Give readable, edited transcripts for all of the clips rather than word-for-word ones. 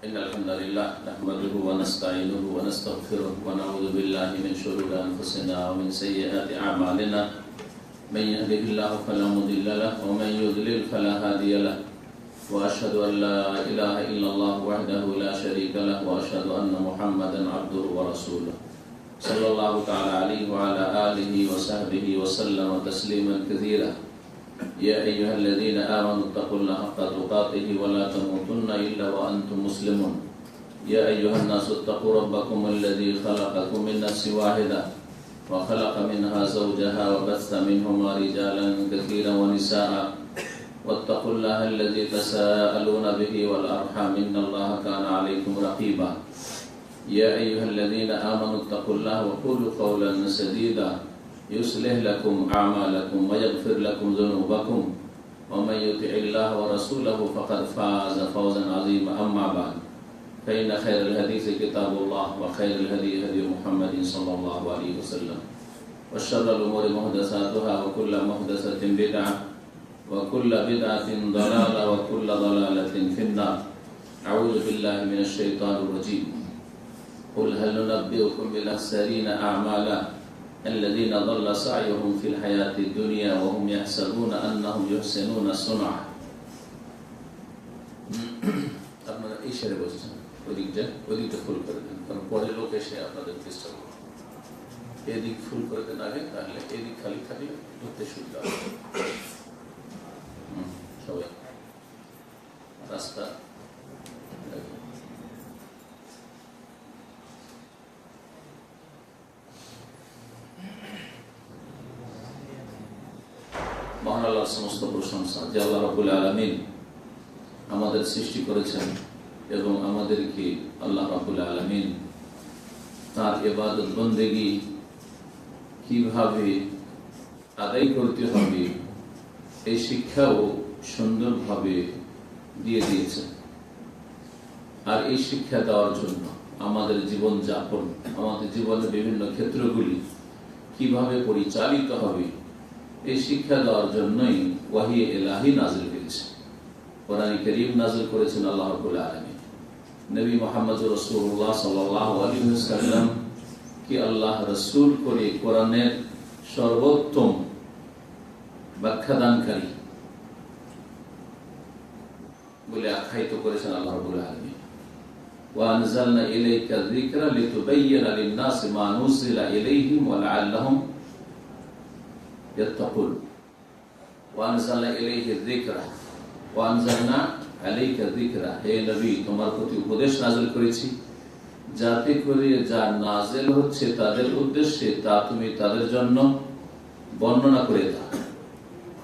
إن الحمد لله نحمده ونستعينه ونستغفره ونعوذ بالله من شرور أنفسنا ومن سيئات أعمالنا من يهده الله فلا مضل له ومن يضلل فلا هادي له وأشهد أن لا إله إلا الله وحده لا شريك له وأشهد أن محمدا عبده ورسوله صلى الله تعالى عليه وعلى آله وصحبه وسلم تسليما كثيرا يا أيها الذين آمنوا اتقوا الله حق تقاته ولا تموتن إلا وأنتم مسلمون يا أيها الناس اتقوا ربكم الذي خلقكم من نفس واحدة وخلق منها زوجها وبث منهما رجالا كثيرا ونساء واتقوا الله الذي تساءلون به والأرحام إن الله كان عليكم رقيبا يا أيها الذين آمنوا اتقوا الله وقولوا قولا سديدا يصلح لكم أعمالكم ويغفر لكم ذنوبكم ومن يطع الله ورسوله فقد فاز فوزا عظيما أما بعد فإن خير الحديث كتاب الله وخير الهدي هدي محمد صلى الله عليه وسلم وشر الأمور محدثاتها وكل محدثة بدعة وكل بدعة ضلالة وكل ضلالة في النار أعوذ بالله من الشيطان الرجيم قل هل ننبئكم بالأخسرين أعمالا الذين ضل سعيهم في الحياة الدنيا وهم يحسبون أنهم يحسنون صنعا আপনারা এই শেরে বসেছেন ওদিকটা ফুল করে দেন কারণ পরে লোক এসে আপনাদের চেষ্টা করবে এদিক ফুল করে দেন আগে তাহলে এদিক খালি থাকলে ধরতে সুবিধা হবে সবাই রাস্তা মহান আল্লাহর সমস্ত প্রশংসা যে আল্লাহ রাব্বুল আলামিন আমাদের সৃষ্টি করেছেন এবং আমাদেরকে আল্লাহ রাব্বুল আলামিন তার ইবাদত বন্দেগী কিভাবে আদায় করতে হবে এই শিক্ষাও সুন্দরভাবে দিয়ে দিয়েছেন। আর এই শিক্ষা দেওয়ার জন্য আমাদের জীবন যাপন, আমাদের জীবনের বিভিন্ন ক্ষেত্রগুলি কিভাবে পরিচালিত হবে এই শিক্ষা দেওয়ার জন্যই ওয়াহি ইলাহি নাযিল হয়েছে। কোরআন কারীম নাযিল করেছেন আল্লাহ রাব্বুল আলামিন। নবী মুহাম্মদ রাসূলুল্লাহ সাল্লাল্লাহু আলাইহি ওয়াসাল্লাম কি আল্লাহ রাসূল করে কোরআনের সর্বোত্তম ব্যাখ্যাদানকারী বলে আখ্যায়িত করেছেন আল্লাহ রাব্বুল আলামিন। ওয়া আনজালনা ইলাইকা যিকরা লিতুবাইয়িনা লিন-নাসি মা নুযিলা ইলাইহিম ওয়া লাআল্লাহুম يتقون وأنزلنا إليه الذكر وأنزلنا عليك الذكر হে নবী তোমার প্রতি উপদেশ নাযিল করেছি যাতে করে যা নাযিল হচ্ছে তাদের উদ্দেশ্যে তা তুমি তাদের জন্য বর্ণনা করে দাও,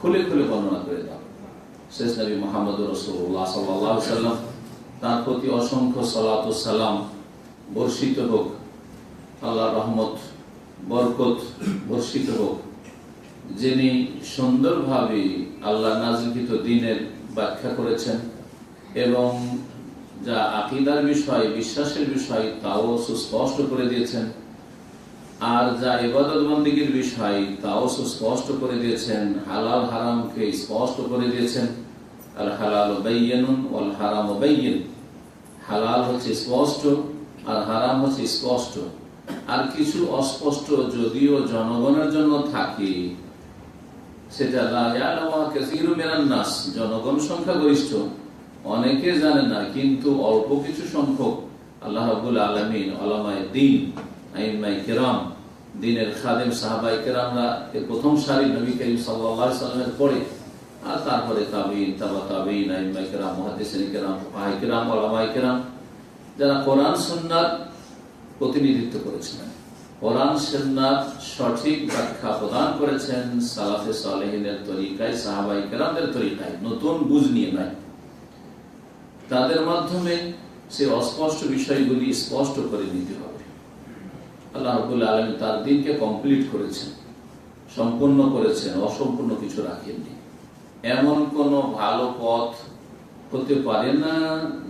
খুলে খুলে বর্ণনা করে দাও। শেষ নবী মুহাম্মদ রাসূলুল্লাহ সাল্লাল্লাহু আলাইহি ওয়াসাল্লাম তার প্রতি অসংখ্য সালাত ও সালাম বর্ষিত হোক, আল্লাহর রহমত বরকত বর্ষিত হোক, যিনি সুন্দরভাবে আল্লাহ নাযিলকৃত দ্বীনের ব্যাখ্যা করেছেন এবং যা আকীদার বিষয়, বিশ্বাসের বিষয় তাও সুস্পষ্ট করে দিয়েছেন, আর যা ইবাদত বন্দেগীর বিষয় তাও সুস্পষ্ট করে দিয়েছেন, হালাল হারামকে স্পষ্ট করে দিয়েছেন। আল হালালু বায়্যিনুন ওয়াল হারামু বায়্যিন, হালাল হচ্ছে স্পষ্ট আর হারাম হচ্ছে স্পষ্ট। আর কিছু অস্পষ্ট যদিও জনগণের জন্য থাকে সেটা জনগণ সংখ্যাগরিষ্ঠ অনেকে জানে না, কিন্তু অল্প কিছু সংখ্যক আল্লাহ রাব্বুল আলামিন উলামায়ে দ্বীন, আইম্মায়ে কেরাম, দ্বীনের খাদেম সাহাবায়ে কেরামরা এর প্রথম সারি নবী করিম সাল্লাল্লাহু আলাইহি ওয়াসাল্লামের পরে, আর তারপরে তাবেঈন, তাবা তাবেঈন, আইম্মায়ে কেরাম, মুহাদ্দিসিন কেরাম, ফুকাহায়ে কেরাম, উলামায়ে কেরাম যারা কোরআন সুন্নাহর প্রতিনিধিত্ব করেছিলেন, কোরআন সুন্নাহর সঠিক ব্যাখ্যা প্রদান করেছেন সালাফে সালেহিনের তরিকায়, সাহাবায়ে কেরামদের তরিকায়, নতুন বুঝ নিয়ে নয়। তাদের মাধ্যমে সে অস্পষ্ট বিষয়গুলি স্পষ্ট করে নিতে হবে। আল্লাহ রাব্বুল আলামিন তার দ্বীনকে কমপ্লিট করেছেন, সম্পূর্ণ করেছেন, অসম্পূর্ণ কিছু রাখেননি। এমন কোন ভালো পথ হতে পারে না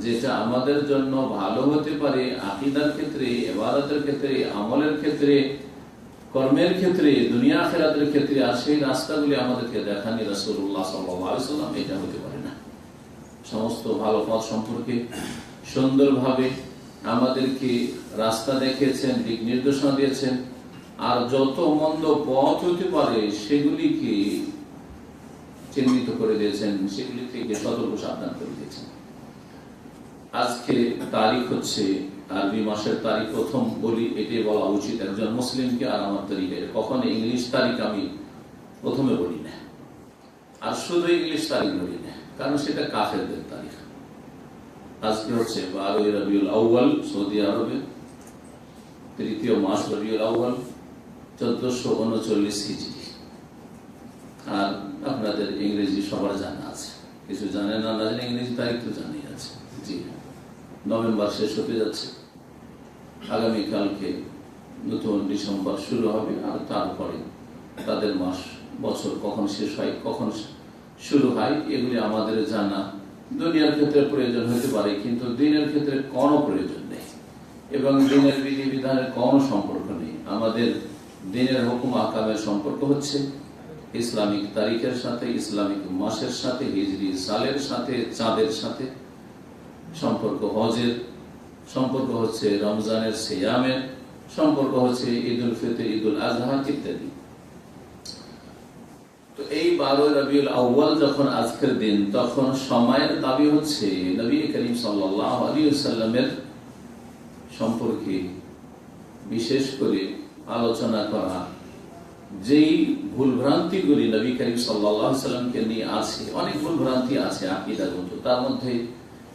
যেটা আমাদের জন্য ভালো হতে পারে আকীদার ক্ষেত্রে, ইবাদতের ক্ষেত্রে, আমলের ক্ষেত্রে, কর্মের ক্ষেত্রে, দুনিয়া আখিরাতের ক্ষেত্রে। আর সেই রাস্তাগুলি আমাদেরকে দেখানি রাসূলুল্লাহ সাল্লাল্লাহু আলাইহি ওয়াসাল্লাম, এটা হতে পারে না। সমস্ত ভালো পথ সম্পর্কে সুন্দরভাবে আমাদেরকে রাস্তা দেখিয়েছেন, দিক নির্দেশনা দিয়েছেন, আর যত মন্দ পথ হতে পারে সেগুলিকে চিহ্নিত করে দিয়েছেন, সেগুলি থেকে সতর্ক সাবধান করে দিয়েছেন। আজকে তারিখ হচ্ছে আরবি মাসের তারিখ, প্রথম বলি এটাই বলা উচিত একজন মুসলিমকে। আর আমার তারিখে কখনো ইংলিশ তারিখ আমি প্রথমে বলি না, আর শুধু ইংলিশ তারিখ বলি না, কারণ সেটা কাফেরদের তারিখ। আজকে হচ্ছে 12 রবিউল আউয়াল, সৌদি আরবে তৃতীয় মাস রবিউল আউয়াল, 1439 হিজরি। আর আপনাদের ইংরেজি সবার জানা আছে, কিছু জানে না জানে, ইংরেজি তারিখ তো জানাই আছে। জি, নভেম্বর শেষ হতে যাচ্ছে, আগামীকালকে নতুন ডিসেম্বর শুরু হবে, আর তারপরে তাদের মাস বছর কখন শেষ হয় কখন শুরু হয় এগুলি আমাদের জানা দুনিয়ার ক্ষেত্রে প্রয়োজন হতে পারে, কিন্তু দিনের ক্ষেত্রে কোনো প্রয়োজন নেই এবং দিনের বিধিবিধানের কোনো সম্পর্ক নেই। আমাদের দিনের হুকুম আহকামের সম্পর্ক হচ্ছে ইসলামিক তারিখের সাথে, ইসলামিক মাসের সাথে, হিজরি সালের সাথে, চাঁদের সাথে সম্পর্ক, হজের সম্পর্ক হচ্ছে রমজানের সিয়ামের সম্পর্ক হচ্ছে ঈদ উল ফিতর, ঈদ উল আজহা ইত্যাদি। তো এই 12 রবিউল আউয়াল যখন আজকের দিন, তখন সময়ের দাবি হচ্ছে নবী করিম সাল্লাল্লাহু আলাইহি ওয়াসাল্লামের সম্পর্কে বিশেষ করে আলোচনা করা। যেই ভুলভ্রান্তিগুলি নবী করিম সাল্লাল্লাহু আলাইহি ওয়াসাল্লামকে নিয়ে আছে, অনেক ভুলভ্রান্তি আছে আকীদাগত, তার মধ্যে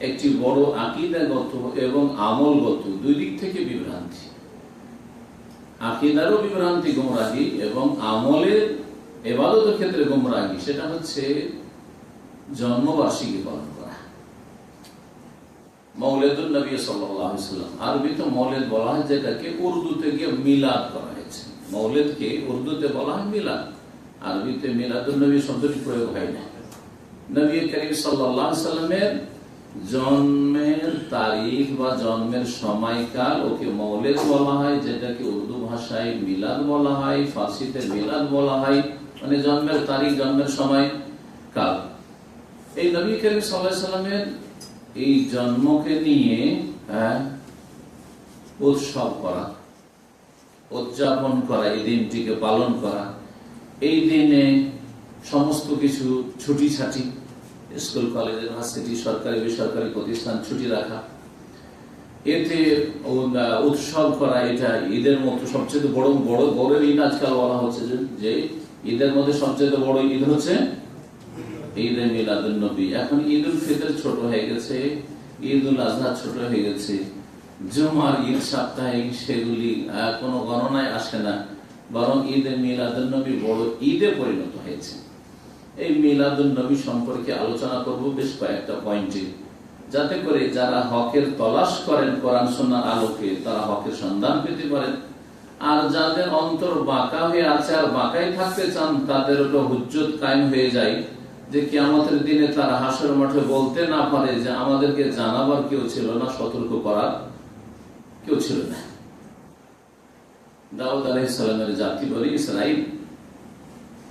একটি বড় আকীদাগত এবং আমলগত দুই দিক থেকে বিভ্রান্তি। আকীদারও বিভ্রান্তি, গোমরাহি, এবং আমলের ইবাদতের ক্ষেত্রে গোমরাহি। সেটা হচ্ছে জন্মবার্ষিকী পালন করা, মৌলিদুন নবী সাল্লাল্লাহু আলাইহি ওয়াসাল্লাম। আরবিতে মৌলিদ বলা হয় যেটাকে, উর্দুতে গিয়ে মিলাদ করা হয়েছে। মৌলিদকে উর্দুতে বলা হয় মিলাদ, আরবিতে মিলাদুন নবী শব্দটি প্রয়োগ হয় না। নবী করিম সাল্লাল্লাহু আলাইহি ওয়াসাল্লামের জন্মের তারিখ বা জন্মের সময়কাল ওকে মৌলিদ বলা হয়, যেটাকে উর্দু ভাষায় মিলাদ বলা হয়, ফার্সিতে মিলাদ বলা হয়, মানে জন্মের তারিখ, জন্মের সময় কাল। এই নবী করিম সাল্লাল্লাহু আলাইহি ওয়াসাল্লামের এই জন্মকে নিয়ে উৎসব করা, উদযাপন করা, এই দিনটিকে পালন করা, এই দিনে সমস্ত কিছু ছুটি ছাটি, স্কুল, কলেজ, ইউনিভার্সিটি, সরকারি বেসরকারি প্রতিষ্ঠান ছুটি রাখা, এতে উৎসব করা, এটা ঈদের মতো সবচেয়ে বড় ঈদ আজকাল বলা হচ্ছে যে ঈদের মধ্যে সবচেয়ে বড় ঈদ হচ্ছে ঈদ মিলাদুন নবী। এখন ঈদ উল ফিতর ছোট হয়ে গেছে, ঈদ উল আজহা ছোট হয়ে গেছে, জুমার ঈদ সাপ্তাহিক, সেগুলি কোনো গণনায় আসে না, বরং ঈদ মিলাদুন নবী বড় ঈদে পরিণত হয়েছে। এই মিলাদুন নবী সম্পর্কে আলোচনা করব বেশ কয়েকটা পয়েন্টে, যাতে করে যারা হকের তলাশ করেন কোরআন সুন্নাহর আলোকে, তারা হকের সন্ধান পেতে পারেন। আর যাদের অন্তর বাঁকা হয়ে আছে আর বাঁকাই থাকতে চান, তাদের উপর হুজ্জত কায়েম হয়ে যায়, যে কিয়ামতের দিনে তারা হাসর মাঠে বলতে না পারে যে আমাদেরকে জানাবার কেউ ছিল না, সতর্ক করার কেউ ছিল না। দাউদ আলাইহিস সালামের জাতি বলি ইসরাইল,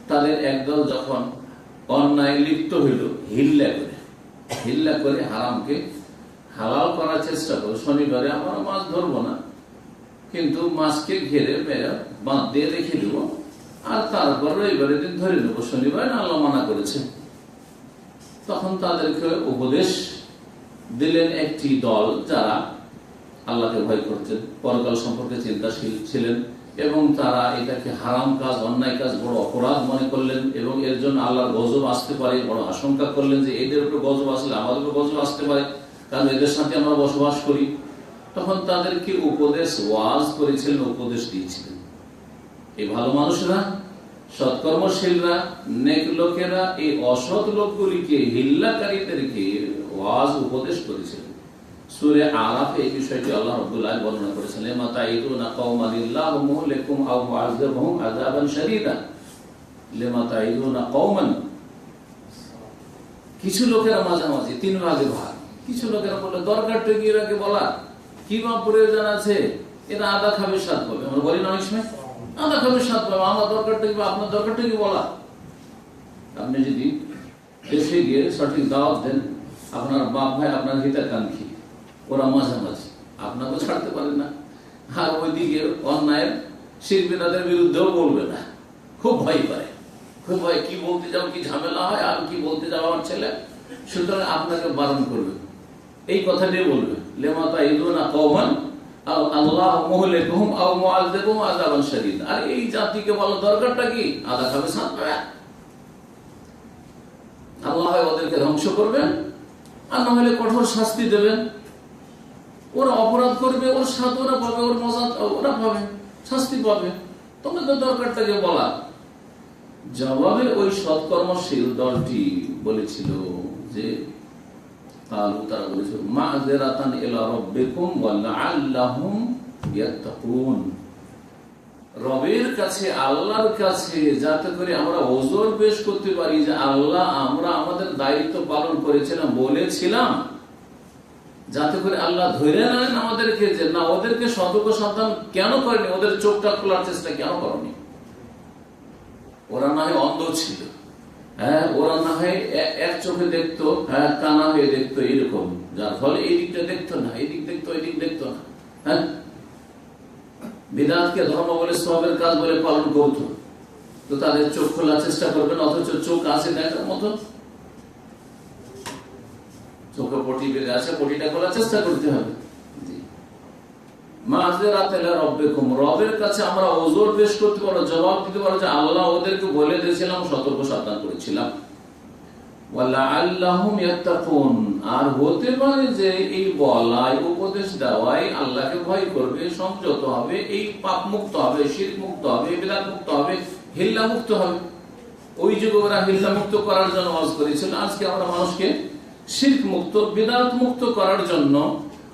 তাদের একদল যখন অন্যায় লিপ্ত হইল, হিল্লা করে হারামকে হালাল করার চেষ্টা করো। শনিবারে আমরা মাছ ধরবো না, কিন্তু মাছকে ঘেরে বাঁধ দিয়ে রেখে দেবো, আর তারপর রবিবারের দিন ধরে নেবো, শনিবার আল্লাহ মানা করেছে। তখন তাদেরকে উপদেশ দিলেন একটি দল যারা আল্লাহকে ভয় করতেন, পরকাল সম্পর্কে চিন্তাশীল ছিলেন, এবং তারা এটাকে হারাম কাজ, অন্যায় কাজ, বড় অপরাধ মনে করলেন, এবং এর জন্য আল্লাহর গজব আসতে পারে বড় আশঙ্কা করলেন, যে এদের উপর গজব আসলে আমাদের উপর গজব আসতে পারে, কারণ এদের সাথে আমরা বসবাস করি। তখন তাদেরকে উপদেশ, ওয়াজ করেছিলেন, উপদেশ দিয়েছিলেন। এই ভালো মানুষরা, সৎকর্মশীলরা, নেক লোকেরা এই অসৎ লোকগুলিকে, হিল্লাকারীদেরকে ওয়াজ উপদেশ করেছিলেন। সূরা আরাফে এই বিষয়টি আল্লাহ রাব্বুল আলামিন বর্ণনা করেছেন, লিমাতাইদুনা কওমান ইল্লাহু মুহলিকুম আও মুআযযিবুহুম আযাবান শাদীদা। লিমাতাইদুনা কওমান, কিছু লোকেরা মাঝামাঝি, তিন ভাগে ভাগ। কিছু লোকেরা বলে দরকারটা কি এরাকে বলা, কি বা প্রয়োজন আছে, এরা আদা খাবে সাত পাবে। আমরা বলি না অনেক সময়, আদা খাবে সাত পাবে, আমার দরকারটা কি বা আপনার দরকারটা কি বলা। আপনি যদি দেশে গিয়ে সঠিক দাওয়াত দেন, আপনার বাপ ভাই আপনার হিতাকাঙ্ক্ষী, ওরা মাঝামাঝি, আপনাকেও ছাড়তে পারে না, আর ওইদিকে অন্যায়ের শিরক বিদআতের বিরুদ্ধেও বলবে না, খুব ভয় করে, খুব ভয়, কি বলতে যাও কি ঝামেলা হয়, আর কি বলতে যাও আমার ছেলে, সুতরাং আপনাকে বারণ করবে, এই কথাটাই বলবে, লেমা তাইদুনা কওমান আল্লাহ মুহলিকুহুম আও মুআযযিবুহুম আযাবান শাদীদ। আর এই জাতিকে বলা দরকারটা কি? আদা খাবে সাত পাবে, আল্লাহ ওদেরকে ধ্বংস করবেন আর না হলে কঠোর শাস্তি দেবেন। ওরা অপরাধ করবে, ওর সাথ ওরা পাবে, ওর মজা ওরা পাবে, শাস্তি পাবে, তোমাদের দরকারটাকে বলা। জবাবে ওই সৎকর্মশীল দলটি বলেছিল যে তারা বলেছিল মাযরাতান ইলা রাব্বিকুম ওয়া লাআল্লাহুম ইয়াত্তাকুন, রবের কাছে, আল্লাহর কাছে, যাতে করে আমরা ওজর পেশ করতে পারি যে আল্লাহ আমরা আমাদের দায়িত্ব পালন করেছিলাম, বলেছিলাম, যাতে করে আল্লাহ ধরে নেন আমাদেরকে যে না ওদেরকে সতর্ক সাবধান কেন করেনি, ওদের চোখটা খোলার চেষ্টা কেন করনি। ওরা না হয় অন্ধ ছিল, হ্যাঁ, ওরা না হয় এক চোখে দেখতো, হ্যাঁ, কানা হয়ে দেখতো, এরকম, যার ফলে এই দিকটা দেখতো না, এই দিক দেখতো, এই দিক দেখতো না, হ্যাঁ, বিদআতকে ধর্ম বলে সওয়াবের কাজ বলে পালন করতো, তো তাদের চোখ খোলার চেষ্টা করবেন, অথচ চোখ আছে দেখার মতো, চোখে পটি বেঁধে আছে, পটিটা খোলার চেষ্টা করতে হবে। রবের কাছে আমরা ওজর পেশ করতে পারো, জবাব দিতে পারো যে আল্লাহ ওদেরকে বলে দিয়েছিলাম, সতর্ক সাবধান করেছিলাম। আর হতে পারে যে এই বলাই, উপদেশ দেওয়াই আল্লাহকে ভয় করবে, সংযত হবে, এই পাপ মুক্ত হবে, শিরক মুক্ত হবে, বিদআত মুক্ত হবে, হিল্লা মুক্ত হবে। ওই যুগে ওরা হিল্লা মুক্ত করার জন্য ওয়াজ করেছিল, আজকে আমরা মানুষকে শিরক মুক্ত, বিদআত মুক্ত করার জন্য,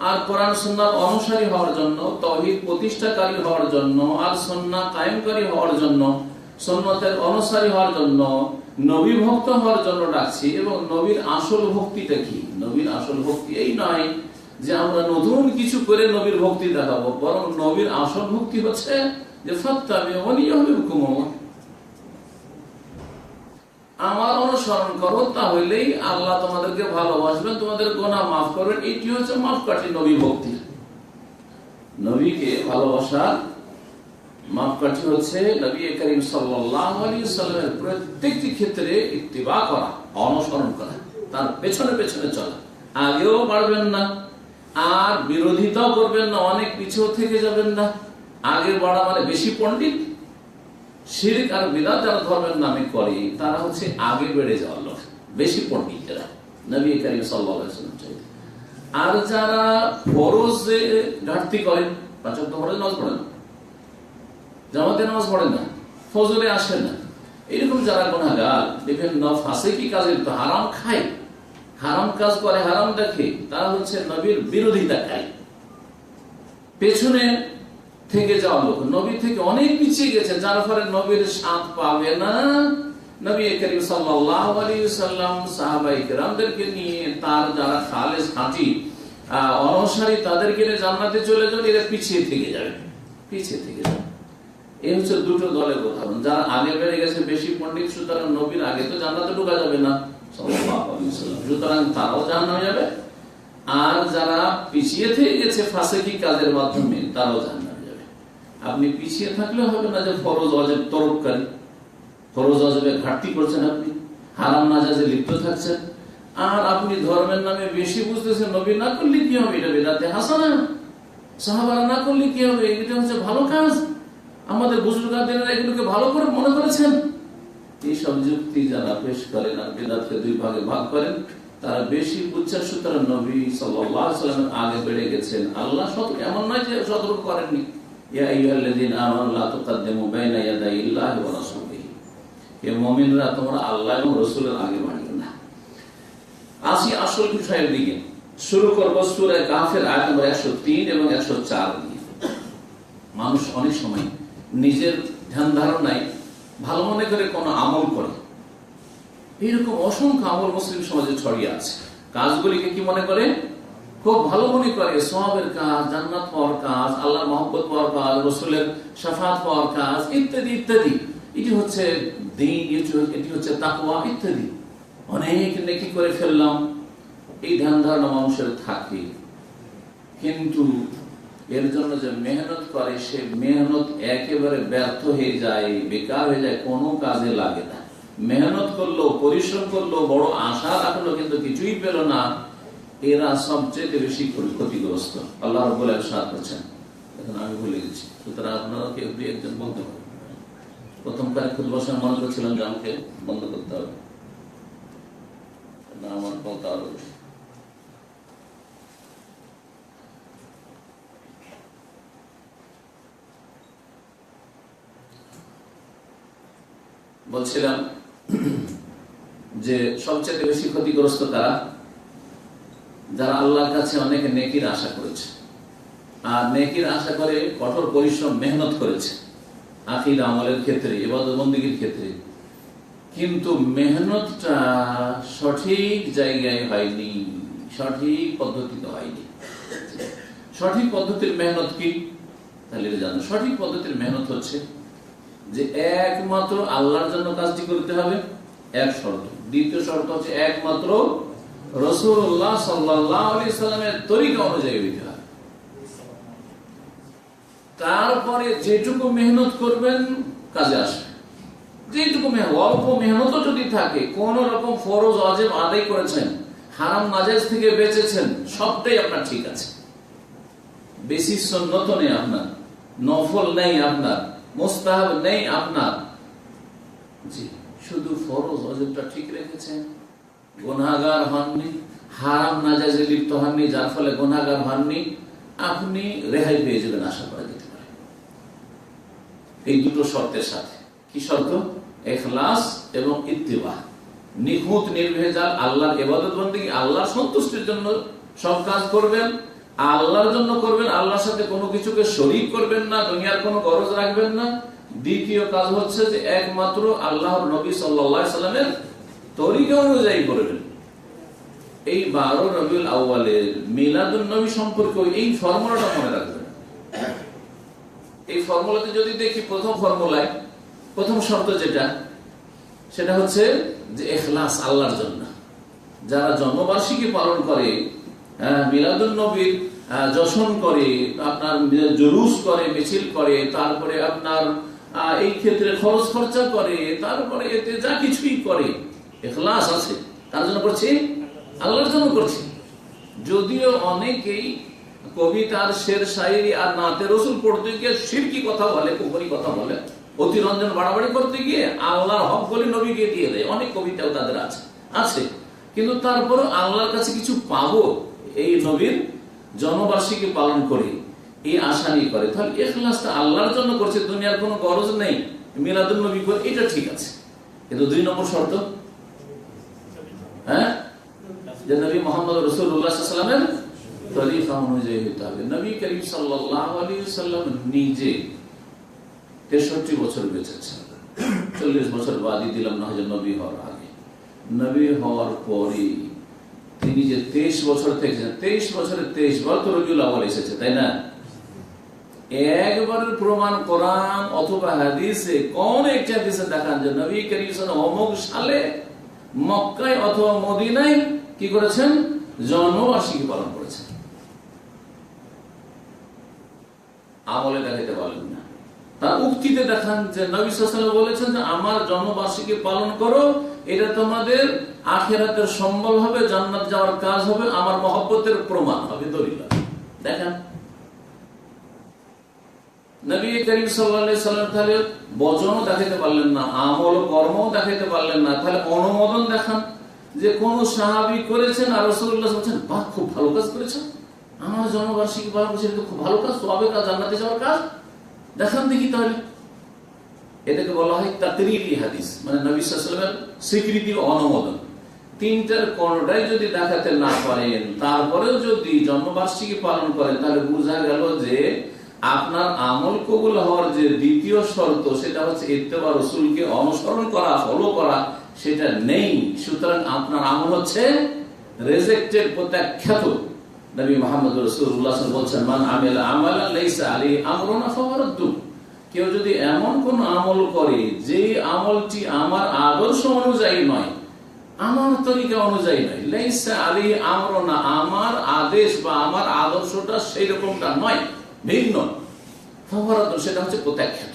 আর কোরআন সুন্নাহর অনুসারী হওয়ার জন্য, তাওহীদ প্রতিষ্ঠাকারী হওয়ার জন্য, আর সুন্নাহ কায়েমকারী হওয়ার জন্য, সুন্নতের অনুসারী হওয়ার জন্য, নবী ভক্ত হওয়ার জন্য ডাকছি। এবং নবীর আসল ভক্তিটা কি? নবীর আসল ভক্তি এই নয় যে আমরা নতুন কিছু করে নবীর ভক্তি দেখাবো, বরং নবীর আসল ভক্তি হচ্ছে যে ফাত্তাবিউনি ইউহিব্বুকুমুল্লাহ, আমার অনুসরণ করো, তাহলেই আল্লাহ তোমাদেরকে ভালোবাসবেন, তোমাদের গুনাহ মাফ করবেন। এটি হচ্ছে মাপকাঠি নবী ভক্তি। নবীকে ভালোবাসার মাপকাঠি হচ্ছে নবী করিম সাল্লাল্লাহু আলাইহি ওয়াসাল্লামের প্রত্যেকটি ক্ষেত্রে ইত্তিবা করা, অনুসরণ করা, তার পেছনে পেছনে চলা। আগেও বাড়বেন না, আর বিরোধিতাও করবেন না, অনেক পিছু থেকে যাবেন না। আগে বাড়া মানে বেশি পণ্ডিত। শিরক আর বিদআত যারা ধর্মের নামে করে তারা হচ্ছে আগে বেড়ে যাওয়ার লোক, বেশি পণ্ডিত যারা, নবী করিম সাল্লাল্লাহু আলাইহি ওয়াসাল্লাম চাইতেন। আর যারা ফরজে ঘাটতি করেন, পাঁচ ওয়াক্ত ফরজ নামাজ পড়েন, জামাতে নামাজ পড়েন না, ফজরে আসেন না, এরকম যারা গুনাহগার, বিভিন্ন ফাসিকি কাজে হারাম খায়, হারাম কাজ করে, হারাম দেখে, তারা হচ্ছে নবীর বিরোধিতা খায়, পেছনে থেকে যাওয়া লোক, নবী থেকে অনেক পিছিয়ে গেছে, যার ফলে নবীর সাথ পাবে না। নবী করিম সাল্লাল্লাহু আলাইহি ওয়াসাল্লাম সাহাবায়ে কেরামদেরকে নিয়ে, তার যারা খালেস খাঁটি অনুসারী, তাদেরকে নিয়ে জান্নাতে চলে যাবে, এরা পিছিয়ে থেকে যাবে, পিছিয়ে থেকে যাবে। এই হচ্ছে দুটো দলের উদাহরণ। যারা আগে বেড়ে গেছে, বেশি পণ্ডিত, সুতরাং নবীর আগে তো জান্নাতে ঢোকা যাবে না, সাল্লাল্লাহু আলাইহি ওয়াসাল্লাম, সুতরাং তারাও জাহান্নামে যাবে। আর যারা পিছিয়ে থেকে গেছে ফাসিকি কাজের মাধ্যমে, তারাও জাহান্নামে যাবে। আপনি পিছিয়ে থাকলে হবে না যে ফরজ ওয়াজিব তরককারী, ফরজ ওয়াজিবে ঘাটতি করছেন, আপনি হারাম নাজাইজে লিপ্ত থাকছেন, আর আপনি ধর্মের নামে বেশি বুঝতেছেন। নবী না করলে কি হবে? এটা বিদআতে হাসানা। সাহাবারা না করলে কি হবে? এটা হচ্ছে ভালো কাজ। আমাদের বুজুর্গদের এগুলোকে ভালো করে মনে করেছেন। এইসব যুক্তি যারা পেশ করেন আর বিদআতকে দুই ভাগে ভাগ করেন, তারা বেশি বুঝছেন, সুতরাং নবী সাল্লাল্লাহু আলাইহি ওয়াসাল্লাম আগে বেড়ে গেছেন। আল্লাহ সতর্ক, এমন নয় যে সতর্ক করেননি। ইয়া আইয়ুহাল্লাযীনা আমানু লা তুকাদ্দিমু বাইনা ইয়াদাইল্লাহি ওয়া রাসূলিহি, হে মুমিনরা, তোমরা আল্লাহ এবং রাসূলের আগে বাড়িও না। আসি আসল বিষয়ের দিকে। শুরু করব সূরা কাহফের আয়াত নম্বর 103 এবং 104 দিয়ে। মানুষ অনেক সময় নিজের ধ্যান ধারণায় ভালো মনে করে কোন আমল করে, এরকম অসংখ্য আমল মুসলিম সমাজে ছড়িয়ে আছে। কাজগুলিকে কি মনে করে? খুব ভালো মনে করে, সওয়াবের কাজ, জান্নাত পাওয়ার কাজ, আল্লাহর মহব্বত পাওয়ার কাজ, রাসূলের শাফাআত পাওয়ার কাজ, ইত্যাদি ইত্যাদি। এটি হচ্ছে দ্বীন, এটি হচ্ছে তাকওয়া ইত্যাদি। অনেক নেকি করে ফেললাম, এই ধ্যান ধারণা মানুষের থাকে। কিন্তু এর জন্য যে মেহনত করে সে মেহনত একেবারে ব্যর্থ হয়ে যায়, বেকার হয়ে যায়, কোনো কাজে লাগে না। মেহনত করলো, পরিশ্রম করলো, বড় আশা রাখলো, কিন্তু কিছুই পেল না, এরা সবচেয়ে বেশি ক্ষতিগ্রস্ত। আল্লাহ রাব্বুল আলামিন ইরশাদ করেছেন, এখন আমি ভুলে গেছি, সুতরাং আপনারা কেউ একজন বলতে পারেন। প্রথমবার খুতবা সময় মনে করছিলাম যে আমাকে বন্ধ করতে হবে না, আমার কথা আরো বলছিলাম যে সবচেয়ে বেশি ক্ষতিগ্রস্ত তারা যারা আল্লাহর কাছে অনেক নেকির আশা করেছে, আর নেকির আশা করে কঠোর পরিশ্রম মেহনত করেছে আখির আমলের ক্ষেত্রে, ইবাদত বন্দেগীর ক্ষেত্রে, কিন্তু মেহনতটা সঠিক জায়গায় হয়নি, সঠিক পদ্ধতিতে হয়নি। সঠিক পদ্ধতির মেহনত কি তাহলে জানো? সঠিক পদ্ধতির মেহনত হচ্ছে যে একমাত্র আল্লাহর জন্য কাজটি করতে হবে, এক শর্ত। দ্বিতীয় শর্ত হচ্ছে একমাত্র রাসূলুল্লাহ সাল্লাল্লাহু আলাইহি সাল্লামের তরিকা অনুযায়ী হইতে হবে। তারপরে যেটুকু মেহনত করবেন কাজে আসবে, যেটুকু মেহনত, অল্প মেহনত যদি থাকে, কোন রকম ফরজ ওয়াজিব আদায় করেছেন, হারাম নাজায়েজ থেকে বেঁচেছেন, সবটাই আপনার ঠিক আছে। বেশি সুন্নত নেই আপনার, নফল নেই আপনার, মুস্তাহাব নেই আপনার, জি শুধু ফরজ ওয়াজিবটা ঠিক রেখেছেন, গুনাহগার হননি, হারাম নাজায়েজে লিপ্ত হননি, যার ফলে গুনাহগার হননি, আপনি রেহাই পেয়ে যাবেন, আশা করা যেতে পারে। এই দুটো শর্তের সাথে। কি শর্ত? ইখলাস এবং ইত্তিবা, নিখুঁত নির্ভেজাল আল্লাহর ইবাদত বন্দেগী, আল্লাহর সন্তুষ্টির জন্য সব কাজ করবেন, আল্লাহর জন্য করবেন, আল্লাহর সাথে কোনো কিছুকে শরীক করবেন না, দুনিয়ার কোনো গরজ রাখবেন না। দ্বিতীয় কাজ হচ্ছে যে একমাত্র আল্লাহর নবী সাল্লাল্লাহু আলাইহি সাল্লামের তরিকা অনুযায়ী করবেন। এই 12 রবিউল আউয়ালের মিলাদুন নবী সম্পর্কে এই ফর্মুলাটা মনে রাখবেন। এই ফর্মুলাতে যদি দেখি, প্রথম ফর্মুলায় প্রথম শর্ত যেটা, সেটা হচ্ছে যে ইখলাস আল্লাহর জন্য। যারা জন্মবার্ষিকী পালন করে, মিলাদুন নবীর জশন করে, আপনার জুলুস করে, মিছিল করে, তারপরে আপনার এই ক্ষেত্রে খরচ খরচা করে, তারপরে এতে যা কিছুই করে, ইখলাস আছে, তার জন্য করছি, আল্লাহর জন্য করছি। যদিও অনেকেই কবিতার শের শায়েরি আর নাতে রসুল পড়তে গিয়ে শিরকি কথা বলে, কুফরি কথা বলে, অতিরঞ্জন বাড়াবাড়ি করতে গিয়ে আল্লাহর হক বলে নবীকে দিয়ে দেয়, অনেক কবিতাও তাদের আছে। কিন্তু তারপরও আল্লাহর কাছে কিছু পাবো এই নবীর জন্মবার্ষিকী পালন করে, এই আশা নিয়ে করে, তাহলে ইখলাসটা আল্লাহর জন্য করছে, দুনিয়ার কোনো গরজ নেই, মিলাদুন নবী করে, এটা ঠিক আছে। কিন্তু 2 নম্বর শর্ত, যে নবী মুহাম্মদ রাসূলুল্লাহ সাল্লাল্লাহু আলাইহি ওয়াসাল্লামের তরিকা অনুযায়ী হতে হবে। নবী করিম সাল্লাল্লাহু আলাইহি ওয়াসাল্লাম নিজে 63 বছর বেঁচেছেন, 40 বছর বাদই দিলাম না হয় নবী হওয়ার আগে। নবী হওয়ার পরে তিনি যে 23 বছর থেকেছেন, 23 বছরে 23 বার তো রবিউল আউয়াল এসেছে, তাই না? একবারের প্রমাণ কোরআন অথবা হাদিসে কোন একটা হাদিসে দেখান যে নবী করিম সাল্লাল্লাহু অমুক সালে মক্কায় অথবা মদিনায় কি করেছেন? জন্মবার্ষিকী পালন করেছেন। আমলে দেখাইতে পারলেন না, তার উক্তিতে দেখান যে নবী সাল্লাল্লাহু আলাইহি ওয়াসাল্লাম বলেছেন যে আমার জন্মবার্ষিকী পালন করো, এটা তোমাদের আখিরাতের সম্বল হবে, জান্নাত যাওয়ার কাজ হবে, আমার মহব্বতের প্রমাণ হবে, দলিল। দেখেন নবী করিম সাল্লাল্লাহু আলাইহি ওয়াসাল্লাম তাহলে বচনও দেখাতে পারলেন না, আমল ও কর্মও দেখাতে পারলেন না, তাহলে অনুমোদন দেখান যে কোন সাহাবী করেছেন আর রাসূলুল্লাহ বলছেন, বাহ খুব ভালো কাজ করেছেন, আমার জন্মবার্ষিকী পালন করেছেন, এটা খুব ভালো কাজ, সওয়াবের কাজ, জান্নাতে যাওয়ার কাজ, দেখান দেখি। তাহলে এটাকে বলা হয় তাকরীরি হাদিস, মানে নবী সাল্লাল্লাহু আলাইহি ওয়াসাল্লামের স্বীকৃতি ও অনুমোদন। তিনটার কোনটাই যদি দেখাতে না পারেন, তারপরেও যদি জন্মবার্ষিকী পালন করেন, তাহলে বোঝা গেল যে আপনার আমল কবুল হওয়ার যে দ্বিতীয় শর্ত, সেটা হচ্ছে ইত্তেবা রাসূলকে অনুসরণ করা, ফলো করা, সেটা নেই। সুতরাং আপনার আমল হচ্ছে রিজেক্টেড, প্রত্যাখ্যাত। নবী মুহাম্মদ রাসূলুল্লাহ সাল্লাল্লাহু আলাইহি ওয়াসাল্লাম বলেছেন, মান আমিলা আমালান লাইসা আলাইহি আমরুনা ফাওয়ারদ্দু। কেউ যদি এমন কোন আমল করে যে আমলটি আমার আদর্শ অনুযায়ী নয়, আমার তরিকা অনুযায়ী নয়। লাইসা আলী আমরনা, আমার আদেশ বা আমার আদর্শটা সেই রকমটা নয়, ভিন্ন। সেটা হচ্ছে প্রত্যাখ্যাত,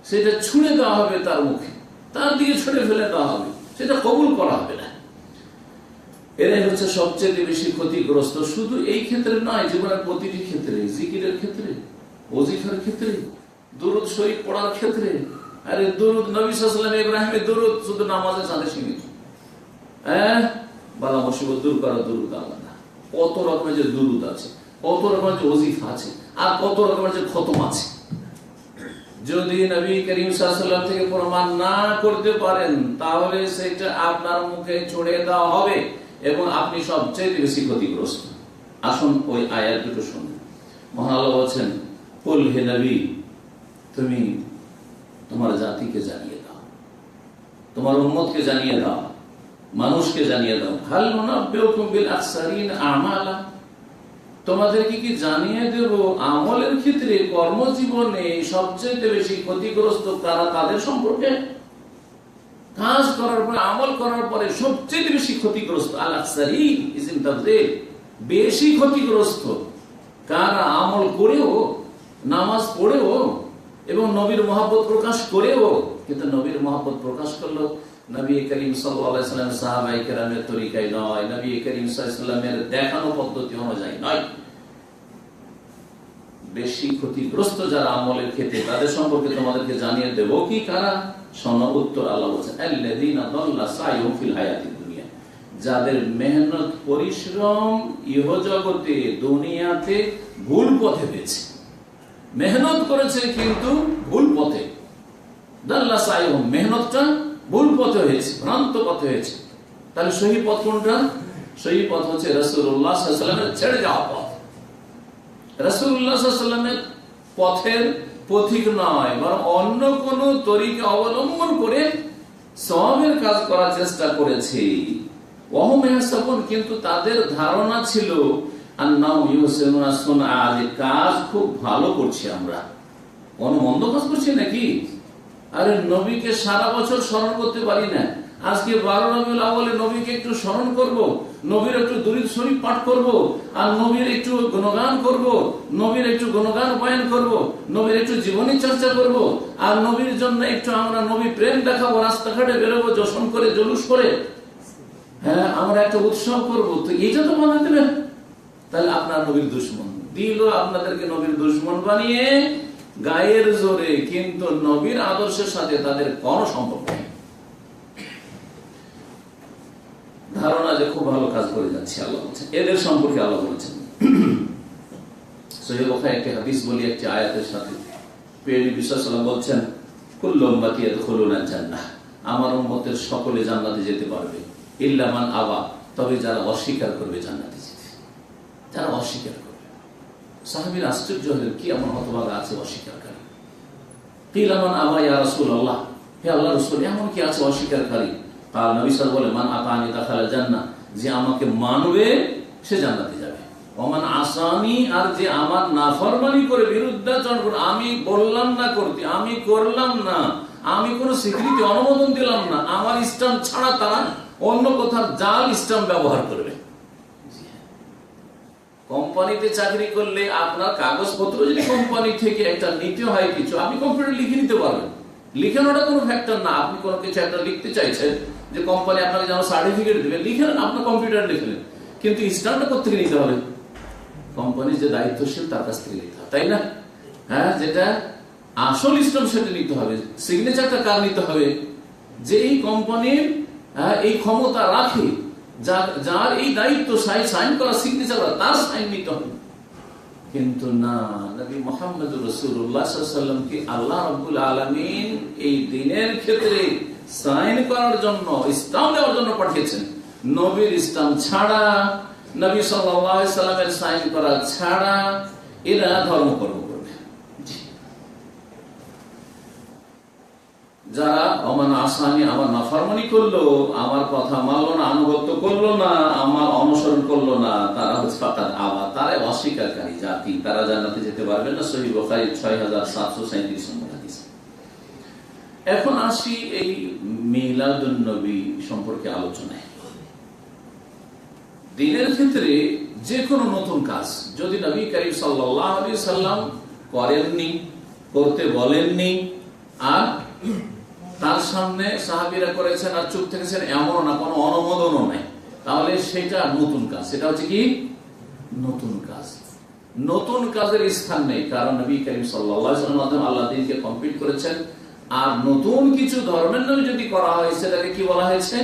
সেটা ছুঁড়ে দেওয়া হবে তার মুখে, তার দিকে ছুঁড়ে ফেলে দেওয়া হবে, সেটা কবুল করা হবে না। এরাই হচ্ছে সবচেয়ে বেশি ক্ষতিগ্রস্ত। শুধু এই ক্ষেত্রে নয়, জীবনের প্রতিটি ক্ষেত্রে, জিকিরের ক্ষেত্রে, ওজিফার ক্ষেত্রে, দুরূদ শরীফ পড়ার ক্ষেত্রে। আরে দুরূদ নবী সাল্লাল্লাহু আলাইহি ওয়াসাল্লাম ইব্রাহিমের দুরূদ শুধু নামাজের সাথে সীমিত। বালা মুসিবত দূর করা দুরূদ আলাদা। কত রকমের যে দুরূদ আছে, কত রকমের যে ওজিফা আছে, আর কত রকমের যে খতম আছে। যদি নবী করিম সাল্লাল্লাহু আলাইহি ওয়াসাল্লাম থেকে প্রমাণ না করতে পারেন, তাহলে সেটা আপনার মুখে ছুঁড়ে দেওয়া হবে এবং আপনি সবচেয়ে বেশি ক্ষতিগ্রস্ত। আসুন ওই আয়াত দুটো শুনুন। মহান আল্লাহ বলছেন, কুল হে নবী, তুমি তোমার জাতিকে জানিয়ে দাও, তোমার উম্মতকে জানিয়ে দাও, মানুষকে জানিয়ে দাও, হাল নুনাব্বিউকুম বিল আখসারিন আমালা, তোমাদেরকে কি জানিয়ে দেব আমলের ক্ষেত্রে, কর্মজীবনে সবচেয়ে বেশি ক্ষতিগ্রস্ত কারা, তাদের সম্পর্কে। কাজ করার পরে, আমল করার পরে সবচেয়ে বেশি ক্ষতিগ্রস্ত, আল আখসারিন ইসম তাফদীল, বেশি ক্ষতিগ্রস্ত কারা, আমল করেও, নামাজ পড়েও এবং নবীর মহব্বত প্রকাশ করেও, কিন্তু নবীর মহব্বত প্রকাশ করলো নবী করিম সাল্লাল্লাহু আলাইহি ওয়াসাল্লাম সাহাবায়ে কেরামের তরিকায় নয়, নবী করিম সাল্লাল্লাহু আলাইহি ওয়াসাল্লামের দেখানো পদ্ধতি অনুযায়ী নয়। বেশি ক্ষতিগ্রস্ত যারা আমলের ক্ষেত্রে, তাদের সম্পর্কে তোমাদেরকে জানিয়ে দেব কি কারা। শোনো উত্তর, আল্লাহ বলেছেন, আল্লাযীনা দাল্লা সাইয়ুহুম ফিল হায়াতিদ দুনিয়া, যাদের মেহনত পরিশ্রম ইহজগতে, দুনিয়াতে ভুল পথে হয়েছে। মেহনত করেছে কিন্তু ভুল পথে, দাল্লা সাইয়ুহুম, মেহনতটা ভুল পথে হয়েছে, ভ্রান্ত পথে হয়েছে। তাহলে সহি পথ কোনটা? সহি পথ হচ্ছে রাসূলুল্লাহ সাল্লাল্লাহু আলাইহি ওয়াসাল্লামের ছেড়ে যাওয়া পথ। রাসূলুল্লাহ সাল্লাল্লাহু আলাইহি ওয়াসাল্লামের পথের পথিক নয়, বরং অন্য কোন তরিকা অবলম্বন করে সওয়াবের কাজ করার চেষ্টা করেছে। ওয়াহুম ইয়াহসাবুন, কিন্তু তাদের ধারণা ছিল আন্নাহুম ইউহসিনুনা সুনআ, যে কাজ খুব ভালো করছি আমরা, কোন মন্দ কাজ করছি নাকি? আরে নবীকে সারা বছর স্মরণ করতে পারি না, আজকে 12 রবিউল আউয়ালে নবীকে একটু স্মরণ করব, নবীর একটু দুরূদ শরীফ পাঠ করব, আর নবীর একটু গুণগান করব, নবীর একটু গুণগান বয়ান করব, নবীর একটু জীবনী চর্চা করব, আর নবীর জন্য একটু আমরা নবী প্রেম দেখাবো, রাস্তাঘাটে বেরোবো জশন করে, জলুস করে, হ্যাঁ আমরা একটা উৎসব করব। তো এটা তো বানাতে না, তাহলে আপনার নবীর দুশমন দিল, আপনাদেরকে নবীর দুশমন বানিয়ে গায়ের জোরে, কিন্তু নবীর আদর্শের সাথে তাদের কোনো সম্পর্ক নেই। ধারণা যে খুব ভালো কাজ করে যাচ্ছে, আল্লাহ বলছেন এদের সম্পর্কে। আল্লাহ বলছেন সহিহ বুখারী একটি হাদিস বলি একটি আয়াতের সাথে, প্রিয় নবী সাল্লাল্লাহু আলাইহি ওয়াসাল্লাম বলছেন, কুল্লু উম্মতি ইয়াদখুলুনাল জান্নাহ, আমার উম্মতের সকলে জান্নাতে যেতে পারবে, ইল্লা মান আবা, তবে যারা অস্বীকার করবে জান্নাতে যেতে, যারা অস্বীকার করবে। সাহাবীরা আশ্চর্য হলেন, কি এমন হতভাগা আছে অস্বীকারী? কিল মান আবা ইয়া রাসূলুল্লাহ, হে আল্লাহর রাসূল, এমন কি আছে অস্বীকারী? আর নবী সাল্লাল্লাহু আলাইহি ওয়াসাল্লাম বলে, মান আতানি দাখালাল জান্নাহ, যে আমাকে মানবে সে জান্নাতে যাবে। ওমান আসানি, আর যে আমার নাফরমানি করে, বিরুদ্ধাচরণ করে, আমি বললাম না করতে, আমি করলাম না, আমি কোন স্বীকৃতি অনুমোদন দিলাম না, আমার স্ট্যাম্প ছাড়া তারা অন্য কোথাও জাল স্ট্যাম্প ব্যবহার করবে। কোম্পানিতে চাকরি করলে আপনার কাগজপত্র যদি কোম্পানি থেকে একটা নিতে হয় কিছু, আপনি কম্পিউটার লিখে নিতে পারবেন, লিখানোটা কোনো ফ্যাক্টর না। আপনি কোনো কিছু একটা লিখতে চাইছেন, যে কোম্পানি আপনাকে যেন সার্টিফিকেট দেবে, লিখেন, আপনার কম্পিউটার লিখলেন, কিন্তু স্ট্যাম্পটা কোথেকে নিতে হবে? কোম্পানির যে দায়িত্বশীল তার কাছ থেকে নিতে হবে, তাই না? হ্যাঁ, যেটা আসল স্ট্যাম্প সেটা নিতে হবে, সিগনেচারটা কার নিতে হবে? যে এই কোম্পানির এই ক্ষমতা রাখে, যার এই দায়িত্ব সাইন করা, সিগনেচার করা, তার সাইন নিতে হবে। কিন্তু না, নবী মুহাম্মদুর রাসূলুল্লাহ সাল্লাল্লাহু আলাইহি ওয়াসাল্লামকে আল্লাহ রাব্বুল আলামিন এই দিনের ক্ষেত্রে সাইন করার জন্য, স্ট্যাম্প দেওয়ার জন্য পাঠিয়েছেন। নবীর স্ট্যাম্প ছাড়া, নবী সাল্লাল্লাহু আলাইহি ওয়াসাল্লামের সাইন করা ছাড়া এরা ধর্মকর্ম করবে। যারা অমান আসানি, আমার নাফরমানি করলো, আমার কথা মানলো না, আনুগত্য করলো না, আমার অনুসরণ করলো না, তারা হচ্ছে ফাকাদ আবা, তারা অস্বীকারী জাতি, তারা জান্নাতে যেতে পারবে না। সহিহ বুখারী 6737 নম্বর হাদিস। এখন আসি এই মিলাদুন নবী সম্পর্কে আলোচনায়। দিনের ক্ষেত্রে যে কোনো নতুন কাজ যদি নবী করিম সাল্লাল্লাহু আলাইহি সাল্লাম করেননি, করতে বলেননি, আর তার সামনে সাহাবীরা করেছেন আর চুপ থেকেছেন, এমন না, কোনো অনুমোদনও নাই, তাহলে সেটা নতুন কাজ। সেটা হচ্ছে কি নতুন কাজ। নতুন কাজের স্থান নেই, কারণ নবী করিম সাল্লাল্লাহু আলাইহি ওয়াসাল্লাম মাধ্যমে আল্লাহ দ্বীনকে কমপ্লিট করেছেন। আর নতুন কিছু ধর্মের নামে যদি করা হয় সেটাকে কি বলা হয়েছে?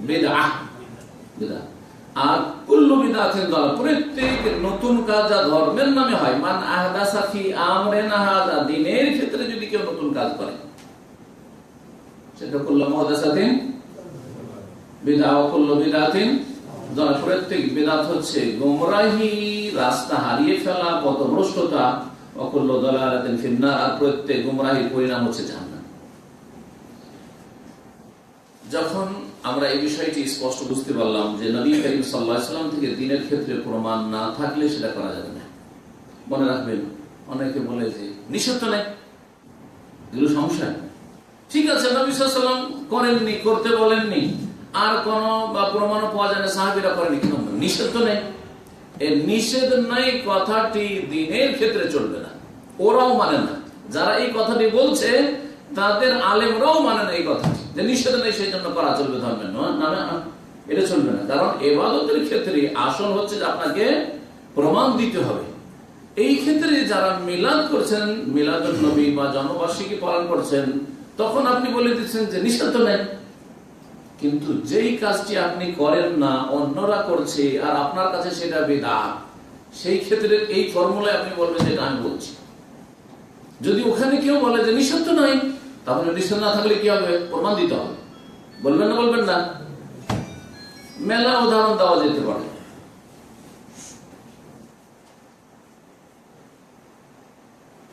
বিদআহ। বিদআহ। আর কুল্লু বিদআতিন দালাল, প্রত্যেক নতুন কাজ যা ধর্মের নামে হয়, মান আহদাসা ফি আমরিনা হাযা, দ্বীনের ক্ষেত্রে যদি কেউ নতুন কাজ করে সেটা কুল্লু মুহদাসাতিন বিদআহ ওয়া কুল্লু বিদআতিন দালাল। প্রত্যেক বিদআত হচ্ছে গোমরাহি, রাস্তা হারিয়ে ফেলা, পথভ্রষ্টতা, ওয়া কুল্লু দালালাতিন ফিন-নার, আর প্রত্যেক গোমরাহির পরিণাম হচ্ছে জাহান্নাম। যখন আমরা এই বিষয়টি স্পষ্ট বুঝতে পারলাম যে নবী করিম সাল্লাল্লাহু আলাইহি ওয়াসাল্লাম থেকে দ্বীনের ক্ষেত্রে প্রমাণ না থাকলে সেটা করা যাবে না। মনে রাখবেন, অনেকে বলে যে নিষেধ তো নেই, এগুলো সমস্যা। ঠিক আছে, নবী সাল্লাল্লাহু আলাইহি ওয়াসাল্লাম করেননি, করতে বলেননি, আর কোন বা প্রমাণও পাওয়া যায় না সাহাবীরা করেনি, কিন্তু নিষেধ তো নেই। এই নিষেধ নাই কথাটি দ্বীনের ক্ষেত্রে চলবে না, ওরাও মানে না। যারা এই কথাটি বলছে তাদের আলেমরাও মানে না এই কথাটি, যে নিষেধ নেই সেই জন্য করা চলবে ধর্মের নামে, এটা চলবে না। কারণ ইবাদতের ক্ষেত্রে আসল হচ্ছে যে আপনাকে প্রমাণ দিতে হবে। এই ক্ষেত্রে যারা মিলাদ করছেন, মিলাদুন নবী বা জন্মবার্ষিকী পালন করছেন, তখন আপনি বলে দিচ্ছেন যে নিষেধ নেই, কিন্তু যেই কাজটি আপনি করেন না, অন্যরা করছে আর আপনার কাছে সেটা বিদআত, সেই ক্ষেত্রে এই ফর্মুলায় আপনি বলবেন যে এটা আমি বলছি। যদি ওখানে কেউ বলে যে নিষেধ নাই, তাহলে নিষেধ না থাকলে কি হবে? প্রমাণ দিতে হবে। বলবেন না? বলবেন না? মেলা উদাহরণ দেওয়া যেতে পারে।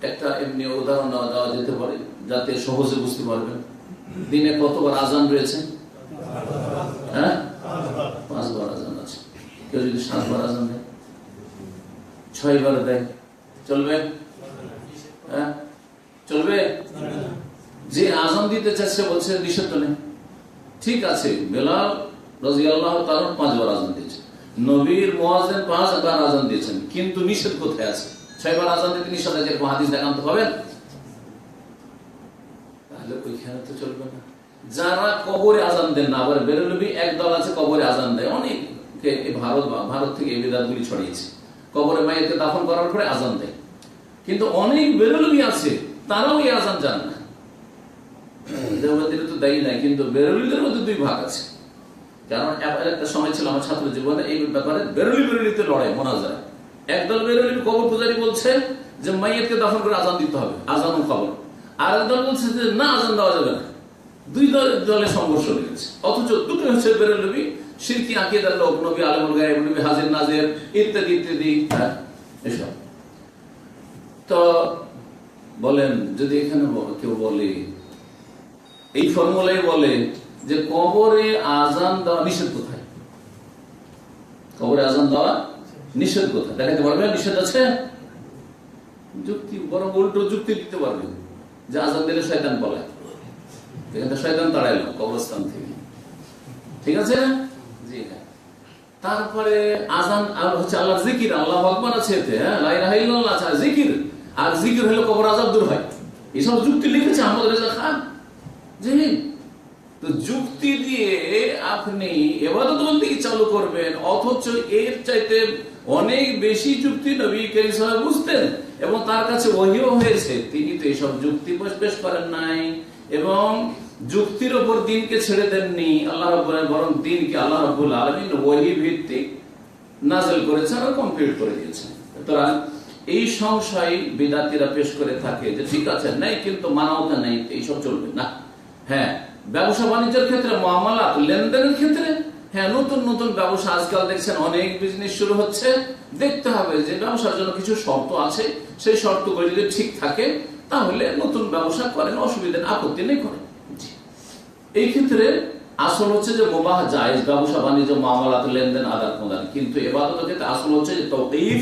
একটা এমনি উদাহরণ দেওয়া যেতে পারে যাতে সহজে বুঝতে পারবেন। দিনে কতবার আজান রয়েছে? হ্যাঁ, 5 বার আজান আছে। কেউ যদি 7 বার আজান দেয়, 6 বার দেয়, চলবে? হ্যাঁ, চলবে? যে আজান দিতে চাচ্ছে বলছে নিষেধ নেই। ঠিক আছে, বেলাল রাদিয়াল্লাহু তাআলা 5 বার আজান দিয়েছেন, নবীর মুয়াজ্জিন 5 বার আজান দিয়েছেন, কিন্তু নিষেধ কোথায় আছে? 6 বার আজান দিতে নিষেধ আছে, এরকম হাদিস দেখাতে পাবেন? তাহলে ওইখানে তো চলবে না। যারা কবরে আজান দেন না, আবার বেরেলভি একদল আছে কবরে আজান দেয়, অনেকে ভারত থেকে এই বিদআতগুলি ছড়িয়েছে। কবরে মাইয়াতকে দাফন করার পরে আজান দেয়, কিন্তু অনেক বেরেলভি আছে তারাও এই আজান জান না। দেওবন্দিরা তো দায়ী নাই, কিন্তু বেরেলভিদের মধ্যে 2 ভাগ আছে। কারণ একটা সময় ছিল আমার ছাত্র জীবনে এই ব্যাপারে বেরেলভিতে লড়াই, মোনাজারা। একদল বেরেলভি কবর পূজারী বলছে যে মাইয়াতকে দাফন করে আজান দিতে হবে, আজান ও কবর। আর একদল বলছে যে না, আজান দেওয়া যাবে না। 2 দলের সংঘর্ষ লেগেছে, অথচ দুটো হচ্ছে বেরেলভি শিরকি আকীদার লোক, নবী আলেমুল গায়ব, নবী হাজির নাজির ইত্যাদি ইত্যাদি এসব। তো বলেন, যদি এখানে কেউ বলে এই ফর্মুলায় বলে যে কবরে আজান দেওয়া নিষেধ কোথায়? কবরে আজান দেওয়া নিষেধ কোথায় দেখাতে পারবে? নিষেধ আছে? যুক্তি, বরং উল্টো যুক্তি দিতে পারবে যে আজান দিলে শয়তান পলায়, এখানে শয়তান তাড়াইল কবরস্থান থেকে। ঠিক আছে? জি হ্যাঁ। তারপরে আজান হচ্ছে আল্লাহর জিকির, আল্লাহু আকবার আছে এতে, হ্যাঁ, লা ইলাহা ইল্লাল্লাহ আছে, জিকির। আর জিকির হলো কবর আযাব দূর হয়। এসব যুক্তি লিখেছে আহমদ রেজা খান। জি, তো যুক্তি দিয়ে আপনি ইবাদত বন্দেগী চালু করবেন, অথচ এর চাইতে অনেক বেশি যুক্তি নবী করিম সাল্লাল্লাহু আলাইহি ওয়াসাল্লাম বুঝতেন এবং তার কাছে ওহীও হয়েছে। তিনি তো এইসব যুক্তি পেশ করেন নাই এবং যুক্তির উপর দ্বীনকে ছেড়ে দেননি আল্লাহ রাব্বুল আলামিন, বরং দ্বীনকে আল্লাহ রাব্বুল আলামিন ওহী ভিত্তিক নাযিল করেছেন আর কমপ্লিট করে দিয়েছেন। সুতরাং এই সংশয় বিদআতীরা পেশ করে থাকে যে ঠিক আছে নাই, কিন্তু মানাওতা নাই, এইসব চলবে না। হ্যাঁ, ব্যবসা বাণিজ্যের ক্ষেত্রে, মুআমালাত লেনদেনের ক্ষেত্রে, হ্যাঁ, নতুন নতুন ব্যবসা আজকাল দেখছেন অনেক বিজনেস শুরু হচ্ছে। দেখতে হবে যে ব্যবসার জন্য কিছু শর্ত আছে, সেই শর্তগুলো যদি ঠিক থাকে তাহলে নতুন ব্যবসা করেন, অসুবিধা নেই, আপত্তি নেই, করেন। এই ক্ষেত্রে আসল হচ্ছে যে মুবাহ জায়েজ, ব্যবসা বাণিজ্য মুআমালাত লেনদেন আদান প্রদান। কিন্তু ইবাদতের ক্ষেত্রে আসল হচ্ছে যে তাওকীফ,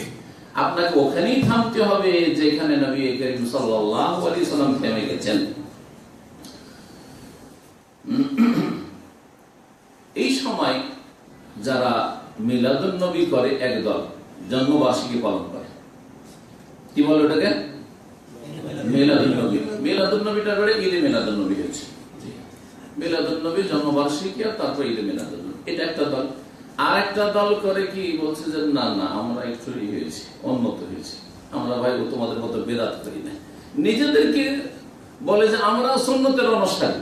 আপনাকে ওখানেই থামতে হবে যেখানে নবী করিম সাল্লাল্লাহু আলাইহি ওয়াসাল্লাম থেমে গেছেন। যারা মিলাদুন নবী করে একদল, জন্মবার্ষিকী পালন করে, কি বলে ওটাকে? মিলাদুন নবী। মিলাদুন নবীটা করে ঈদে মিলাদুন নবী হয়েছে। মিলাদুন নবী জন্মবার্ষিকী আর তারপর ঈদে মিলাদুন নবী, এটা একটা দল। আর একটা দল করে কি বলছে যে না না, আমরা একটু হয়েছি, উন্নত হয়েছি, আমরা ভাই তোমাদের মতো বেদাত করি না। নিজেদেরকে বলে যে আমরা সুন্নতের অনুষ্ঠান।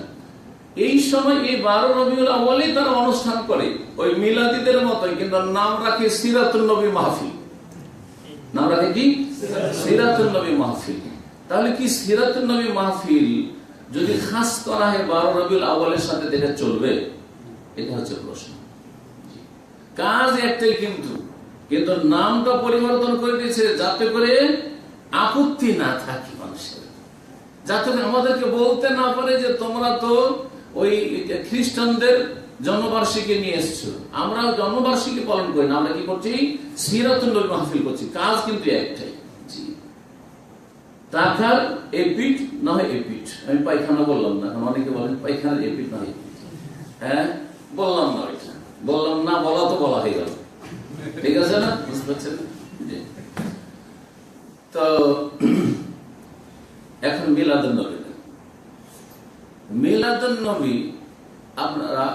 এই সময় এই 12 রবিউল আউয়ালে তারা অনুষ্ঠান করে ওই মিলাদীদের মতোই, কিন্তু নাম রাখে সিরাতুন নবী মাহফিল। নাম রাখে কি? সিরাতুন নবী মাহফিল। তাহলে কি সিরাতুন নবী মাহফিল যদি খাস করা হয় 12 রবিউল আউয়ালের সাথে, দেখে চলবে? এটা হচ্ছে প্রশ্ন। কাজ একটাই, কিন্তু নামটা পরিবর্তন করে দিয়েছে যাতে করে আপত্তি না থাকে মানুষের, যাতে আমাদেরকে বলতে না পারে যে তোমরা তো ওই খ্রিস্টানদের জন্মবার্ষিকী নিয়ে এসছো, আমরা জন্মবার্ষিকী পালন করি না, আমরা কি করছি? সিরাতুন নবী মাহফিল করছি। কাজ কিন্তু একটাই। টাকার এপিট না হয় এপিট, আমি পায়খানা বললাম না, এখন অনেকে বলেন পায়খানার এপিট না হয়, হ্যাঁ বললাম না, ওইটা বললাম না, বলা তো বলা হয়ে গেল, ঠিক আছে না? বুঝতে পারছেন? তো এখন মিলাদুন নবী, মিলাদুন নবী আপনারা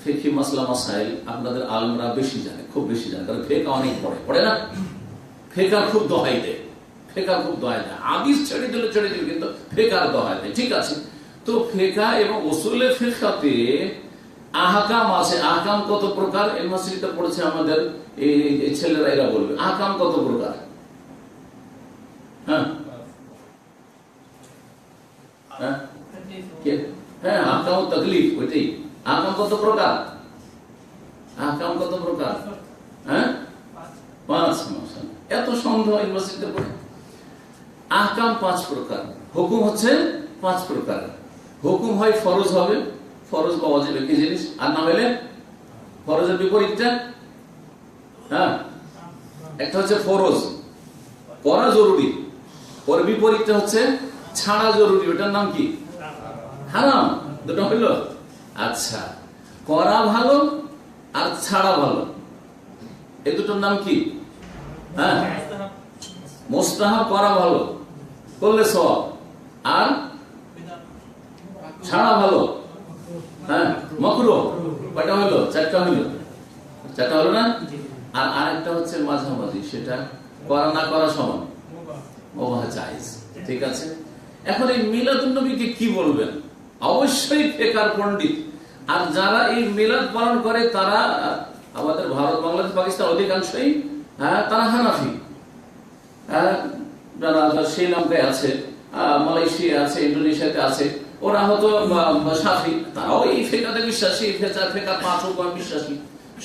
ফিকহি মাসলা মাসাইল আপনাদের আলেমরা বেশি জানে, খুব বেশি জানে, কারণ ফিকহ অনেক পড়ে না? ফিকহ খুব দোহাই দেয়, ফিকহ খুব দোহাই দেয়, হাদিস ছেড়ে দিলে কিন্তু ফিকহ দোহাই দেয়, ঠিক আছে? তো ফিকহ এবং উসুলে ফিকহতে আহকাম আছে। আহকাম কত প্রকার? ইউনিভার্সিটিতে পড়েছে আমাদের এই ছেলেরা, এরা বলবে আহকাম কত প্রকার। হ্যাঁ হ্যাঁ, আহকাম ও তাকলিফ, ওইটাই। আহকাম কত প্রকার? আহকাম কত প্রকার? হ্যাঁ, 5। এত সন্দেহ ইউনিভার্সিটিতে পড়ে। আহকাম 5 প্রকার, হুকুম হচ্ছে 5 প্রকার। হুকুম হয় ফরজ হবে, ফরজ বা ওয়াজিব একই জিনিস, আর না হলে ফরজের বিপরীতটা, হ্যাঁ, একটা হচ্ছে ফরজ করা জরুরি, ওর বিপরীতটা হচ্ছে ছাড়া জরুরি, ওটার নাম কি? হারাম। দুটো হইল। আচ্ছা, করা ভালো আর ছাড়া ভালো, এই দুটোর নাম কি? হ্যাঁ, মুস্তাহাব করা ভালো করলে সওয়াব, আর ছাড়া ভালো হ্যাঁ মাকরুহ। কয়টা হইল? 4টা হইল। 4টা হলো না? আর আরেকটা হচ্ছে মাঝামাঝি, সেটা করা না করা সমান, মুবাহ জায়েজ, ঠিক আছে? এখন এই মিলাদুন নবীকে কি বলবেন? অবশ্যই ফিকহার পণ্ডিত। আর যারা এই মিলাদ পালন করে তারা আমাদের ভারত, বাংলাদেশ, পাকিস্তান অধিকাংশই তারা হানাফি। যারা শ্রীলঙ্কায় আছে, মালয়েশিয়া আছে, ইন্দোনেশিয়াতে আছে, ওরা হয়তো শাফি, তারাও এই ফিকহাতে বিশ্বাসী, ফিকহার 5 হুকুম বিশ্বাসী।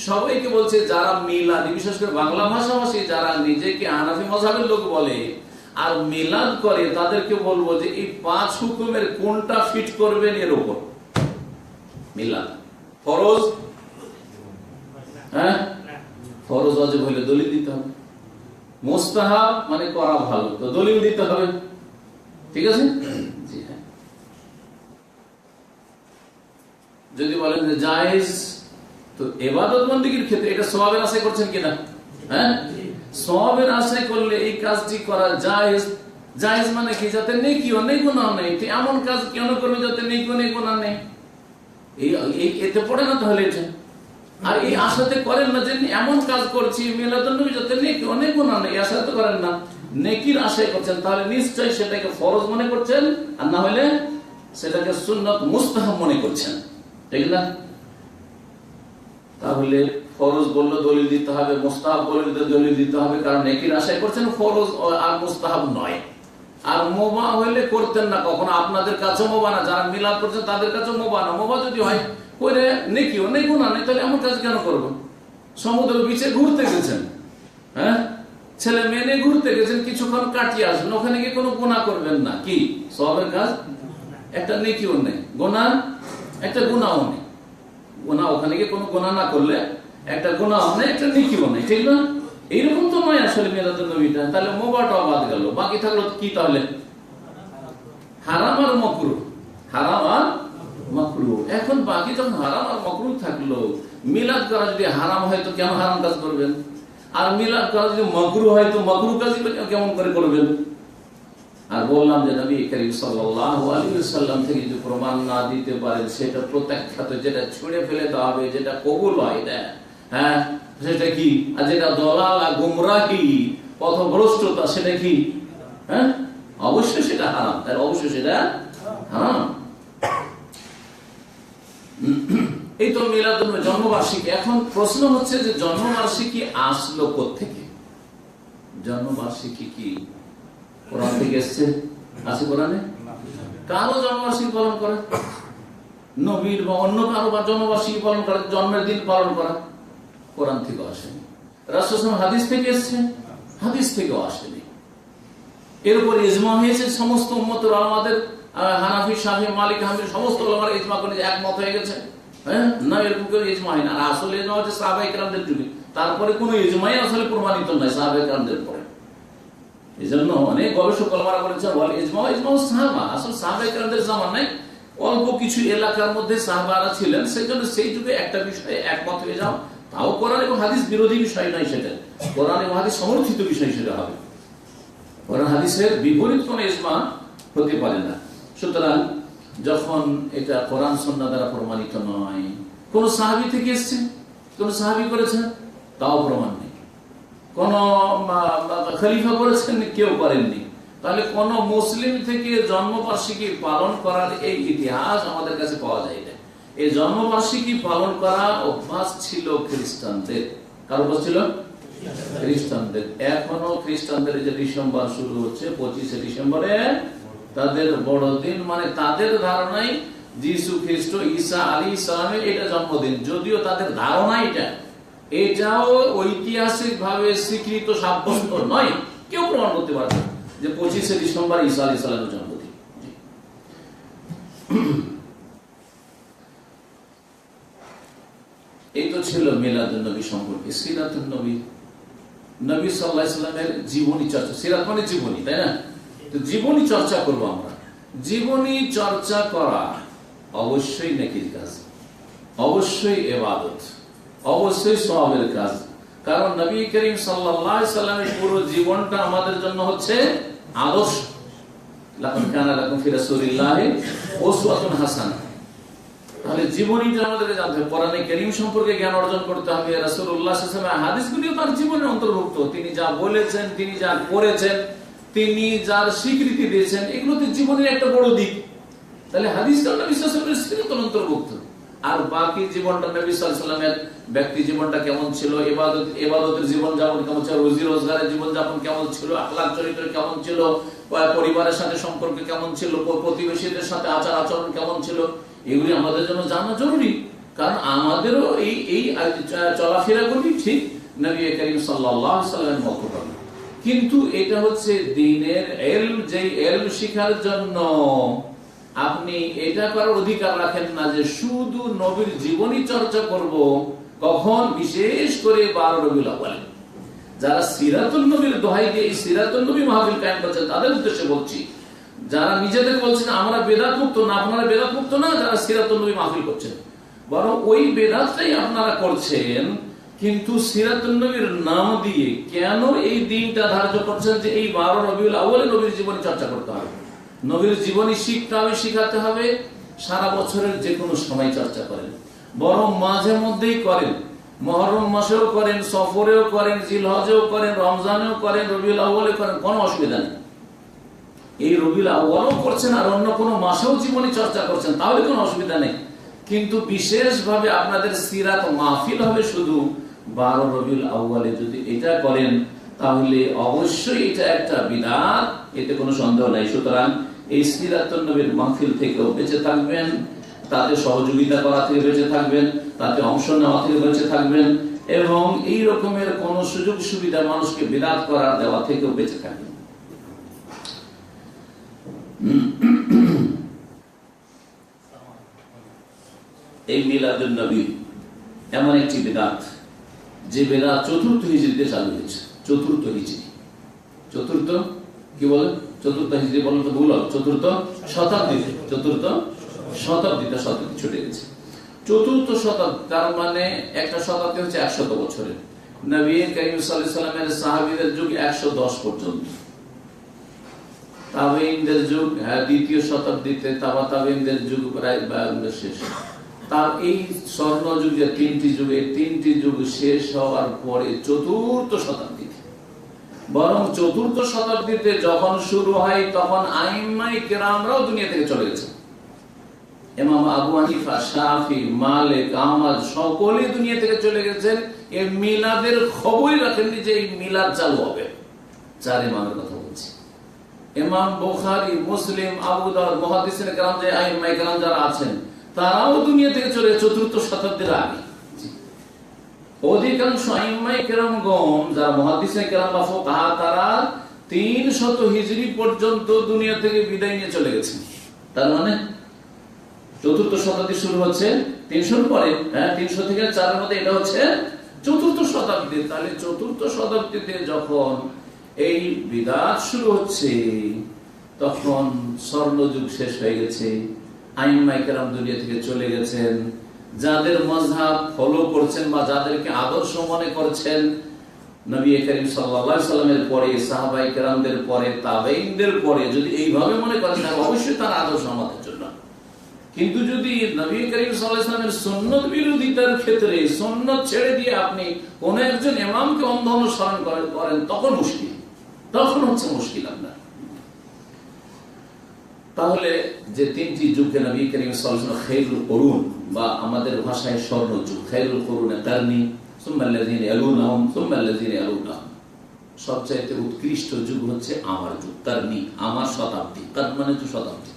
সবাইকে বলছে যারা মিলাদি, বিশেষ করে বাংলা ভাষাভাষী যারা নিজেকে হানাফি মাযহাবের লোক বলে আর মিলাদ করে, তাদেরকে বলবো যে এই 5 হুকুমের কোনটা ফিট করবেন এর উপর। মিলাদ ফরজ, হ্যাঁ, ফরজ ওয়াজিব হলে দলিল দিতে হবে। মুস্তাহাব মানে করা ভালো, তো দলিল দিতে হবে, ঠিক আছে? জি হ্যাঁ। যদি বলেন যে জায়েজ, তো ইবাদত বন্দেগীর ক্ষেত্রে এটা সওয়াবের আশা করছেন কিনা? হ্যাঁ, সওয়াবের আশা করলে এই কাজটি করা জায়েজ। জায়েজ মানে কি? যাতে নেকিও নেই, গুনাহ নেই। এমন কাজ কেন করবে যাতে নেকিও নেই, গুনাহ নেই? এতে পড়ে না তাহলে এটা। আর এই আশাতে করেন না যে এমন কাজ করছি মিলাদুন নবী যাতে নেকিও নেই, গুনাহ নেই, এই আশাতে করেন না, নেকির আশায় করছেন, তাহলে নিশ্চয়ই সেটাকে ফরজ মনে করছেন, আর না হলে সেটাকে সুন্নাত মুস্তাহাব মনে করছেন, ঠিক না? তাহলে ফরজ বললে দলিল দিতে হবে, মুস্তাহাব বললে দলিল দিতে হবে, কারণ নেকির আশায় করছেন, ফরজ আর মুস্তাহাব নয়। আর মুবাহ হইলে করতেন না কখনো, আপনাদের কাছে মুবাহ না, যারা মিলাদ করছেন তাদের কাছে মুবাহ না। মুবাহ যদি হয় করে নেকিও নেই, গুনাহ নেই, তাহলে এমন কাজ কেন করবেন? সমুদ্র বিচে ঘুরতে গেছেন, হ্যাঁ, ছেলে মেয়ে নিয়ে ঘুরতে গেছেন, কিছুক্ষণ কাটিয়ে আসবেন, ওখানে গিয়ে কোনো গুনাহ করবেন না, কি সওয়াবের কাজ? একটা নেকিও নেই, গুনাহ একটা গুনাহও নেই। গুনাহ ওখানে গিয়ে কোনো গুনাহ না করলে একটা গুনাহ নেই, একটা নেকিও নেই, ঠিক না? এইরকম তো নয় আসলে মিলাদুন নবীটা। তাহলে মুবাহটাও বাদ গেল, বাকি থাকলো কি তাহলে? হারাম আর মাকরুহ। হারাম আর মাকরুহ। এখন বাকি যখন হারাম আর মাকরুহ থাকলো, মিলাদ করা যদি হারাম হয় তো কেন হারাম কাজ করবেন? আর মিলাদ করা যদি মাকরুহ হয় তো মাকরুহ কাজ কেমন করে করবেন? আর বললাম যে নবী করিম সাল্লাল্লাহু আলাইহি ওয়াসাল্লাম থেকে যদি প্রমাণ না দিতে পারেন, সেটা প্রত্যাখ্যাত, যেটা ছুঁড়ে ফেলে দেওয়া হবে, যেটা কবুল হয় না, হ্যাঁ সেটা কি? আর যেটা দলাল, গুমরাহি, পথভ্রষ্টতা, সেটা কি? হ্যাঁ অবশ্যই সেটা হারাম, তাই অবশ্যই সেটা হারাম। এই তো মিলাদ জন্মবার্ষিকী। এখন প্রশ্ন হচ্ছে যে জন্মবার্ষিকী আসলো কোত্থেকে? জন্মবার্ষিকী কি কোরআন থেকে এসছে? আছে কোরআনে? কারো জন্মবার্ষিকী পালন করে, নবীর বা অন্য কারো বা জন্মবার্ষিকী পালন করে, জন্মের দিন পালন করা কোরআন থেকে আসেনি। রাসূল হাদিস থেকে এসছে, হাদিস থেকেও আসেনি। এর উপর ইজমা হয়েছে সমস্ত উম্মতের উলামাদের, হানাফি, শাফি, মালিক, হাম্বলি সমস্ত উলামারা ইজমা করে একমত হয়ে গেছে। হ্যাঁ না, এরকম কেউ ইজমা হয় না। আর আসলে ইজমা হচ্ছে সাহাবায়ে কেরামদের যুগে, তারপরে কোনো ইজমাই আসলে প্রমাণিত নয় সাহাবায়ে কেরামদের পরে। এই জন্য অনেক গবেষক উলামারা বলেছে বল ইজমা সাহাবা, আসলে সাহাবায়ে কেরামদের জামান নাই, অল্প কিছু এলাকার মধ্যে সাহাবারা ছিলেন, সেই জন্য সেই যুগে একটা বিষয়ে একমত হয়ে যাও, তাও কোরআন এবং হাদিস বিরোধী বিষয় নয়, সেটা কোরআন এবং হাদিস সমর্থিত বিষয় সেটা হবে। কোরআন হাদিসের বিপরীত কোন ইজমা হতে পারে না। সুতরাং যখন এটা কোরআন সুন্নাহ দ্বারা প্রমাণিত নয়, কোন সাহাবী থেকে এসেছে, কোন সাহাবী করেছেন তাও প্রমাণ নেই, কোন খলিফা করেছেন কেউ করেননি, তাহলে কোন মুসলিম থেকে জন্মবার্ষিকী পালন করার এই ইতিহাস আমাদের কাছে পাওয়া যায় না। এই জন্মবার্ষিকী পালন করা অভ্যাস ছিল খ্রিস্টানদের। কার অভ্যাস ছিল? খ্রিস্টানদের। এখনো খ্রিস্টানদের যে ডিসেম্বর শুরু হচ্ছে, 25শে ডিসেম্বরে তাদের বড়দিন, মানে তাদের ধারণায় যিশু খ্রিস্ট ঈসা আলাইহিস সালামের এটা জন্মদিন, যদিও তাদের ধারণা এটাও ঐতিহাসিক ভাবে স্বীকৃত সাব্যস্ত নয়। কেউ প্রমাণ করতে পারবে যে 25শে ডিসেম্বর ঈসা আলাইহিস সালামের জন্মদিন। এই তো ছিল মিলাদুন নবী সম্পর্কে। সিরাতুন নবী, নবী সাল্লাল্লাহু আলাইহি ওয়াসাল্লামের জীবনী চর্চা। সিরাত মানে জীবনী, তাই না? তো জীবনী চর্চা করবো আমরা। জীবনী চর্চা করা অবশ্যই নেকির কাজ, অবশ্যই ইবাদত, অবশ্যই সওয়াবের কাজ। কারণ নবী করিম সাল্লাল্লাহু আলাইহি ওয়াসাল্লামের পুরো জীবনটা আমাদের জন্য হচ্ছে আদর্শ। লাকাদ কানা লাকুম ফি রাসূলিল্লাহি উসওয়াতুন হাসানাহ। তাহলে জীবনীটা আমাদেরকে জানতে হবে, কোরআনে কারীম সম্পর্কে জ্ঞান অর্জন করতে হবে, রাসূলুল্লাহ সাল্লাল্লাহু আলাইহি ওয়াসাল্লামের হাদিসগুলিও তার জীবনের অন্তর্ভুক্ত। তিনি যা বলেছেন, তিনি যা করেছেন, তিনি যার স্বীকৃতি দিয়েছেন, এগুলোতে জীবনের একটা বড় দিক। তাহলে হাদিসটা নবী সাল্লাল্লাহু আলাইহি ওয়াসাল্লামের সিরাতের অন্তর্ভুক্ত। আর বাকি জীবনটা নবী সাল্লাল্লাহু আলাইহি ওয়াসাল্লামের ব্যক্তি জীবনটা কেমন ছিল, ইবাদতের জীবন যাপন কেমন ছিল, রুজি রোজগারের জীবন যাপন কেমন ছিল, আখলাক চরিত্র কেমন ছিল, পরিবারের সাথে সম্পর্ক কেমন ছিল, প্রতিবেশীদের সাথে আচার আচরণ কেমন ছিল, এগুলি আমাদের জন্য জানা জরুরি। কারণ আমাদেরও এই চলাফেরা করি ঠিক নবী করিম সাল্লাল্লাহু আলাইহি ওয়াসাল্লামের মতো হবে। কিন্তু এটা হচ্ছে দ্বীনের ইলম, যে ইলম শিখার জন্য আপনি এটা করার অধিকার রাখেন না যে শুধু নবীর জীবনী চর্চা করব। কখন? বিশেষ করে 12 রবিউল আউয়ালে যারা সিরাতুন নবীর দোহাই দিয়ে সিরাতুন নবী মাহফিল কায়েম করছেন, তাদের উদ্দেশ্যে বলছি। যারা নিজেদের বলছেন আমরা বেদাত মুক্ত না, আপনারা বেদাত মুক্ত না, যারা সিরাতুন নবী মাহফিল করছেন, বরং ওই বেদাতটাই আপনারা করছেন। কিন্তু সিরাতুন নবীর নাম দিয়ে কেন এই দিনটা ধার্য করছেন যে এই 12 রবিউল আউয়ালে নবীর জীবনী চর্চা করতে হবে, নবীর জীবনী শিখতে হবে, শিখাতে হবে। সারা বছরের যে কোনো সময় চর্চা করেন, বরং মাঝে মধ্যেই করেন, মুহররম মাসেও করেন, সফরেও করেন, জিলহজেও করেন, রমজানেও করেন, রবিউল আউয়ালে করেন, কোনো অসুবিধা নেই। এই রবিউল আউয়ালও করছেন আর অন্য কোনো মাসেও জীবনী চর্চা করছেন, তাহলে কোনো অসুবিধা নেই। কিন্তু বিশেষভাবে আপনাদের সিরাত মাহফিল হবে শুধু 12 রবিউল আউয়ালে। যদি এটা করেন তাহলে অবশ্যই এটা একটা বিদআত, এতে কোনো সন্দেহ নাই। সুতরাং এই সিরাতুন নবীর মাহফিল থেকেও বেঁচে থাকবেন, তাতে সহযোগিতা করা থেকে বেঁচে থাকবেন, তাতে অংশ নেওয়া থেকে বেঁচে থাকবেন, এবং এই রকমের কোন সুযোগ সুবিধা মানুষকে বিদআত করার দেওয়া থেকেও বেঁচে থাকবেন। এই মিলাদুন নবী এমন একটি বিদআত যে বিদআত 4র্থ হিজরিতে চালু হয়েছে। 4র্থ হিজরি, 4র্থ কি বলে? 4র্থ হিজরি বলেন তো ভুল হবে, 4র্থ শতাব্দীতে, 4র্থ শতাব্দী ছুটে গেছে। চতুর্থ শতাব্দী, তার মানে একটা শতাব্দী হচ্ছে 100 বছরের। নবী করিম সাল্লাল্লাহু আলাইহি ওয়াসাল্লামের সাহাবীদের যুগ 110 পর্যন্ত, তাবেঈনদের যুগ দ্বিতীয় শতাব্দীতে, তাবেঈনদের যুগ প্রায় শেষ। তার এই স্বর্ণ যুগে তিনটি যুগ শেষ হওয়ার পরে চতুর্থ শতাব্দীতে, বরং চতুর্থ শতাব্দীতে যখন শুরু হয় তখন আইম্মায়ে কেরামরাও দুনিয়া থেকে চলে গেছে। ইমাম আবু হানিফা, শাফি, মালিক, আহমদ সকলেই দুনিয়া থেকে চলে গেছেন। এই মিলাদের খবরই রাখেননি যে এই মিলাদ চালু হবে। 4 ইমামের কথা বলছি। ইমাম বুখারী, মুসলিম, আবু দাউদ, মুহাদ্দিসিনে কেরাম, যে আইম্মায়ে কেরাম যারা আছেন তারাও দুনিয়া থেকে চলে চতুর্থ শতাব্দীর আগে। অধিকাংশ আইম্মায়ে কেরামগণ যারা মুহাদ্দিসিনে কেরাম বা ফুকাহা, তারা 300 হিজরি পর্যন্ত দুনিয়া থেকে বিদায় নিয়ে চলে গেছেন। তার মানে চতুর্থ শতাব্দী শুরু হচ্ছে 300 পরে, 300 থেকে 4 মধ্যে, এটা হচ্ছে চতুর্থ শতাব্দী। তাহলে চতুর্থ শতাব্দীতে যখন এই বিদাত শুরু হচ্ছে তখন স্বর্ণযুগ শেষ হয়ে গেছে, আইম্মায়ে কেরাম দুনিয়া থেকে চলে গেছেন। যাদের মাযহাব ফলো করছেন বা যাদেরকে আদর্শ মনে করছেন, নবী করিম সাল্লাল্লাহু আলাইহি ওয়াসাল্লামের পরে, সাহাবায়ে কেরামদের পরে, তাবেঈনদের পরে যদি এইভাবে মনে করেন তাহলে অবশ্যই তার আদর্শ আমাদের জন্য। কিন্তু যদি নবী করিম সাল্লাল্লাহু আলাইহি ওয়াসাল্লামের সুন্নাত বিরোধিতার ক্ষেত্রে সুন্নাত ছেড়ে দিয়ে আপনি কোন একজন ইমামকে অন্ধ অনুসরণ করেন, তখন মুশকিল, তখন হচ্ছে মুশকিল আপনার। তাহলে যে 3টি যুগকে নবী করিম সাল্লাল্লাহু আলাইহি ওয়াসাল্লাম খায়রুল কুরুন, বা আমাদের ভাষায় স্বর্ণ যুগ, খায়রুল কুরুনে কারনি সুম্মা আল্লাযিনা ইয়ালুনহুম সুম্মা আল্লাযিনা ইয়ালুনহুম, সবচেয়ে উৎকৃষ্ট যুগ হচ্ছে আমার যুগ, কারনি, আমার শতাব্দী, কারন মানে তো শতাব্দী,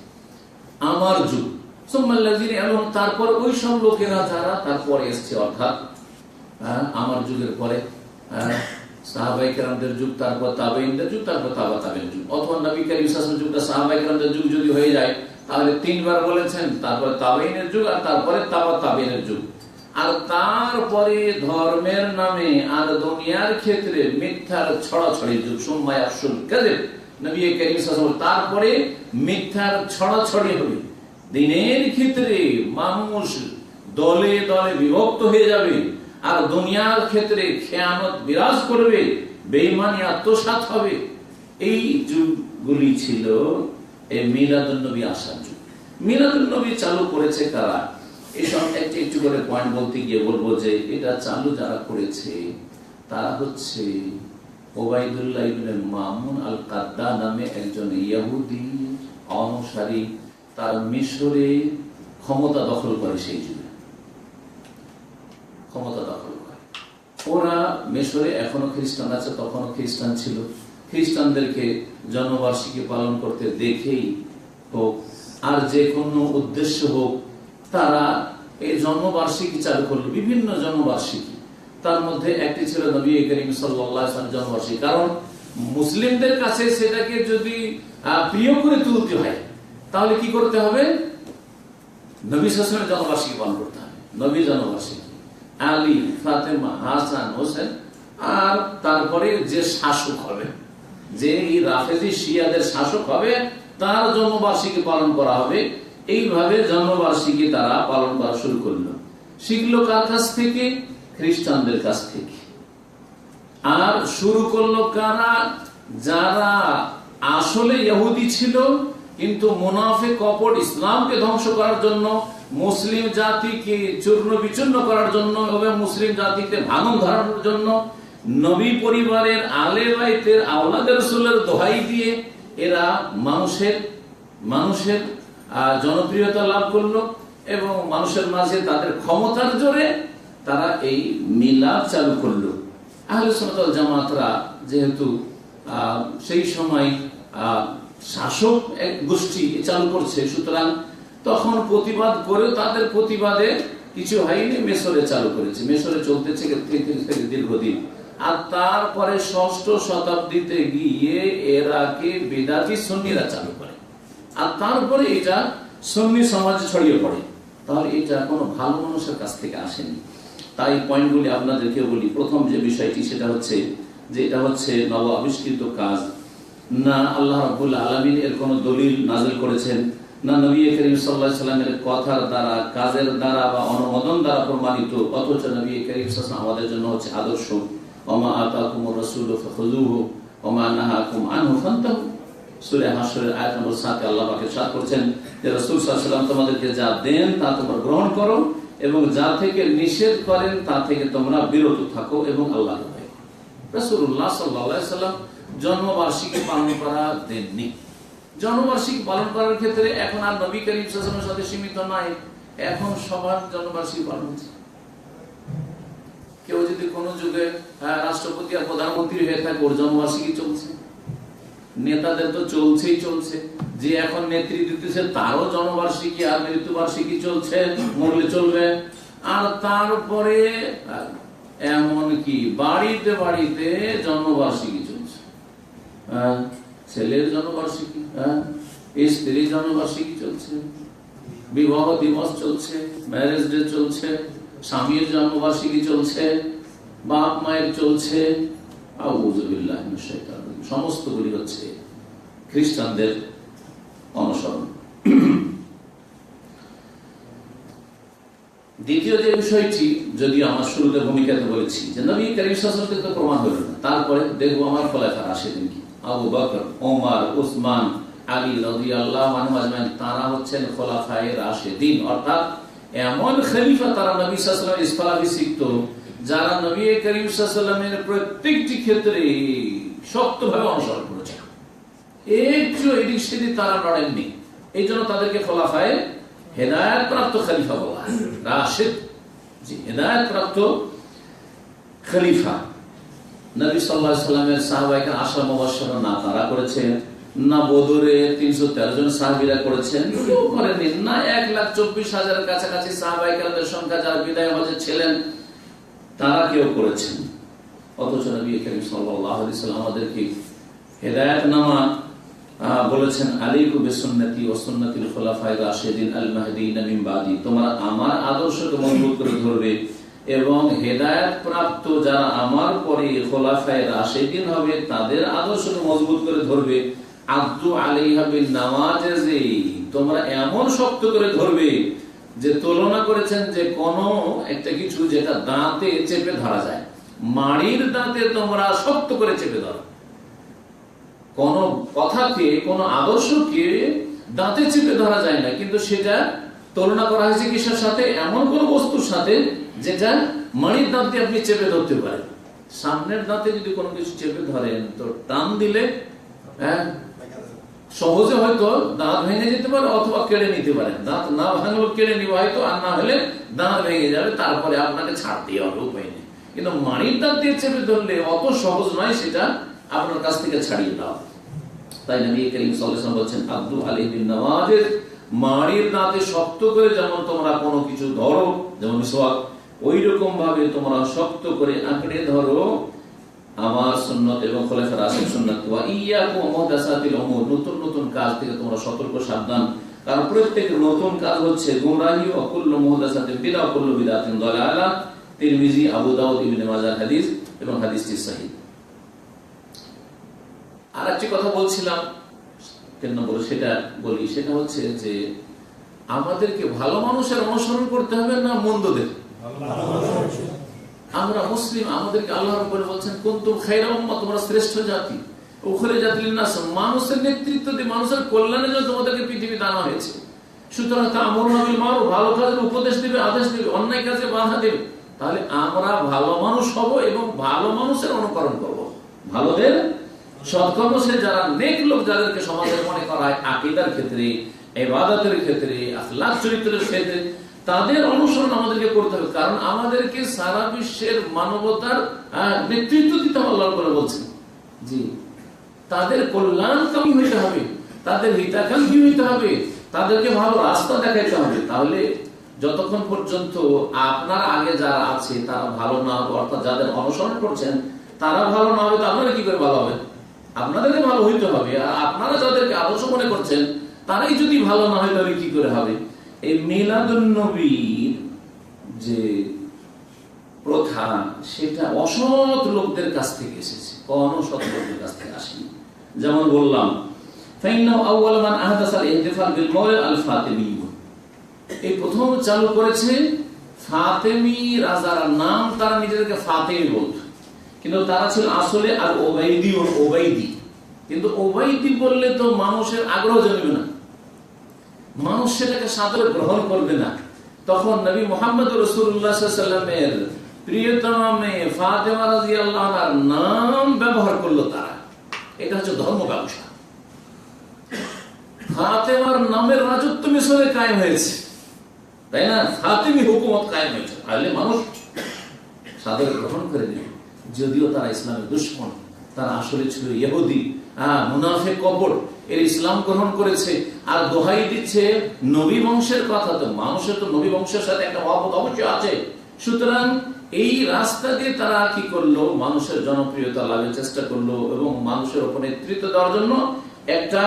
আমার যুগ, সুম্মা আল্লাযিনা ইয়ালুনহুম, তারপর ওই সব লোকেরা যারা তারপরে এসেছে, অর্থাৎ আমার যুগের পরে সাহাবায়ে কেরামদের যুগ, তারপর তাবেঈনদের যুগ, তারপর তাবেঈন যুগ। অথবা নবী করিম সাল্লাল্লাহু আলাইহি ওয়াসাল্লাম যুগটা সাহাবায়ে কেরামদের যুগ যদি হয়ে যায় তাহলে 3 বার বলেছেন, তারপর তাবেঈনের যুগ, আর তারপরে তাবেঈনের যুগ। আর তারপরে ধর্মের নামে আর দুনিয়ার ক্ষেত্রে মিথ্যার ছড়াছড়ির যুগ, সুম্মা ইয়াফশুল কাযিব, নবী করিম সাল্লাল্লাহু আলাইহি ওয়াসাল্লাম, তারপরে মিথ্যার ছড়াছড়ি হবে। দিনের ক্ষেত্রে মানুষ দলে দলে বিভক্ত হয়ে যাবে, আর দুনিয়ার ক্ষেত্রে খেয়ানত বিরাজ করবে, বেঈমানি আত্মসাৎ হবে। এই যুগগুলি ছিল এই মিলাদুন নবী আসার যুগ। মিলাদুন নবী চালু করেছে কারা? এই সব একটু করে পয়েন্ট বলতে গিয়ে বলবো যে এটা চালু যারা করেছে তারা হচ্ছে ওবাইদুল্লাহ ইবনে মামুন আল কাদ্দা নামে একজন ইহুদি অনুসারী। তার মিশরে ক্ষমতা দখল করে, সেই যুগে ক্ষমতা দখল করে। ওরা মিশরে এখনো খ্রিস্টান আছে, তখনও খ্রিস্টান ছিল। খ্রিস্টানদেরকে জন্মবার্ষিকী পালন করতে দেখেই হোক আর যে কোনো উদ্দেশ্য হোক, তারা এই জন্মবার্ষিকী চালু করলো, বিভিন্ন জন্মবার্ষিকী। তার মধ্যে একটি ছিল নবী করিম সাল্লাল্লাহু আলাইহি ওয়াসাল্লাম জন্মবার্ষিকী। কারণ মুসলিমদের কাছে সেটাকে যদি প্রিয় করে তুলতে হয় তাহলে কি করতে হবে? নবী সাল্লাল্লাহু আলাইহি ওয়াসাল্লামের জন্মবার্ষিকী পালন করতে হবে। নবী জন্মবার্ষিকী, আলী, ফাতেমা, হাসান, হোসেন, আর তারপরে যে শাসক হবে, যে রাফেজি শিয়াদের শাসক হবে, তার জন্মবার্ষিকী পালন করা হবে। এইভাবে জন্মবার্ষিকী তারা পালন করা শুরু করলো। শিখলো কার কাছ থেকে? খ্রিস্টানদের কাছ থেকে। আর শুরু করলো কারা? যারা আসলে ইহুদি ছিল কিন্তু মুনাফিক, কপট, ইসলামকে ধ্বংস করার জন্য, মুসলিম জাতিকে চূর্ণ বিচূর্ণ করার জন্য এবং মুসলিম জাতিকে ভাঙন ধরানোর জন্য নবী পরিবারের আলে বাইতের আওলাদে রাসূলের দোহাই দিয়ে এরা মানুষের জনপ্রিয়তা লাভ করলো এবং মানুষের মাঝে তাদের ক্ষমতার জোরে তারা এই মিলাদ চালু করলো। আহলে সুন্নাত ওয়াল জামাতরা যেহেতু সেই সময় শাসক এক গোষ্ঠী চালু করছে, সুতরাং তখন প্রতিবাদ করেও তাদের প্রতিবাদে কিছু হয়নি, মিশরে চালু করেছে। মিশরে চলতেছে দীর্ঘদিন। আর তারপরে 6ষ্ঠ শতাব্দীতে গিয়ে এরাকে বিদাতি সুন্নিরা চালু করে, আর তারপরে এটা সুন্নি সমাজে ছড়িয়ে পড়ে। তাহলে এটা কোনো ভালো মানুষের কাছ থেকে আসেনি। তাই পয়েন্টগুলি আপনাদেরকে বলি। প্রথম যে বিষয়টি সেটা হচ্ছে যে এটা হচ্ছে নব আবিষ্কৃত কাজ না, আল্লাহ রাব্বুল আলামিন এর কোনো দলিল নাযিল করেছেন, না নবী করিম সাল্লাল্লাহু আলাইহি সাল্লামের কথার দ্বারা, কাজের দ্বারা বা অনুমোদন দ্বারা প্রমাণিত, অথচ নবী করিম সাল্লাল্লাহু আলাইহি ওয়াসাল্লাম আমাদের জন্য হচ্ছে আদর্শ। ওমা আতাকুমুর রাসূলু ফাখুযুহু ওমা নাহাকুম আনহু ফান্তাহু। সূরা হাশরের আয়াত নম্বর 7 এ আল্লাহ পাক ইরশাদ করেছেন যে রাসূল সাল্লাল্লাহু আলাইহি ওয়াসাল্লাম তোমাদেরকে যা দেন তা তোমরা গ্রহণ করো এবং যা থেকে নিষেধ করেন তা থেকে তোমরা বিরত থাকো এবং আল্লাহকে ভয় করো। রাসূলুল্লাহ সাল্লাল্লাহু আলাইহি ওয়াসাল্লাম জন্মবার্ষিকী পালন করা দেননি। জন্মবার্ষিকী পালন করার ক্ষেত্রে এখন আর নবী করিম সাল্লাল্লাহু আলাইহি ওয়াসাল্লামের সাথে সীমিত নয়, এখন সবার জন্মবার্ষিকী পালন হচ্ছে। কেউ যদি কোন যুগে রাষ্ট্রপতি আর প্রধানমন্ত্রী হয়ে থাকে, ওর জন্মবার্ষিকী চলছে। নেতাদের তো চলছেই চলছে, যে এখন নেতৃত্ব দিতেছে তারও জন্মবার্ষিকী আর মৃত্যুবার্ষিকী চলছে, মরলে চলবে। আর তারপরে এমনকি বাড়িতে বাড়িতে জন্মবার্ষিকী চলছে, ছেলের জন্মবার্ষিকী, স্ত্রীর জন্মবার্ষিকী চলছে, বিবাহ দিবস চলছে, ম্যারেজ ডে চলছে, স্বামীর জন্মবার্ষিকী চলছে, বাপ মায়ের চলছে। আউযুবিল্লাহি মিনাশ শাইতানির রাজিম। সমস্তগুলি হচ্ছে খ্রিস্টানদের অনুসরণ। দ্বিতীয় যে বিষয়টি, যদি আমার শুরুতে ভূমিকাতে বলেছি যে নবী করিম সাল্লাল্লাহু আলাইহি ওয়াসাল্লাম প্রমাণ হলো না, তারপরে দেখবো আমার খোলাফা রাশিদিন কি আবু বকর, ওমর, উসমান, আলী রাদিয়াল্লাহু আনহুম আজমাইন, তারা হচ্ছেন খোলাফায়ে রাশিদিন, অর্থাৎ এমন খলিফা তারা নবী সাল্লাল্লাহু আলাইহি ওয়াসাল্লামের স্থলাভিষিক্ত, যারা নবী করিম সাল্লাল্লাহু আলাইহি ওয়াসাল্লামের প্রত্যেকটি ক্ষেত্রে শক্তভাবে অনুসরণ করেছে, একটু এদিক সেদিক তারা লড়েননি। এই জন্য তাদেরকে খোলাফায়ে হেদায়েত প্রাপ্ত খলিফা বলা হয়, রাশিদ, জি, হেদায়েত প্রাপ্ত খলিফা। নবী সাল্লাল্লাহু আলাইহি ওয়াসাল্লামের সাহাবায়ে কেরাম আশরা মুবাশশিরা না তারা করেছেন, না বদরে 313 জন সাহাবীরা করেছেন, কেউ করেননি, না 1,24,000 কাছাকাছি সাহাবায়ে কেরামের সংখ্যা যারা বিদায় হজে ছিলেন তারা কেউ করেছেন। অথচ নবী করিম সাল্লাল্লাহু আলাইহি ওয়াসাল্লাম আমাদেরকে হেদায়েতনামা বলেছেন, আলাইকুম বিসুন্নতি ওয়া সুন্নাতিল খুলাফায়ে রাশিদিন আল মাহদিয়িন মিন বাদি, তোমরা আমার আদর্শকে মজবুত করে ধরবে এবং হেদায়েত প্রাপ্ত যারা আমার পরে খুলাফায়ে রাশিদিন হবে তাদের আদর্শকে মজবুত করে ধরবে। আদু আলাইহা বিন নাওয়াজিজি, তোমরা এমন শক্ত করে ধরবে যে তুলনা করেছেন যে কোন একটা কিছু যেটা দাঁতে চেপে ধরা যায়, মাড়ির দাঁতে তোমরা শক্ত করে চেপে ধরো। কোন কথাকে, কোন আদর্শকে দাঁতে চেপে ধরা যায় না, কিন্তু সেটা তুলনা করা হয়েছে কিসের সাথে? এমন কোন বস্তুর সাথে যেটা মাড়ির দাঁত দিয়ে আপনি চেপে ধরতে পারেন। সামনের দাঁতে যদি কোনো কিছু চেপে ধরেন তো টান দিলে সহজে হয়তো দাঁত ভেঙে যেতে পারে অথবা কেড়ে নিতে পারেন। দাঁত না ভাঙলে কেড়ে নিবে হয়তো, আর না হলে দাঁত ভেঙে যাবে, তারপরে আপনাকে ছাড়তে হবে, উপায় নেই। কিন্তু মাড়ির দাঁত দিয়ে চেপে ধরলে অত সহজ নয় সেটা আপনার কাছ থেকে ছাড়িয়ে দাও। তাই নবী করিম সাল্লাল্লাহু আলাইহি ওয়াসাল্লাম বলেছেন, আব্দু আলাইহি বিন নাওয়াজিজ, মাড়ির দাঁতে শক্ত করে যেমন তোমরা কোনো কিছু ধরো, যেমন মিসওয়াক, ওই রকম ভাবে তোমরা শক্ত করে আঁকড়ে ধরো আমার সুন্নাত এবং খোলাফায়ে রাশিদিন সুন্নাত। ওয়া ইয়াকুম মুহদাসাতিল উমুর, নতুন নতুন কাজ থেকে তোমরা সতর্ক সাবধান, কারণ প্রত্যেক নতুন কাজ হচ্ছে গোমরাহি। ওয়া কুল্লু মুহদাসাতিন বিদআ ওয়া কুল্লু বিদআতিন দালালা। তিরমিজি, আবু দাউদ, ইবনে মাজাহ হাদিস, এবং হাদিসটি সহিহ। আর একটি কথা বলছিলাম, কেন বলে সেটা বলি, সেটা হচ্ছে যে আমাদেরকে ভালো মানুষের অনুসরণ করতে হবে না মন্দদের? আমরা মুসলিম, আমাদেরকে আল্লাহ রাব্বুল বলছেন কুনতুম খায়রা উম্মাহ, তোমরা শ্রেষ্ঠ জাতি, উখরিজাত লিন-নাস, মানুষের নেতৃত্ব দিয়ে মানুষের কল্যাণের জন্য তোমাদেরকে পৃথিবীতে আনা হয়েছে। সুতরাং তা'মুরুনা বিল মারুফ, ভালো কাজের উপদেশ দিবে, আদেশ দিবে, অন্যায় কাজে বাধা দেবে। তাহলে আমরা ভালো মানুষ হব এবং ভালো মানুষের অনুকরণ করব, ভালোদের সৎকর্মশীল যারা নেক লোক, যাদেরকে সমাজে মনে করা হয় আকীদার ক্ষেত্রে, ইবাদতের ক্ষেত্রে, আখলাক চরিত্রের ক্ষেত্রে, তাদের অনুসরণ আমাদেরকে করতে হবে। কারণ আমাদেরকে সারা বিশ্বের মানবতার নেতৃত্ব দিতে আল্লাহ করে বলছেন, জি, তাদের কল্যাণকামী হইতে হবে, তাদের হিতাকাঙ্ক্ষী হইতে হবে, তাদেরকে ভালো রাস্তা দেখাইতে হবে। তাহলে যতক্ষণ পর্যন্ত আপনার আগে যারা আছে তারা ভালো না হবে, অর্থাৎ যাদের অনুসরণ করছেন তারা ভালো না হবে, তো আপনারা কি করে ভালো হবে? আপনাদেরকে ভালো হইতে হবে। আর আপনারা যাদেরকে আদর্শ মনে করছেন তারাই যদি ভালো না হয় তাহলে কি করে হবে? এই মিলাদুন নবীর যে প্রথা, সেটা অসৎ লোকদের কাছ থেকে এসেছে, কোন সৎ লোকদের কাছ থেকে আসেনি। যেমন বললাম, ফাইন্নাহু আউয়ালু মান আহদাসা আল-ইহতিফাল বিল মাওলিদ আল-ফাতিমিয়্যুন। এই প্রথম চালু করেছে ফাতেমি রাজার নাম, তারা নিজেদেরকে ফাতেমি বলত, কিন্তু তারা ছিল আসলে আর ওবাইদি। কিন্তু ওবাইদি বললে তো মানুষের আগ্রহ জন্মবে না, মানুষ সেটাকে সাদরে গ্রহণ করবে না। তখন নবী মুহাম্মদ রাসূলুল্লাহ সাল্লাল্লাহু আলাইহি ওয়াসাল্লামের প্রিয়তমা মেয়ে ফাতেমা রাদিয়াল্লাহু আনহার নাম ব্যবহার করলো তারা। এটা হচ্ছে ধর্ম ব্যবসা। ফাতেমার নামের রাজত্ব মিশরে কায়েম হয়েছে, তাই না? ফাতেমি হুকুমত কায়েম হয়েছে, তাহলে মানুষ সাদরে গ্রহণ করে নিল। যদিও তারা ইসলামের দুশমন, তারা আসলে ছিল ইহুদি, মুনাফিক কপট, এর ইসলাম গ্রহণ করেছে আর দোহাই দিচ্ছে নবী বংশের কথা। তো মানুষের তো নবী বংশের সাথে একটা মহব্বত অবশ্যই আছে। সুতরাং এই রাস্তা দিয়ে তারা কি করলো, মানুষের জনপ্রিয়তা লাভের চেষ্টা করলো এবং মানুষের উপর নেতৃত্ব দেওয়ার জন্য একটা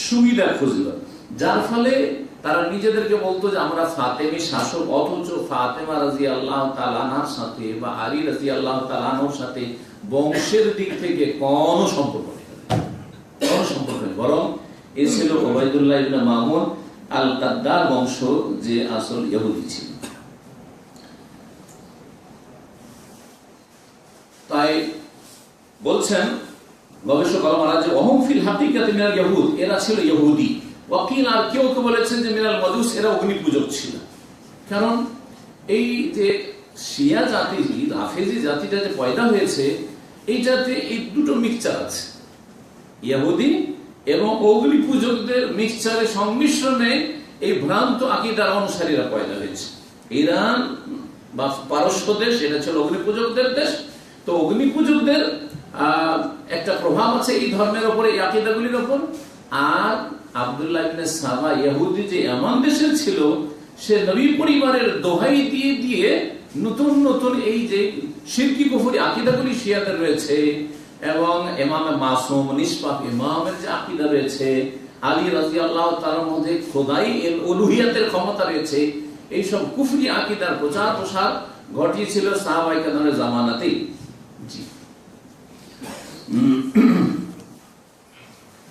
সুবিধা খুঁজলো, যার ফলে তারা নিজেদেরকে বলতো যে আমরা ফাতেমি শাসক, অথচ ফাতেমা রাদিয়াল্লাহু তাআলা আনহার সাথে বা আলী রাদিয়াল্লাহু তাআলা আনহুর সাথে বংশের দিক থেকে কোনো সম্পর্ক নেই, বরং এ ছিল উবাইদুল্লাহ ইবনে মামুন আল-কাদ্দার বংশ, যে আসল ইহুদি ছিল। তাই বলছেন গবেষক আলমারা যে ওহুম ফিল হাকিকাতি মিনাল ইহুদ, এরা ছিল ইহুদি। ওয়াকিল আর কেউ কেউ বলেছেন যে মিনাল মাজুস, এরা অগ্নি পূজক ছিল। কারণ এই যে শিয়া জাতি, রাফেজি জাতিটা যে পয়দা হয়েছে, এইটাতে এই দুটো মিক্সচার আছে, ইহুদি এবং অগ্নি পূজকদের মিক্সচারের সংমিশ্রণে এই ভ্রান্ত আকীদার অনুসারীরা পয়দা হয়েছে। ইরান বা পারস্য দেশ, এটা ছিল অগ্নি পূজকদের দেশ। তো অগ্নি পূজকদের একটা প্রভাব আছে এই ধর্মের উপরে, এই আকীদাগুলির উপর। আর আব্দুল্লাহ ইবনে সাবা ইহুদি যে এমন দেশের ছিল, সে নবী পরিবারের দোহাই দিয়ে দিয়ে নতুন নতুন এই যে শিরকি কুফরি আকীদাগুলি শিয়াদের রয়েছে, এবং ইমামে মাসুম নিষ্পাপ ইমামের যে আকীদা রয়েছে, আলী রাদিয়াল্লাহু তাআলার মধ্যে খোদাই উলুহিয়াতের ক্ষমতা রয়েছে, এই সব কুফরি আকীদার প্রচার প্রসার ঘটিয়েছিল সাহাবায়ে কেরামের জামানাতেই। জি,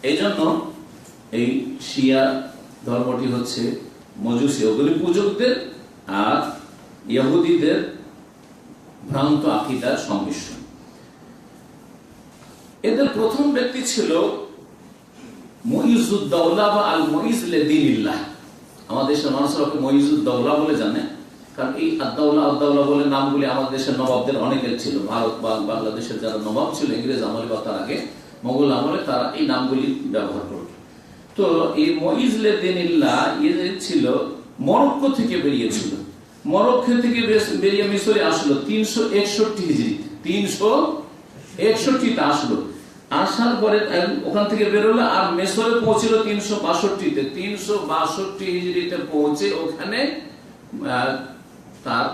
এই জন্য এই শিয়া ধর্মটি হচ্ছে মজুসি অগ্নি পূজকদের আর ইহুদিদের ভ্রান্ত আকীদার সংমিশ্রণ। এদের প্রথম ব্যক্তি ছিল মুইজুদ্দৌলা বা আল মুইজ লিদিনিল্লাহ। আমাদের দেশের মানুষরা ওকে মুইজুদ্দৌলা বলে জানে, কারণ এই আদ-দাওলা বলে নামগুলি আমাদের দেশের নবাবদের অনেকের ছিল। ভারত বা বাংলাদেশের যারা নবাব ছিল ইংরেজ আমলে বা তার আগে মোগল আমলে, তারা এই নামগুলি ব্যবহার করত। তো এই মুইজ লিদিনিল্লাহ ছিল মরক্কো থেকে বেরিয়েছিল। মরক্কো থেকে বেরিয়ে মিশরে আসলো 361 হিজরি, 361 আসলো। আসার পরে ওখান থেকে বেরোলো আর মিশরে পৌঁছিল 362-তে। 362 হিজরিতে পৌঁছে ওখানে তার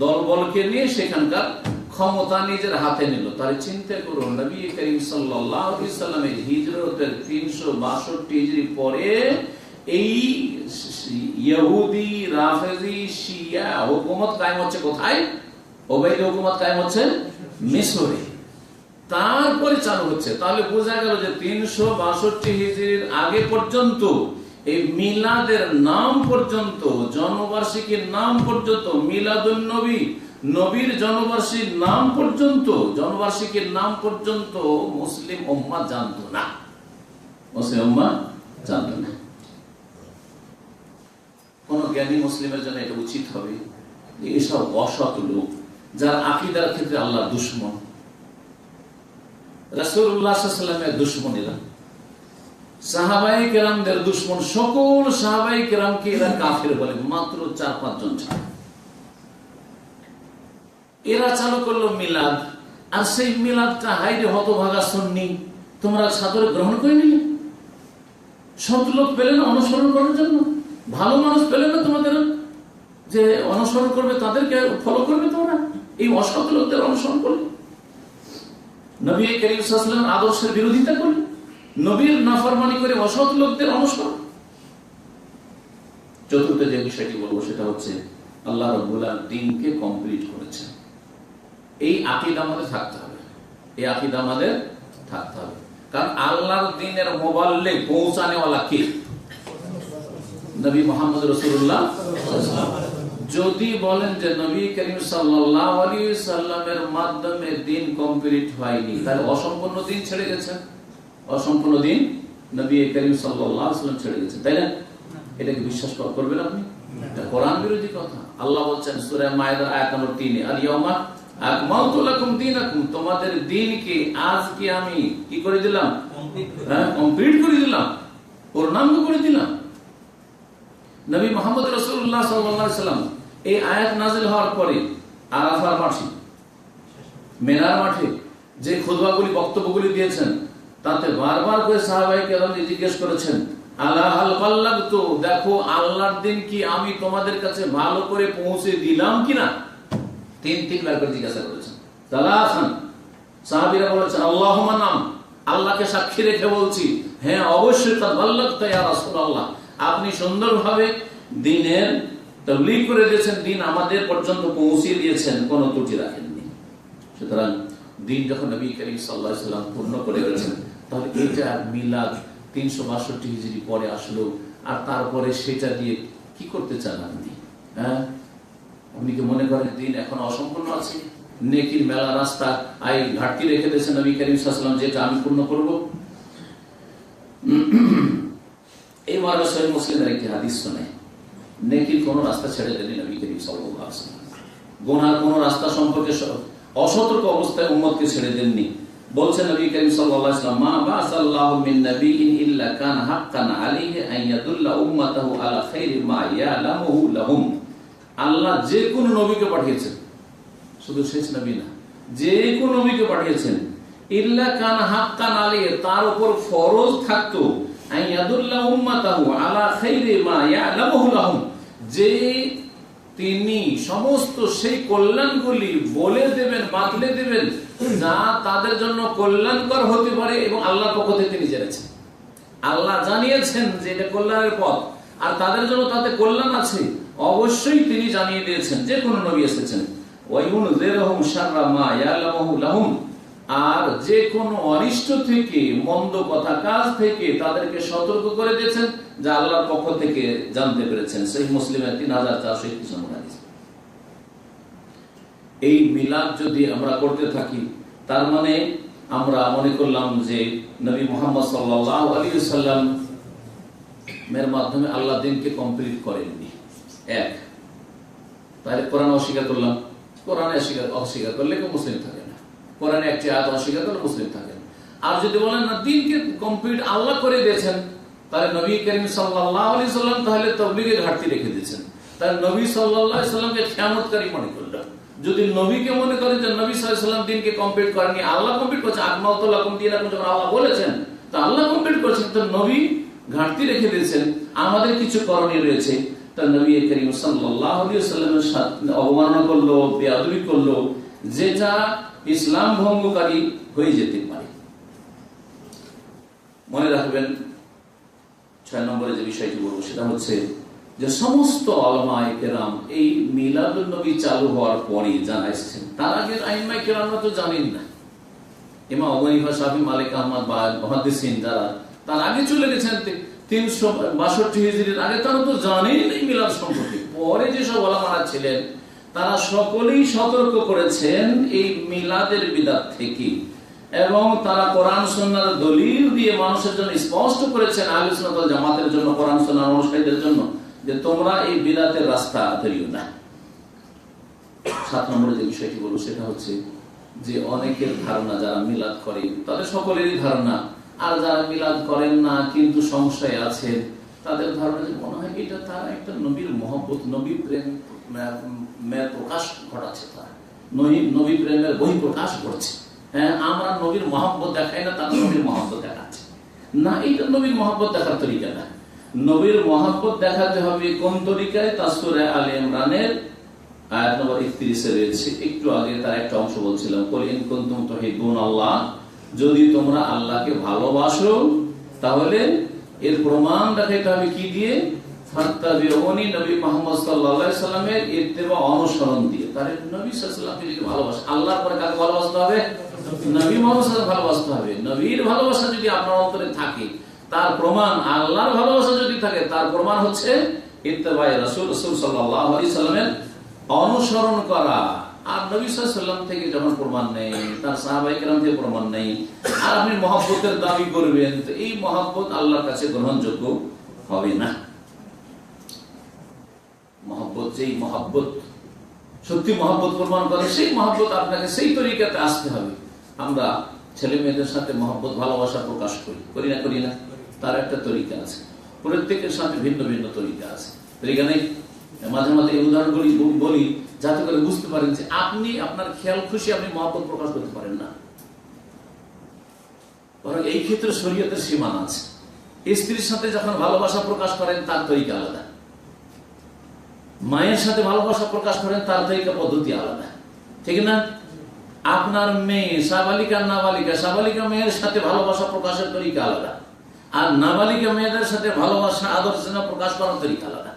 দলবলকে নিয়ে সেখানকার ক্ষমতা নিজের হাতে নিল। তাহলে চিন্তা করুন, নবী করিম সাল্লাল্লাহু আলাইহি ওয়াসাল্লামের হিজরতের 362 হিজরি পরে এই ইহুদি রাফেজি শিয়া হুকুমত কায়েম হচ্ছে কোথায়? ওবাইদি হুকুমত কায়েম হচ্ছে মিশরে, তারপরে চালু হচ্ছে। তাহলে বোঝা গেল যে 362 হিজরির আগে পর্যন্ত এই মিলাদের নাম পর্যন্ত, জন্মবার্ষিকীর নাম পর্যন্ত, মিলাদুন নবী, নবীর জন্মবার্ষিকীর নাম পর্যন্ত, জন্মবার্ষিকীর নাম পর্যন্ত মুসলিম উম্মাহ জানতো না, মুসলিম উম্মাহ জানতো না। কোন জ্ঞানী মুসলিমের জন্য এটা উচিত হবে যে এসব অসৎ লোক যারা আকীদার ক্ষেত্রে আল্লাহর দুশমন, রাসূলুল্লাহ সাল্লাল্লাহু আলাইহি ওয়াসাল্লামের দুশমন, এরা সাহাবায়ে কেরামদের দুশমন। সকল সাহাবায়ে কেরামকে এরা কাফের বলে, মাত্র 4-5 জন ছাড়া। এরা চালু করলো মিলাদ, আর সেই মিলাদটা হাইরে হতভাগা সুন্নি তোমরা সাদরে গ্রহণ করে নিলে। সৎ লোক পেলে না অনুসরণ করার জন্য, ভালো মানুষ পেলে না তোমাদের যে অনুসরণ করবে, তাদেরকে ফলো করবে তোমরা, এই অসৎ লোকদের অনুসরণ করলে, নবী করিম সাল্লাল্লাহু আলাইহি ওয়াসাল্লামের আদর্শের বিরোধিতা করলে, নবীর নাফরমানি করে অসৎ লোকদের অনুসরণ। চতুর্থ যে বিষয়টি বলবো সেটা হচ্ছে আল্লাহ রাব্বুল আলামিন দ্বীনকে কমপ্লিট করেছেন। এই আকীদা আমাদের থাকতে হবে, এই আকীদা আমাদের থাকতে হবে। কারণ আল্লাহর দ্বীনের মুবাল্লিগ পৌঁছানেওয়ালা কে? নবী মুহাম্মদ রাসূলুল্লাহ। যদি বলেন যে নবী করিম সাল্লাল্লাহু আলাইহি সাল্লামের মাধ্যমে দ্বীন কমপ্লিট হয়নি, তাহলে অসম্পূর্ণ দ্বীন ছেড়ে গেছেন, অসম্পূর্ণ দ্বীন নবী করিম সাল্লাল্লাহু আলাইহি সাল্লাম ছেড়ে গেছেন, তাই না? এটাকে বিশ্বাস করবেন আপনি? এটা কোরআন বিরোধী কথা। আল্লাহ বলছেন সূরা মায়েদার আয়াত নম্বর 3, আল ইয়াউমা আকমালতু লাকুম দীনাকুম, তোমাদের দ্বীনকে আজকে আমি কি করে দিলাম? কমপ্লিট করে দিলাম, পূর্ণাঙ্গ করে দিলাম। নবী মুহাম্মদ রাসূলুল্লাহ সাল্লাল্লাহু আলাইহি সাল্লাম এই আয়াত নাযিল হওয়ার পরে আরাফার মাঠে, মিনার মাঠে যে খুতবাগুলি, বক্তব্যগুলি দিয়েছেন, তাতে বারবার করে সাহাবায়ে কেরাম জিজ্ঞেস করেছেন, আলা হাল বাল্লাগতু, দেখো আল্লাহর দ্বীন কি আমি তোমাদের কাছে ভালো করে পৌঁছে দিলাম কিনা? তিনবার করে জিজ্ঞাসা করেছেন। সালাসান সাহাবীরা বলেছেন, আল্লাহুম্মা নাম, আল্লাহকে সাক্ষী রেখে বলছি, হ্যাঁ অবশ্যই কাদ বাল্লাগতা ইয়া রাসূলুল্লাহ, আপনি সুন্দরভাবে দ্বীনের তাবলীগ করে দিয়েছেন, দ্বীন আমাদের পর্যন্ত পৌঁছে দিয়েছেন, কোনো ত্রুটি রাখেননি। সুতরাং দ্বীন যখন নবী করিম সাল্লাল্লাহু আলাইহি সাল্লাম পূর্ণ করে গেছেন, তাহলে এটা মিলাদ 362 হিজরি পরে আসলো, আর তারপরে সেটা দিয়ে কি করতে চান আপনি? হ্যাঁ, আপনি কি মনে করেন দ্বীন এখন অসম্পূর্ণ আছে? নেকির মেলা রাস্তা আই ঘাটতি রেখে দিয়েছেন নবী করিম সাল্লাল্লাহু আলাইহি সাল্লাম, যেটা আমি পূর্ণ করব? এই মর্মে সহিহ মুসলিমের একটি হাদিস শুনে, নেকির কোন রাস্তা ছেড়ে দেননি নবী করিম সাল্লাল্লাহু আলাইহি ওয়াসাল্লাম, গুনার কোন রাস্তা সম্পর্কে অসতর্ক অবস্থায় উম্মতকে ছেড়ে দেননি। বলছেন নবী করিম সাল্লাল্লাহু আলাইহি ওয়াসাল্লাম, মা বাসাল্লাহু মিন নাবিয়্যিন ইল্লা কানা হাক্কান আলাইহি আন ইয়াদুল্লা উম্মাতাহু আলা খাইরি মা ইয়ালামুহু লাহুম, আল্লাহ যে কোন নবীকে পাঠিয়েছেন, শুধু শেষ নবী না, যে কোন নবীকে পাঠিয়েছেন, ইল্লা কানা হাক্কান আলাইহি, তার উপর ফরজ থাকতো, আন ইয়াদুল্লা উম্মাতাহু আলা খাইরি মা ইয়ালামুহু লাহুম, যে তিনি সমস্ত সেই কল্যাণগুলি বলে দেবেন, বাতলে দেবেন, যা তাদের জন্য কল্যাণকর হতে পারে এবং আল্লাহর পক্ষ থেকে তিনি জেনেছেন। আল্লাহ জানিয়েছেন যে এটা কল্যাণের পথ, আর তাদের জন্য তাতে কল্যাণ আছে, অবশ্যই তিনি জানিয়ে দিয়েছেন, যে কোন নবী এসেছেন। ওয়ায়ুনযিরুহুম শাররা মা ইয়ালামুহু লাহুম, আর যে কোন অনিষ্ট থেকে, মন্দ কথা কাজ থেকে তাদেরকে সতর্ক করে দিয়েছেন, যা আল্লাহর পক্ষ থেকে জানতে পেরেছেন। সহিহ মুসলিমের 3421 নম্বর হাদিস। এই মিলাদ যদি আমরা করতে থাকি, তার মানে আমরা মনে করলাম যে নবী মুহাম্মদ সাল্লাল্লাহু আলাইহি ওয়াসাল্লাম এর মাধ্যমে আল্লাহ দ্বীনকে কমপ্লিট করেননি। এক, তাহলে কোরআন অস্বীকার করলাম, কোরআনে অস্বীকার করলে কেউ মুসলিম থাকে না, কোরআনে একটি আয়াত অস্বীকার করলে মুসলিম থাকে না। আর যদি বলেন না দ্বীনকে কমপ্লিট আল্লাহ করে দিয়েছেন, তাহলে নবী করিম সাল্লাল্লাহু আলাইহি ওয়াসাল্লাম তাহলে তাবলীগে ঘাটতি রেখে দিয়েছেন, তাহলে নবী সাল্লাল্লাহু আলাইহি ওয়াসাল্লামকে খিয়ামতকারী মনে করলেন। যদি নবীকে মনে করেন যে নবী সাল্লাল্লাহু আলাইহি ওয়াসাল্লাম দ্বীনকে কমপ্লিট করেননি, আল্লাহ কমপ্লিট করেছেন, আকমালতু লাকুম দীনাকুম যখন আল্লাহ বলেছেন, তো আল্লাহ কমপ্লিট করেছেন, তো নবী ঘাটতি রেখে দিয়েছেন, আমাদের কিছু করণীয় রয়েছে। তা নবী করিম সাল্লাল্লাহু আলাইহি ওয়াসাল্লামের সাথে অবমাননা করলো, বেয়াদবি করলো, যেটা ইসলাম ভঙ্গকারী হয়ে যেতে পারে। মনে রাখবেন 6 নম্বরে যে বিষয়টি বলবো সেটা হচ্ছে যে সমস্ত উলামায়ে কেরাম এই মিলাদুন নবী চালু হওয়ার পরে জানা এসেছেন, তার আগে আইম্মায়ে কেরামরা তো জানেন না। ইমাম আবু হানিফা, শাফি, মালিক, আহমদ বা মুহাদ্দিসিন যারা তার আগে চলে গেছেন 362 হিজরির আগে, তারা তো জানেন এই মিলাদ সম্পর্কে। পরে যেসব উলামারা ছিলেন তারা সকলেই সতর্ক করেছেন এই মিলাদের বিদআত থেকে, এবং তারা কোরআন সুন্নাহর দলিল দিয়ে মানুষের জন্য স্পষ্ট করেছেন, আহলে সুন্নাত ওয়াল জামাতের জন্য, কোরআন সুন্নাহর অনুসারীদের জন্য, যে তোমরা এই বিদআতের রাস্তা ধরিও না। 7 নম্বরে যে বিষয়টি বলবো সেটা হচ্ছে যে অনেকের ধারণা, যারা মিলাদ করে তাদের সকলেরই ধারণা, আর যারা মিলাদ করেন না কিন্তু সংশয় আছে, তাদের ধারণা যে মনে হয় এটা তারা একটা নবীর মহব্বত, নবী প্রেম প্রকাশ ঘটাচ্ছে, তারা নবী প্রেমের বহি প্রকাশ করছে। হ্যাঁ, আমরা নবীর মহব্বত দেখাই না, তারা নবীর মহব্বত দেখাচ্ছে না, এটা নবীর মহব্বত দেখার তরিকা না। নবীর মহব্বত দেখাতে হবে কোন তরিকায়? তা সূরা আলে ইমরানের আয়াত নম্বর 31 এ রয়েছে। একটু আগে তার একটা অংশ বলছিলাম, কুল ইন কুনতুম তুহিব্বুনাল্লাহ, যদি তোমরা আল্লাহকে ভালোবাসো তাহলে এর প্রমাণ দেখাইতে হবে কি দিয়ে? ফাত্তাবিউনি, নবী মুহাম্মদ সাল্লাল্লাহু আলাইহি সাল্লামের ইত্তেবা, অনুসরণ দিয়ে। তাহলে নবী সাল্লাল্লাহু আলাইহি সাল্লামকে যদি ভালোবাসে, আল্লাহর পরে কাকে ভালোবাসতে হবে? নবী মোহাম্মদ ভালোবাসতে হবে। নবীর ভালোবাসা যদি আপনার অন্তরে থাকে তার প্রমাণ, আল্লাহর ভালোবাসা যদি থাকে তার প্রমাণ হচ্ছে ইত্তেবায়ে রাসূল, রাসূল সাল্লাল্লাহু আলাইহি সাল্লামের অনুসরণ করা। আর নবী সাল্লাল্লাহু আলাইহি সাল্লাম থেকে যখন প্রমাণ নেই, তার সাহাবায়ে কেরাম থেকে প্রমাণ নেই, আর আপনি মহব্বতের দাবি করবেন, তো এই মহব্বত আল্লাহর কাছে গ্রহণযোগ্য হবে না। মহব্বত, যেই মহব্বত সত্যি মহব্বত প্রমাণ করে, সেই মহব্বত আপনাকে সেই তরিকাতে আসতে হবে। আমরা ছেলে মেয়েদের সাথে মহব্বত ভালোবাসা প্রকাশ করি না করি না? তার একটা তরিকা আছে, প্রত্যেকের সাথে ভিন্ন ভিন্ন তরিকা আছে, তরিকা নেই? মাঝে মাঝে এই উদাহরণগুলি বলি যাতে করে বুঝতে পারেন যে আপনি আপনার খেয়াল খুশি আপনি মহব্বত প্রকাশ করতে পারেন না। বরং এই ক্ষেত্রে শরীয়তের সীমানা আছে। স্ত্রীর সাথে যখন ভালোবাসা প্রকাশ করেন তার তরিকা আলাদা, মায়ের সাথে ভালোবাসা প্রকাশ করেন তার তরিকা পদ্ধতি আলাদা, ঠিক না? আপনার মেয়ে সাবালিকা নাবালিকা, সাবালিকা মেয়ের সাথে ভালোবাসা প্রকাশের তরিকা আলাদা, আর নাবালিকা মেয়েদের সাথে ভালোবাসা আদর স্নেহ প্রকাশ করার তরিকা আলাদা।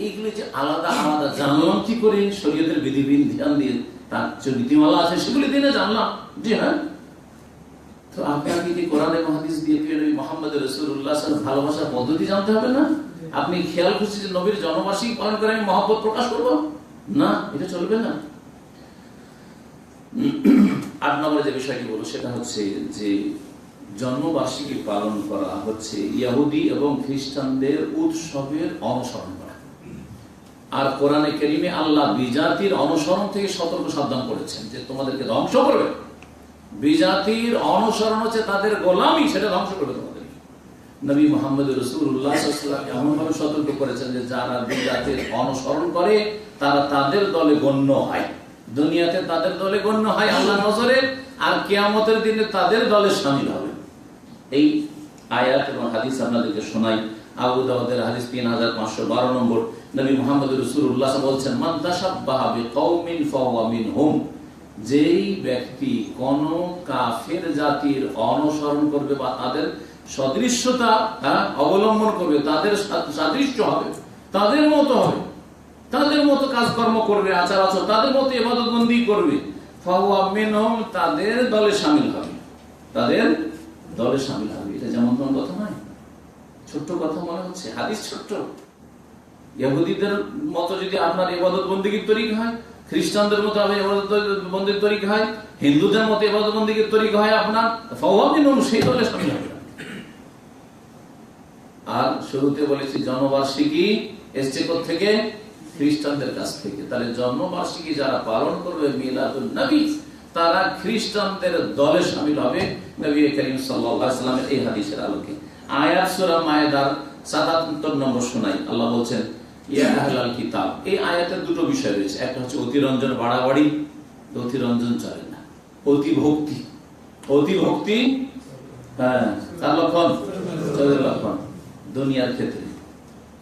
এইগুলি যে আলাদা আলাদা জানলাম কি করে? শরীয়তের বিধিবিধান দিয়ে, তার যে নীতিমালা আছে সেগুলি দিয়ে জানলাম। জি হ্যাঁ, তো আপনাকে কি কোরআন এবং হাদিস দিয়ে নবী মুহাম্মদ রাসূলুল্লাহ সাল্লাল্লাহু আলাইহি ওয়াসাল্লাম ভালোবাসার পদ্ধতি জানতে হবে না? আপনি খেয়াল খুশি যে নবীর জন্মবার্ষিকী পালন করে আমি মহব্বত প্রকাশ করব না, এটা চলবে না। 8 নম্বরে যে বিষয়টি বলবো সেটা হচ্ছে যে জন্মবার্ষিকী পালন করা হচ্ছে ইহুদি এবং খ্রিস্টানদের উৎসবের অনুসরণ করা। আর কোরআনে কারীমে আল্লাহ বিজাতির অনুসরণ থেকে সতর্ক সাবধান করেছেন যে তোমাদেরকে ধ্বংস করবে। বিজাতির অনুসরণ হচ্ছে তাদের গোলামি, সেটা ধ্বংস করবে তোমাদের। নবী মুহাম্মদ রাসূলুল্লাহ সাল্লাল্লাহু আলাইহি ওয়াসাল্লাম এমন ভাবে সতর্ক করেছেন যে যারা বিজাতির অনুসরণ করে তারা তাদের দলে গণ্য হয়, দুনিয়াতে তাদের দলে গণ্য হয় আল্লাহর নজরে, আর কিয়ামতের দিনে তাদের দলে শামিল হবে। এই আয়াত এবং হাদিস আপনাদেরকে শোনাই। আবু দাউদের হাদিস 3512 নম্বর। নবী মুহাম্মদ রাসূলুল্লাহ বলছেন, মান তাশাব্বাহা বিকওমিন ফাহুয়া মিনহুম। যেই ব্যক্তি কোন কাফের জাতির অনুসরণ করবে বা তাদের সদৃশ্যতা অবলম্বন করবে, তাদের সাদৃশ্য হবে, তাদের মতো হবে, তাদের মতো কাজকর্ম করবে, আচার আচরণ তাদের মতো ইবাদত বন্দেগী করবে, ফাহুয়া মিনহুম, তাদের দলে শামিল হবে, তাদের দলে শামিল হবে। এটা যেমন কোন কথা নয়, ছোট্ট কথা মনে হচ্ছে, হাদিস ছোট্ট। ইহুদিদের মতো যদি আপনার ইবাদত বন্দেগীর তরিকা হয়, খ্রিস্টানদের মতো ইবাদত বন্দেগীর তরিকা হয়, হিন্দুদের মতো ইবাদত বন্দেগীর তরিকা হয় আপনার, ফাহুয়া মিনহুম, সেই দলে শামিল হবে। আর শুরুতে বলেছি জন্মবার্ষিকী এসছে থেকে খ্রিস্টানদের কাছ থেকে। তাহলে জন্মবার্ষিকী যারা পালন করবে মিলাদুন নবী, তারা খ্রিস্টানদের দলে শামিল হবে নবী করিম সাল্লাল্লাহু আলাইহি ওয়াসাল্লামের এই হাদিসের আলোকে। আয়াত সূরা মায়েদার 77 নম্বর শোনাই। আল্লাহ বলছেন, ইয়া আহলাল কিতাব। এই আয়াতের দুটো বিষয় রয়েছে, একটা হচ্ছে অতিরঞ্জন বাড়াবাড়ি, অতিরঞ্জন চলে না, অতিভক্তি। অতিভক্তি তার লক্ষণ, লক্ষণ দুনিয়ার ক্ষেত্রে,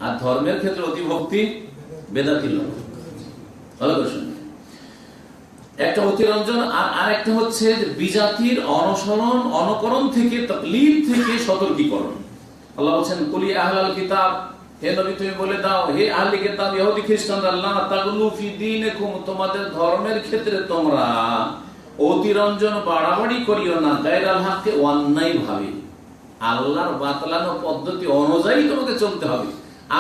আর ধর্মের ক্ষেত্রে অতিভক্তি বেদাতির লক্ষণ। ভালো করে শুনবেন, একটা অতিরঞ্জন আর একটা হচ্ছে বিজাতির অনুসরণ অনুকরণ থেকে, তাকলিদ থেকে সতর্কীকরণ। আল্লাহ বলছেন, কুলি আহলাল কিতাব, হে নবী তুমি বলে দাও, হে আহলি কিতাব ইহুদি খ্রিস্টানরা, লা তাগলু ফি দীনিকুম, তোমাদের ধর্মের ক্ষেত্রে তোমরা অতিরঞ্জন বাড়াবাড়ি করিও না, গায়রাল হককে, অন্যায় ভাবে, আল্লাহর বাতলানো পদ্ধতি অনুযায়ী তোমাকে চলতে হবে।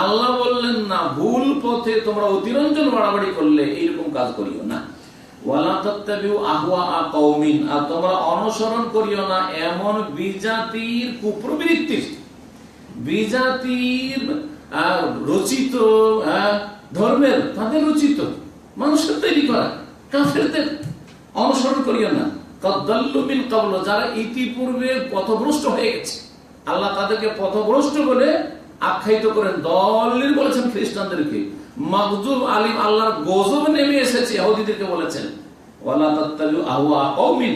আল্লাহ বললেন না ভুল পথে তোমরা অতিরঞ্জন বাড়াবাড়ি করলে এইরকম কাজ করিও না। ওয়ালা তাত্তাবিউ আহওয়া কওমিন, আর তোমরা অনুসরণ করিও না এমন বিজাতির কুপ্রবৃত্তির, বিজাতির রচিত ধর্মের, তাদের রচিত মানুষের তৈরি করা কাফেরদের অনুসরণ করিও না। কাদাল্লু মিন ক্বাবল, যারা ইতিপূর্বে পথভ্রষ্ট হয়ে গেছে, আল্লাহ তাদেরকে পথভ্রষ্ট বলে আখ্যায়িত করেন। দলিল বলেছেন খ্রিস্টানদেরকে, মাগজুব আলিম, আল্লাহর গজব নেমে এসেছে ইহুদিদেরকে বলেছেন, ওয়ালা তাত্তাবিউ আহওয়া কওমিন,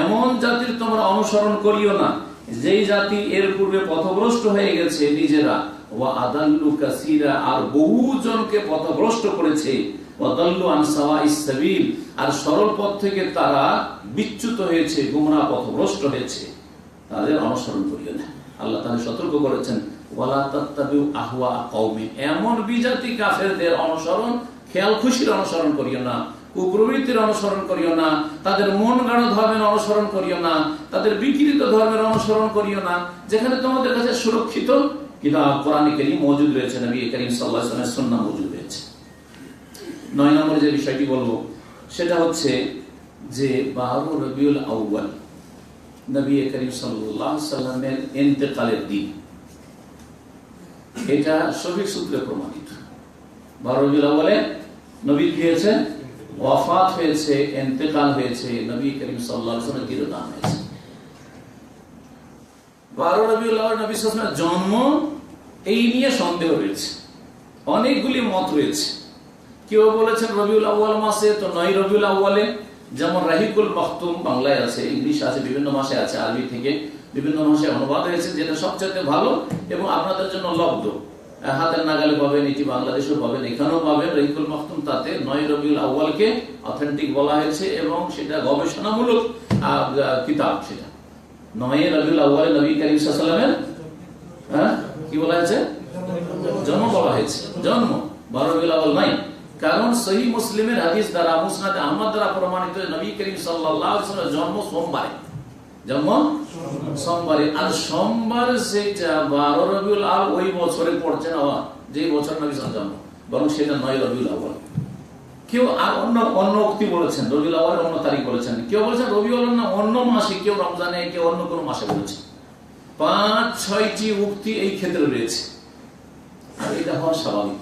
এমন জাতির তোমরা অনুসরণ করিও না যেই জাতি এর পূর্বে পথভ্রষ্ট হয়ে গেছে নিজেরা, ওয়া আদাল্লু কাসীরা, আর বহু জনকে পথভ্রষ্ট করেছে, ওয়া দাল্লু আন সাওয়াইস সাবিল, আর সরল পথ থেকে তারা বিচ্যুত হয়েছে, গোমরাহ পথভ্রষ্ট হয়েছে, তাদের অনুসরণ করিও না। আল্লাহ তাআলা সতর্ক করেছেন, ওয়ালা তাত্তাবিউ আহওয়া কওমিন, এমন বিজাতি কাফেরদের অনুসরণ, খেয়াল খুশির অনুসরণ করিও না। কুপ্রবৃত্তির অনুসরণ করিও না, তাদের মন গাড়ো ধর্মের অনুসরণ করিও না, তাদের বিকৃত ধর্মের অনুসরণ করিও না। যেখানে তোমাদের কাছে সুরক্ষিত কিতাব কোরআন কারীম মজুদ রয়েছে, নবী করিম সাল্লাল্লাহু আলাইহি ওয়াসাল্লামের সুন্নাহ মজুদ রয়েছে। 9 নম্বরে যে বিষয়টি বলবো সেটা হচ্ছে যে 12 রবিউল আউয়াল নবী করিম সাল্লাল্লাহু আলাইহি ওয়াসাল্লামের ইন্তেকালের দিন। এটা সহিহ সূত্রে প্রমাণিত। 12 রবিউল আউয়ালে নবী কি হয়েছে? ওয়াফাত হয়েছে, ইন্তেকাল হয়েছে, নবী করিম সাল্লাল্লাহু আলাইহি ওয়াসাল্লামের তিরোধান হয়েছে। 12 রবিউল আউয়াল নবী সাল্লাল্লাহু আলাইহি ওয়াসাল্লামের জন্ম, এই নিয়ে সন্দেহ রয়েছে, অনেকগুলি মত রয়েছে। কেউ বলেছেন রবিউল আউয়াল মাসে, তো 9 রবিউল আউয়ালে, যেমন রাহিকুল মাখতুম বাংলায় আছে, ইংলিশ আছে, বিভিন্ন ভাষায় আছে, আরবি থেকে বিভিন্ন ভাষায় অনুবাদ হয়েছে, যেটা সবচেয়ে ভালো এবং আপনাদের জন্য লব্ধ, হাতের নাগালে পাবেন, এটি বাংলাদেশেও পাবেন, এখানেও পাবেন। রাহিকুল মাখতুম, তাতে 9 রবিউল আউয়ালকে অথেন্টিক বলা হয়েছে এবং সেটা গবেষণামূলক কিতাব। সেটা 9 রবিউল আউয়ালে নবী করিম সাল্লাল্লাহু আলাইহি ওয়াসাল্লামের কি বলা হয়েছে? জন্ম বলা হয়েছে। জন্ম 12 রবিউল আউয়াল নয়, কারণ সহিহ মুসলিমের হাদিস দ্বারা, মুসনাদে আহমদ দ্বারা প্রমাণিত নবী করিম সাল্লাল্লাহু আলাইহি ওয়াসাল্লামের জন্ম সোমবারে। জন্ম সোমবারে, আর সোমবার সেটা 12 রবিউল আউয়াল ওই বছরে পড়ছে না, যে বছর নবী সাল্লাল্লাহু আলাইহি ওয়াসাল্লাম, বরং সেটা 9 রবিউল আউয়াল। কেউ আর অন্য উক্তি বলেছেন, রবিউল আউয়াল অন্য তারিখ বলেছেন, কেউ বলেছেন রবিউল আউয়াল না অন্য মাসে, কেউ রমজানে, কেউ অন্য কোনো মাসে বলেছে। 5-6টি উক্তি এই ক্ষেত্রে রয়েছে, আর এটা হওয়া স্বাভাবিক।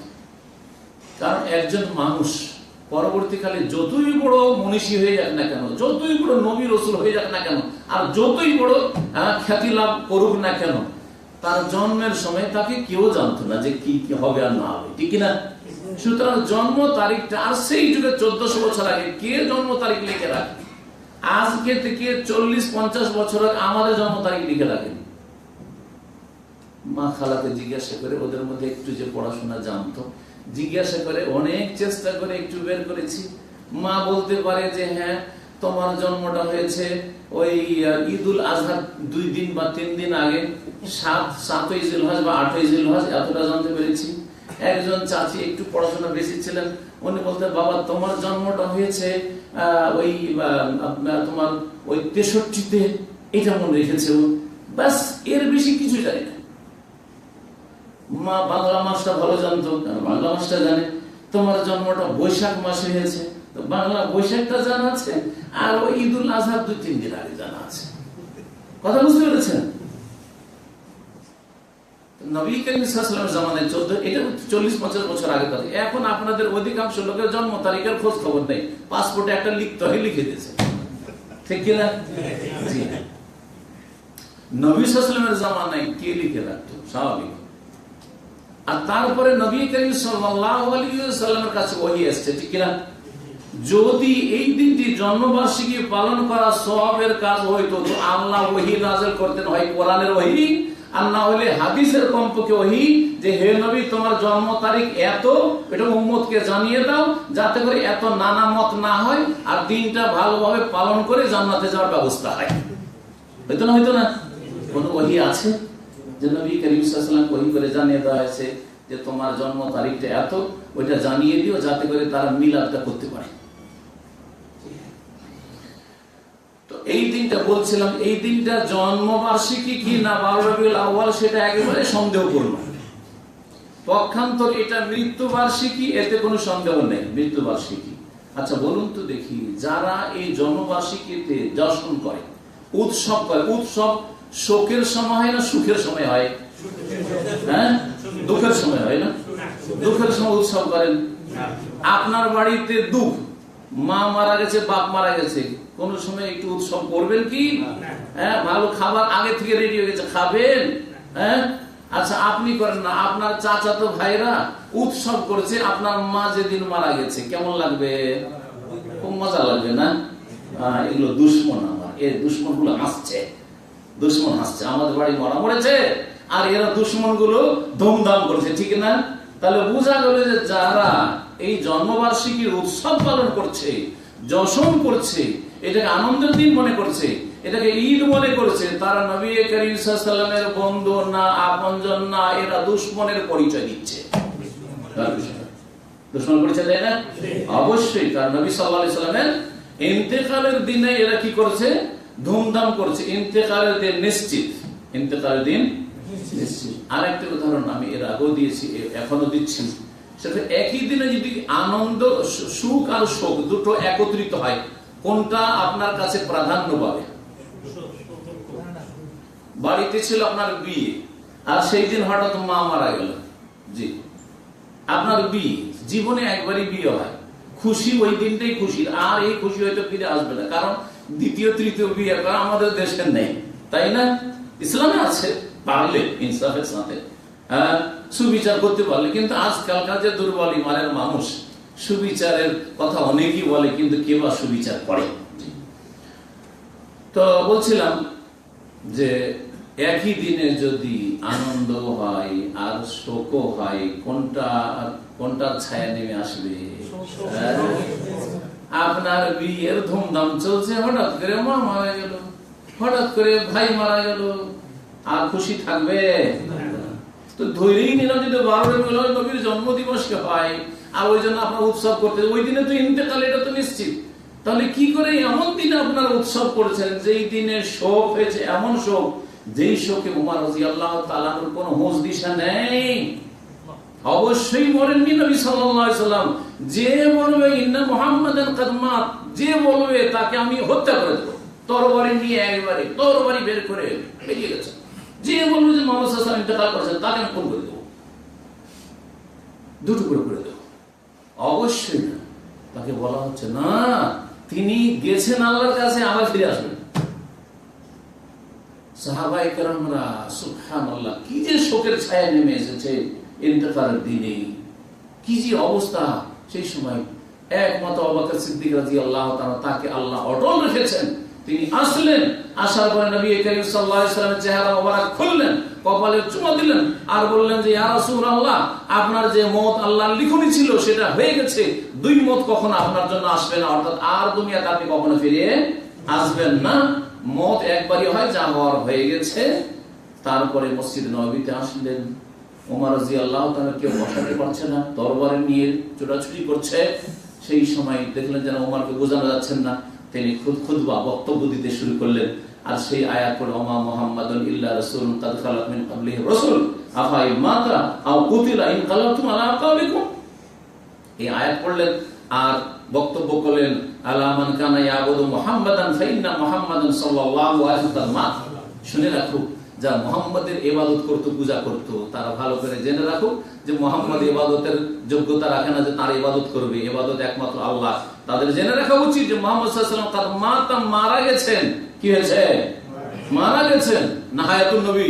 কারণ একজন মানুষ পরবর্তীকালে যতই বড় মনীষী হয়ে যাক না কেন, যতই বড় নবী রাসূল হয়ে যাক না কেন, আর যতই বড় খ্যাতি লাভ করুক না কেন, তার জন্মের সময় তাকে কেউ জানতো না যে কি হবে আর না হবে, ঠিক না? সুতরাং জন্ম তারিখটা, আর সেই যুগে 1400 বছর আগে কে জন্ম তারিখ লিখে রাখে? আজকে থেকে 40-50 বছর আগে আমাদের জন্ম তারিখ লিখে রাখেন। মা খালাকে জিজ্ঞাসা করে, ওদের মধ্যে একটু যে পড়াশোনা জানতো, জিজ্ঞাসা করে অনেক চেষ্টা করে একটু বের করেছি। মা বলতে পারে যে হ্যাঁ, তোমার জন্মটা হয়েছে ওই ঈদুল আজহা 2 দিন বা 3 দিন আগে, 7ই জিলহজ বা 8ই জিলহজ, এতটা জানতে পেরেছি। একজন চাচি একটু পড়াশোনা বেশি ছিলেন, উনি বলতে, বাবা তোমার জন্মটা হয়েছে ওই তোমার ওই 63-তে, এটা মনে রেখেছে। ব্যাস, এর বেশি কিছু জানি না। মা বাংলা মাসটা ভালো জানতো, বাংলা মাসটা জানে। তোমার জন্মটা বৈশাখ মাসে হয়েছে, তো বাংলা বৈশাখটা জানা আছে, আর ওই ঈদুল আজহা 2-3 দিন আগে জানা আছে। কথা বুঝতে পেরেছেন? নবী করিম সাল্লাল্লাহু আলাইহি ওয়াসাল্লামের জামানায় 14, এটা 40-50 বছর আগে কথা। এখন আপনাদের অধিকাংশ লোকের জন্ম তারিখের খোঁজ খবর নেই, পাসপোর্টে একটা লিখতে হয়, লিখে দিয়েছে, ঠিক কিনা? জি। নবী সাল্লাল্লাহু আলাইহি ওয়াসাল্লামের জামানায় কে লিখে রাখতো? স্বাভাবিক। আর তারপরে নবী করিম সাল্লাল্লাহু আলাইহি ওয়াসাল্লামের কাছে ওহী আসছে, ঠিক কিনা? যদি এই দিনটি জন্মবার্ষিকী পালন করা সওয়াবের কাজ হইতো, তো আল্লাহ ওহী নাযিল করতেন, হয় কোরআনের ওহী, আর না হলে হাদিসের কমপক্ষে ওহী, যে হে নবী তোমার জন্ম তারিখ এত, এটা উম্মতকে জানিয়ে দাও, যাতে করে এত নানা মত না হয়, আর দিনটা ভালোভাবে পালন করে জান্নাতে যাওয়ার ব্যবস্থা হয়। হইতো না? হইতো না? কোন ওহী আছে যে নবী করিম সাল্লাল্লাহু আলাইহি ওয়াসাল্লাম ওহী করে জানিয়ে দেওয়া হয়েছে যে তোমার জন্ম তারিখটা এত, ওইটা জানিয়ে দিও, যাতে করে তারা মিলাদটা করতে পারে? তো এই দিনটা বলছিলাম, এই দিনটা জন্মবার্ষিকী কি না 12 রবিউল আউয়াল, সেটা একেবারে সন্দেহপূর্ণ। পক্ষান্তর এটা মৃত্যুবার্ষিকী, এতে কোনো সন্দেহ নেই, মৃত্যুবার্ষিকী। আচ্ছা বলুন তো দেখি, যারা এই জন্মবার্ষিকীতে জশ্ন করে, উৎসব করে, উৎসব শোকের সময় হয় না সুখের সময় হয়? হ্যাঁ, দুঃখের সময় হয় না? দুঃখের সময় উৎসব করেন। আপনার বাড়িতে দুঃখ, মা মারা গেছে, বাপ মারা গেছে, কোন সময় একটু উৎসব করবেন কি? হ্যাঁ, ভালো খাবার আগে থেকে রেডি হয়ে গেছে, খাবেন? হ্যাঁ, আচ্ছা আপনি করেন না, আপনার চাচাতো ভাইরা উৎসব করেছে আপনার মা যেদিন মারা গেছে, কেমন লাগবে? খুব মজা লাগবে না? এগুলো দুশ্মন আমার, এই দুশ্মন গুলো হাসছে, দুশ্মন হাসছে, আমাদের বাড়ি মরা মরেছে, আর এরা দুশ্মন গুলো ধুমধাম করছে, ঠিক না? তাহলে বোঝা গেল যে যারা এই জন্মবার্ষিকীর উৎসব পালন করছে, জশ্ন করছে, এটাকে আনন্দের দিন মনে করছে, এটাকে ঈদ মনে করছে, তারা নবী করিম সাল্লাল্লাহু আলাইহি ওয়াসাল্লামের বন্ধু না, আপনজন না, এরা দুশমনের পরিচয় দিচ্ছে। দুশ্মন পরিচয় দেয় না? অবশ্যই। কারণ নবী সাল্লাল্লাহু আলাইহি সাল্লামের ইন্তেকালের দিনে এরা কি করছে? ধুমধাম করছে। ইন্তেকালের দিন নিশ্চিত, ইন্তেকালের দিন নিশ্চিত। আরেকটা উদাহরণ আমি এর আগেও দিয়েছি, এখনো দিচ্ছি। সেটা একই দিনে যদি আনন্দ, সুখ আর শোক দুটো একত্রিত হয়, কোনটা আপনার কাছে প্রাধান্য পাবে? বাড়িতে ছিল আপনার বিয়ে, আর সেই দিন হঠাৎ মা মারা গেল। জি, আপনার বিয়ে, জীবনে একবারই বিয়ে হয়, খুশি ওই দিনটাই খুশি, আর এই খুশি হয়তো ফিরে আসবে না। কারণ দ্বিতীয় তৃতীয় বিয়ে করা আমাদের দেশে নেই, তাই না? ইসলামে আছে, পারলে ইনসাফের সাথে সুবিচার করতে পারলে। কিন্তু আজকালকার যে দুর্বল ইমানের মানুষ, সুবিচারের কথা অনেকেই বলে, কিন্তু কেউ আর সুবিচার করে। তো বলছিলাম যে একই দিনে যদি আনন্দ হয় আর শোকও হয়, কোনটার ছায়া নেমে আসবে? আপনার বিয়ের ধুমধাম চলছে, হঠাৎ করে মা মারা গেল, হঠাৎ করে ভাই মারা গেল, আর খুশি থাকবে? তো ধৈর্যই নিলাম যদি 12 নবীর জন্মদিবসকে হয়, আর ওই জন্য আপনার উৎসব করতে, ওই দিনে তো ইন্তেকাল, এটা তো নিশ্চিত। তাহলে কি করে এমন দিনে আপনারা উৎসব করেছেন যেই দিনে শোক হয়েছে, এমন শোক যেই শোকে উমর রাদিয়াল্লাহু তাআলা আনহুর কোনো হুঁশ দিশা নেই? অবশ্যই মরেননি নবী সাল্লাল্লাহু আলাইহি সাল্লাম। যে বলবে ইন্না মুহাম্মাদান কাদ মাত, যে বলবে তাকে আমি হত্যা করে দেব, তরবারি নিয়ে একবারে তরবারি বের করে বেরিয়ে গেছে। যে বলবে যে মুহাম্মদ সাল্লাল্লাহু আলাইহি ওয়াসাল্লাম ইন্তেকাল করেছেন, তাকে আমি খুন করে দেব, দুটুকরো করে দেব। অবশ্যই না। তাকে বলা হচ্ছে না, তিনি গেছেন আল্লাহর কাছে, আবার ফিরে আসবেন। সাহাবায়ে কেরামরা সুবহানাল্লাহ, কি যে শোকের ছায়া নেমে এসেছে ইন্তেকালের দিনে, কি যে অবস্থা সেই সময়। একমাত্র আবু বকর সিদ্দিক রাদিয়াল্লাহু তাআলা, তাকে আল্লাহ অটল রেখেছেন। তিনি আসলেন, আসার পরে নবী করিম সাল্লাল্লাহু আলাইহি ওয়াসাল্লামের চেহারা মোবারক খুললেন, কপালে চুমা দিলেন, আর বললেন যে ইয়া রাসূলুল্লাহ, আপনার যে মত আল্লাহর লিখনি ছিল সেটা হয়ে গেছে, দুই মত কখনো আপনার জন্য আসবে না, অর্থাৎ আর দুনিয়াতে আপনি কখনো ফিরে আসবেন না। মত একবারই হয়, যা হওয়ার হয়ে গেছে। তারপরে মসজিদ নববীতে আসলেন। ওমর রাদিয়াল্লাহু তাআলা কেউ বসাতে পারছে না, তরবারি নিয়ে ছোটাছুটি করছে। সেই সময় দেখলেন যেন ওমরকে বোঝানো যাচ্ছেন না, তিনি খুতবা বক্তব্য দিতে শুরু করলেন। আর সেই আয়াত পড়ে, ওমা মুহাম্মাদুন ইল্লা রাসূলুন কাদ খালাত মিন ক্বাবলিহি রাসূল আফা ইন মাতা আও কুতিলা ইনকালাবতুম আলা আকাবিকুম। এই আয়াত পড়লেন আর বক্তব্য করলেন, আলা মান কানা ইয়াবুদু মুহাম্মাদান ফাইন্না মুহাম্মাদান সাল্লাল্লাহু আলাইহি ওয়াসাল্লাম। শুনে রাখো, যারা মুহাম্মাদের ইবাদত করত, পূজা করত, তারা ভালো করে জেনে রাখো যে মুহাম্মদ ইবাদতের যোগ্যতা রাখে না যে তার ইবাদত করবে, ইবাদত একমাত্র আল্লাহ। তাদের জেনে রাখা উচিত যে মুহাম্মদ সাল্লাল্লাহু আলাইহি ওয়াসাল্লাম কাদ মাতা, মারা গেছেন। কি হয়েছে? মারা গেছেন। না হায়াতুন নবী?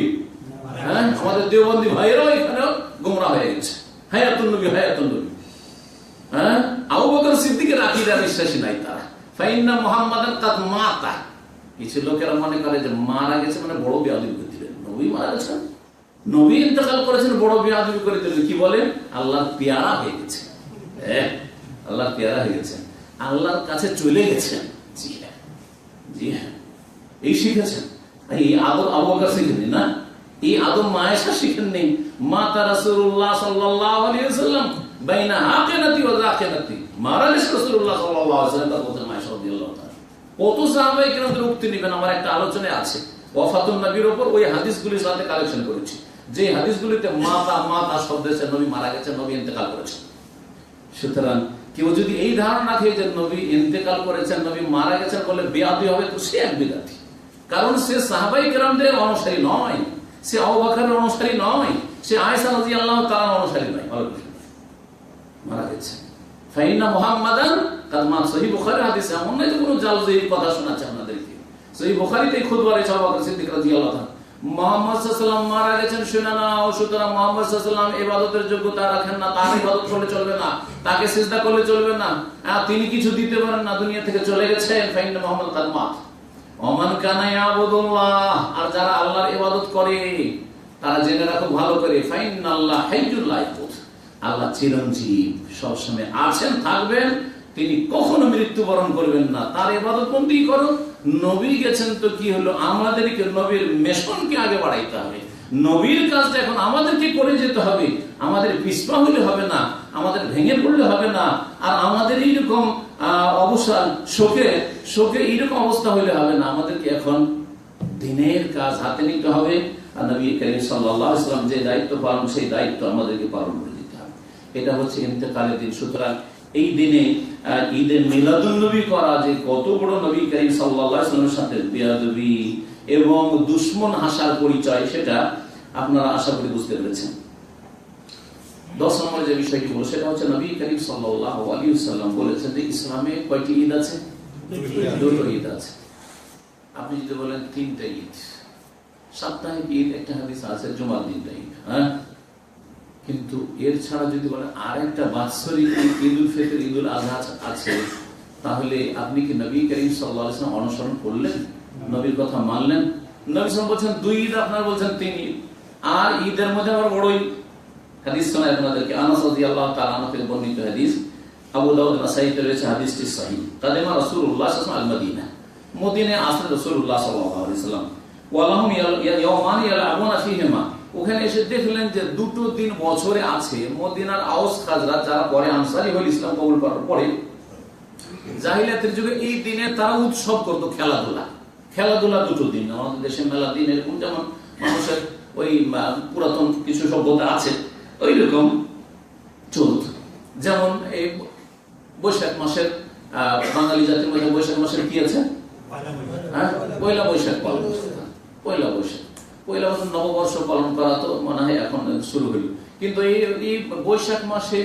হ্যাঁ, আমাদের দেওবন্দি ভাইরাও এখানেও গোমরা হয়ে গেছে। হায়াতুন নবী, হায়াতুন নবী। হ্যাঁ, আবু বকর সিদ্দিকের আকীদা বিশ্বাসী নাই তারা। ফাইন্না মুহাম্মাদান কাদ মাতা। কিছু লোকেরা মনে করে যে মারা গেছে মানে বড় বেয়াদবি করে দিলেন। নবী মারা গেছেন, নবী ইন্তেকাল করেছেন, বড় বেয়াদবি করে দিলেন। কি বলেন? আল্লাহর পেয়ারা হয়ে গেছে। হ্যাঁ, আল্লাহর পেয়ারা হয়ে গেছেন, আল্লাহর কাছে চলে গেছেন। জি হ্যাঁ, জি হ্যাঁ, এই শিখেছেন। এই আদব আবু বকর শিখেননি না, এই আদব মা আয়েশা শিখেননি। মাতা রাসূলুল্লাহ সাল্লাল্লাহু আলাইহি ওয়াসাল্লাম বাইনা আকিনাতি ওয়া যাকিনাতি, মারা গেছে রাসূলুল্লাহ সাল্লাল্লাহু আলাইহি ওয়াসাল্লাম। তার কথা আয়েশা রাদিয়াল্লাহু তাআলা। কত সাহাবায়ে কেরামদের উক্তি নেবেন, আমার একটা আলোচনায় আছে ওয়াফাতুন নবীর উপর, ওই হাদিসগুলির সাথে কালেকশন করেছি, যে হাদিসগুলিতে মাতা মাতা শব্দ এসে নবী মারা গেছেন, নবী ইন্তেকাল করেছেন। সুতরাং কেউ যদি এই ধারণা খেয়ে যে নবী ইন্তেকাল করেছেন, নবী মারা গেছেন বলে বেয়াদবি হবে, তো সে এক বিদআতি। কারণ সে সাহাবায়ে কেরামদের অনুসারী নয়, সে আবু বকরের অনুসারী নয়, সে আয়েশা রাদিয়াল্লাহু তাআলার অনুসারী নয়। মারা গেছে। ফাইন্না মুহাম্মাদান কাদ মাত। সহিহ বুখারীর হাদিস, এমন নয় যে কোনো জালজেহি কথা শোনাচ্ছে আপনাদেরকে। সহিহ বুখারীতে খুতবা রয়েছে আবু বকর সিদ্দিক রাদিয়াল্লাহু তাআলা, মুহাম্মদ সাল্লাল্লাহু আলাইহি ওয়াসাল্লাম মারা গেছেন শুনে নাও, সুতরাং মুহাম্মদ সাল্লাল্লাহু আলাইহি ওয়াসাল্লাম ইবাদতের যোগ্যতা রাখেন না, তার ইবাদত করলে চলবে না, তাকে সিজদা করলে চলবে না, তিনি কিছু দিতে পারেন না, দুনিয়া থেকে চলে গেছেন। ফাইন্না মুহাম্মাদ কাদ মাত। ওমান কানা ইয়াবুদুল্লাহ, আর যারা আল্লাহর ইবাদত করে তারা জেনে রাখো ভালো করে, ফাইন্নাল্লাহ হাইয়্যুল লা ইয়ামুত, আল্লাহ চিরঞ্জীব, সবসময় আছেন, থাকবেন, তিনি কখনো মৃত্যুবরণ করবেন না। তার ইবাদত বন্দেগী করো। নবী গেছেন তো কি হলো, আমাদেরকে নবীর মিশনকে আগে বাড়াইতে হবে, নবীর কাজটা এখন আমাদেরকে করে যেতে হবে। আমাদের পিছপা হলে হবে না, আমাদের ভেঙে পড়লে হবে না, আর আমাদের এইরকম অবসান শোকে শোকে এইরকম অবস্থা হইলে হবে না। আমাদেরকে এখন দিনের কাজ হাতে নিতে হবে, আর নবী করিম সাল্লাল্লাহু আলাইহি ওয়াসাল্লাম যে দায়িত্ব পালন, সেই দায়িত্ব আমাদেরকে পালন করে দিতে হবে। এটা হচ্ছে ইন্তেকালের দিন। সুতরাং এই দিনে ঈদে মিলাদুন নবী করা যে কত বড় নবী করিম সাল্লাল্লাহু আলাইহি ওয়াসাল্লামের সাথে বেয়াদবি এবং দুশমন হাসার পরিচয়, সেটা আপনারা আশা করি বুঝতে পেরেছেন। 10 নম্বর যে বিষয়টি বলবো সেটা হচ্ছে নবী করিম সাল্লাল্লাহু আলাইহি ওয়াসাল্লাম বলেছেন যে ইসলামে কয়টি ঈদ আছে? দুটো ঈদ আছে। আপনি যদি বলেন 3টা ঈদ, সাপ্তাহিক ঈদ একটা হাদিস আছে, জুমার দিনটা ঈদ, হ্যাঁ, কিন্তু এর ছাড়া যদি বলেন আর একটা বাৎসরিক ঈদ উল ফিতর, ঈদ উল আযহা আছে, তাহলে আপনি কি নবী করিম সাল্লাল্লাহু আলাইহি ওয়াসাল্লাম অনুসরণ করলেন? নবীর কথা মানলেন? নবী সাল্লাল্লাহু বলছেন 2 ঈদ, আপনারা বলছেন 3 ঈদ। আর ঈদের মধ্যে আবার বড় ঈদ। হাদিস শোনায় আপনাদেরকে, আনাস রাদিয়াল্লাহু তাআলা আনহু থেকে বর্ণিত হাদিস, আবু দাউদ নাসাঈতে রয়েছে, হাদিসটি সহিহ। কাদিমা রাসূলুল্লাহ সাল্লাল্লাহু আলাইহি ওয়াসাল্লাম আল-মদিনা, মদিনায় আসলেন রাসূলুল্লাহ সাল্লাল্লাহু আলাইহি ওয়াসাল্লাম। ওয়ালাহুম ইয়াওমান ইয়ালআবুনা ফীহিমা, ওখানে এসে দেখলেন যে দুটো দিন বছরে আছে। মদিনার আওস খাজরাত যারা পরে আনসারী হল, ইসলাম কবুল করার পরে, জাহিলিয়াতের যুগে এই দিনে তারা উৎসব করতো, খেলাধুলা দুটো দিন। আমাদের দেশে মেলা দিন এরকম, যেমন মানুষের ওই পুরাতন কিছু সভ্যতা আছে ওই রকম চলত। যেমন এই বৈশাখ মাসের, বাঙালি জাতির মধ্যে বৈশাখ মাসের কি আছে? পয়লা বৈশাখ পালন, পয়লা বৈশাখ নববর্ষ পালন করা তো মনে হয় এখন শুরু হইল। কিন্তু এই বৈশাখ মাসে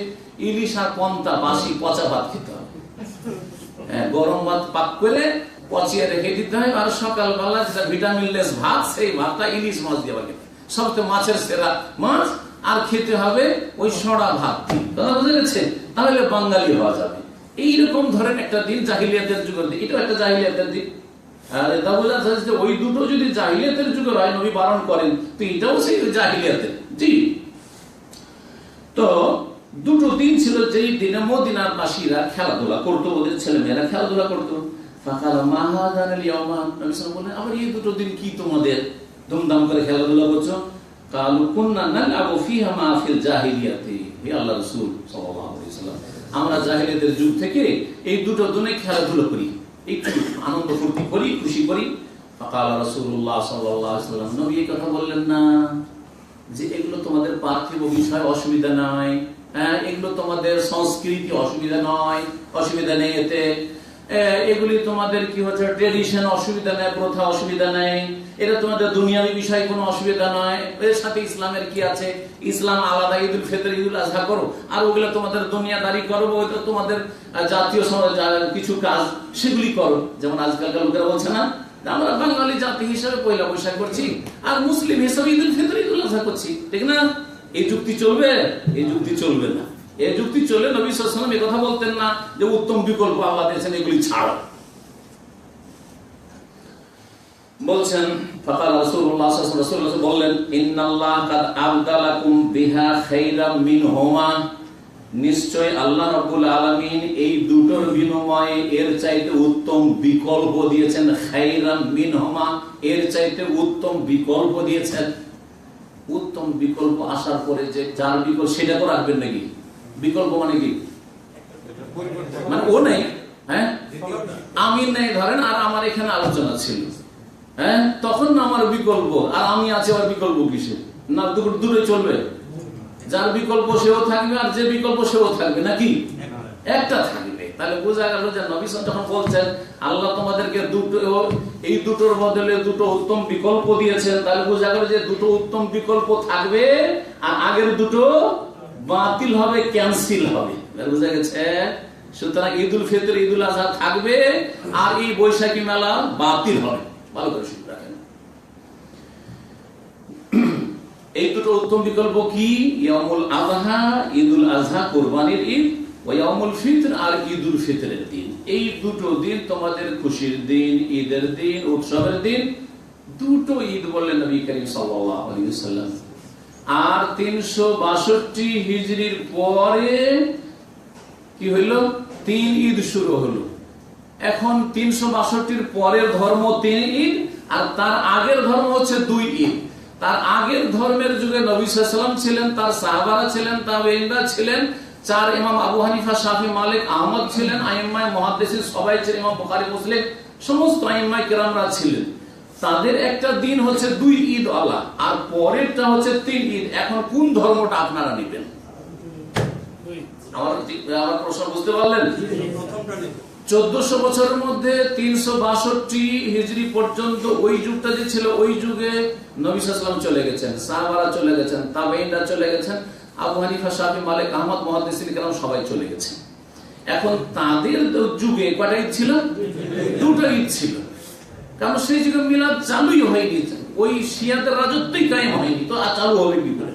ইলিশ আর পন্তা, বাসি পচা ভাত খেতে হবে। গরম ভাত পাক করে পচিয়ে রেখে দিতে হয়, আর সকালবেলা যেটা ভিটামিনলেস ভাত, সেই ভাতটা ইলিশ মাছ দিয়ে খেতে, সবচেয়ে মাছের সেরা মাছ, আর খেতে হবে ওই সড়া ভাত। কথা বুঝে গেছে? তাহলে বাঙালি হওয়া যাবে। এইরকম ধরেন একটা দিন জাহিলিয়াতের যুগের দিন, এটাও একটা জাহিলিয়াতের দিন। ওই দুটো যদি জাহিলিয়াতের যুগে হয়, নবী বারণ করেন, তো এটাও সেই জাহিলিয়াতের। জি, তো দুটো দিন ছিল যেই দিনে মদিনার বাসীরা খেলাধুলা করতো, ওদের ছেলে মেয়েরা খেলাধুলা করতো। আবার এই দুটো দিন কি তোমাদের ধুমধাম করে খেলাধুলা করছো? আমরা জাহিলিয়াতের যুগ থেকে এই দুটো দিনে খেলাধুলা করি, একটু আনন্দ ফুর্তি করি, খুশি করি। রাসূলুল্লাহ সাল্লাল্লাহু আলাইহি ওয়াসাল্লাম নবী এই কথা বললেন না যে এগুলো তোমাদের পার্থিব বিষয়, অসুবিধা নাই, এগুলো তোমাদের সংস্কৃতি, অসুবিধা নেই এতে, এগুলি তোমাদের কি হচ্ছে ট্রেডিশন, অসুবিধা নেই, প্রথা অসুবিধা নেই, এটা তোমাদের দুনিয়াবী বিষয়, কোনো অসুবিধা নয়। এর সাথে ইসলামের কি আছে? ইসলাম আলাদা, ঈদ উল ফিতর, ঈদ উল আযহা করো, আর ওগুলো তোমাদের দুনিয়াদারি করবো, ওইটা তোমাদের জাতীয় কিছু কাজ সেগুলি করো। যেমন আজকালকার লোকেরা বলছে না, আমরা বাঙালি জাতি হিসেবে পয়লা বৈশাখ করছি, আর মুসলিম হিসেবে ঈদ উল ফিতর, ঈদ উল আযহা করছি, ঠিক না? এই যুক্তি চলবে? এই যুক্তি চলবে না। এই যুক্তি চলে নবী সাল্লাল্লাহু আলাইহি ওয়াসাল্লাম এই কথা বলতেন না যে উত্তম বিকল্প আল্লাহ দিয়েছেন, এগুলি ছাড়ো। বলছেন ফাকাল রাসূলুল্লাহ সাল্লাল্লাহু আলাইহি ওয়াসাল্লাম বললেন, ইন্নাল্লাহ কাদ আবদালাকুম বিহা খায়রাম মিনহুমা, নিশ্চয় আল্লাহ রাব্বুল আলামিন এই দুটোর বিনিময়ে এর চাইতে উত্তম বিকল্প দিয়েছেন। খায়রাম মিনহুমা, এর চাইতে উত্তম বিকল্প দিয়েছেন। উত্তম বিকল্প আসার পরে যে যার বিকল্প সেটা তো রাখবেন নাকি? বিকল্প মানে কি? মানে ও নেই, হ্যাঁ, আমি নেই ধরেন, আর আমার এখানে আলোচনা ছিল, হ্যাঁ, তখন না আমার বিকল্প, আর আমি আছি, আমার বিকল্প কিসে? না দূরে চলবে? যার বিকল্প সেও থাকবে, আর যে বিকল্প সেও থাকবে, নাকি একটা থাকবে। তাহলে বোঝা গেল যে নবী যখন বলছেন আল্লাহ তোমাদেরকে দুটো, এই দুটোর বদলে দুটো উত্তম বিকল্প দিয়েছেন, তাহলে বোঝা গেল যে দুটো উত্তম বিকল্প থাকবে, আর আগের দুটো বাতিল হবে, ক্যান্সেল হবে। বুঝা গেছে? সুতরাং ঈদ উল ফিতর, ঈদ উল আযহা থাকবে, আর এই বৈশাখী মেলা বাতিল হবে। ভালো করে শুনে রাখেন, এই দুটো উত্তম বিকল্প কি? ইয়াউমুল আযহা, ঈদ উল আযহা, কুরবানির ঈদ, ওয়া ইয়াউমুল ফিতর, আর ঈদ উল ফিতরের দিন। এই দুটো দিন তোমাদের খুশির দিন, ঈদের দিন, উৎসবের দিন। দুটো ঈদ বললেন নবী করিম সাল্লাল্লাহু আলাইহি ওয়াসাল্লাম। আর 362 হিজরির পরে কি হইল? 3 ঈদ শুরু হলো। এখন 362 পরের ধর্ম 3 ঈদ, আর তার আগের ধর্ম হচ্ছে 2 ঈদ। তার আগের ধর্মের যুগে নবী সাল্লাল্লাহু আলাইহি ওয়াসাল্লাম ছিলেন, তার সাহাবারা ছিলেন, তাবেঈনরা ছিলেন, চার ইমাম আবু হানিফা, শাফি, মালিক, আহমদ ছিলেন। আইম্মায়ে মুহাদ্দিসিন সবাই ছিলেন, ইমাম বুখারী, মুসলিম, সমস্ত আইম্মায়ে কেরামরা ছিলেন। তাদের একটা দিন হচ্ছে 2 ঈদ আলা, আর পরেরটা হচ্ছে 3 ঈদ। এখন কোন ধর্মটা আপনারা নেবেন? আমার প্রশ্ন বুঝতে পারলেন? 1400 বছরের মধ্যে 362 হিজরি পর্যন্ত ওই যুগটা যে ছিল, ওই যুগে নবী সাল্লাল্লাহু আলাইহি ওয়াসাল্লাম চলে গেছেন, সাহাবারা চলে গেছেন, তাবেঈনরা চলে গেছেন, আবু হানিফা, শাফি, মালিক, আহমদ, মুহাদ্দিসিন কেরাম সবাই চলে গেছে। এখন তাদের যুগে কয়টা ঈদ ছিল? 2টা ঈদ ছিল। কারণ সেই যুগে মিলাদ চালুই হয়নি, ওই শিয়াদের রাজত্বই কায়েম হয়নি, তো চালু হবে কি করে?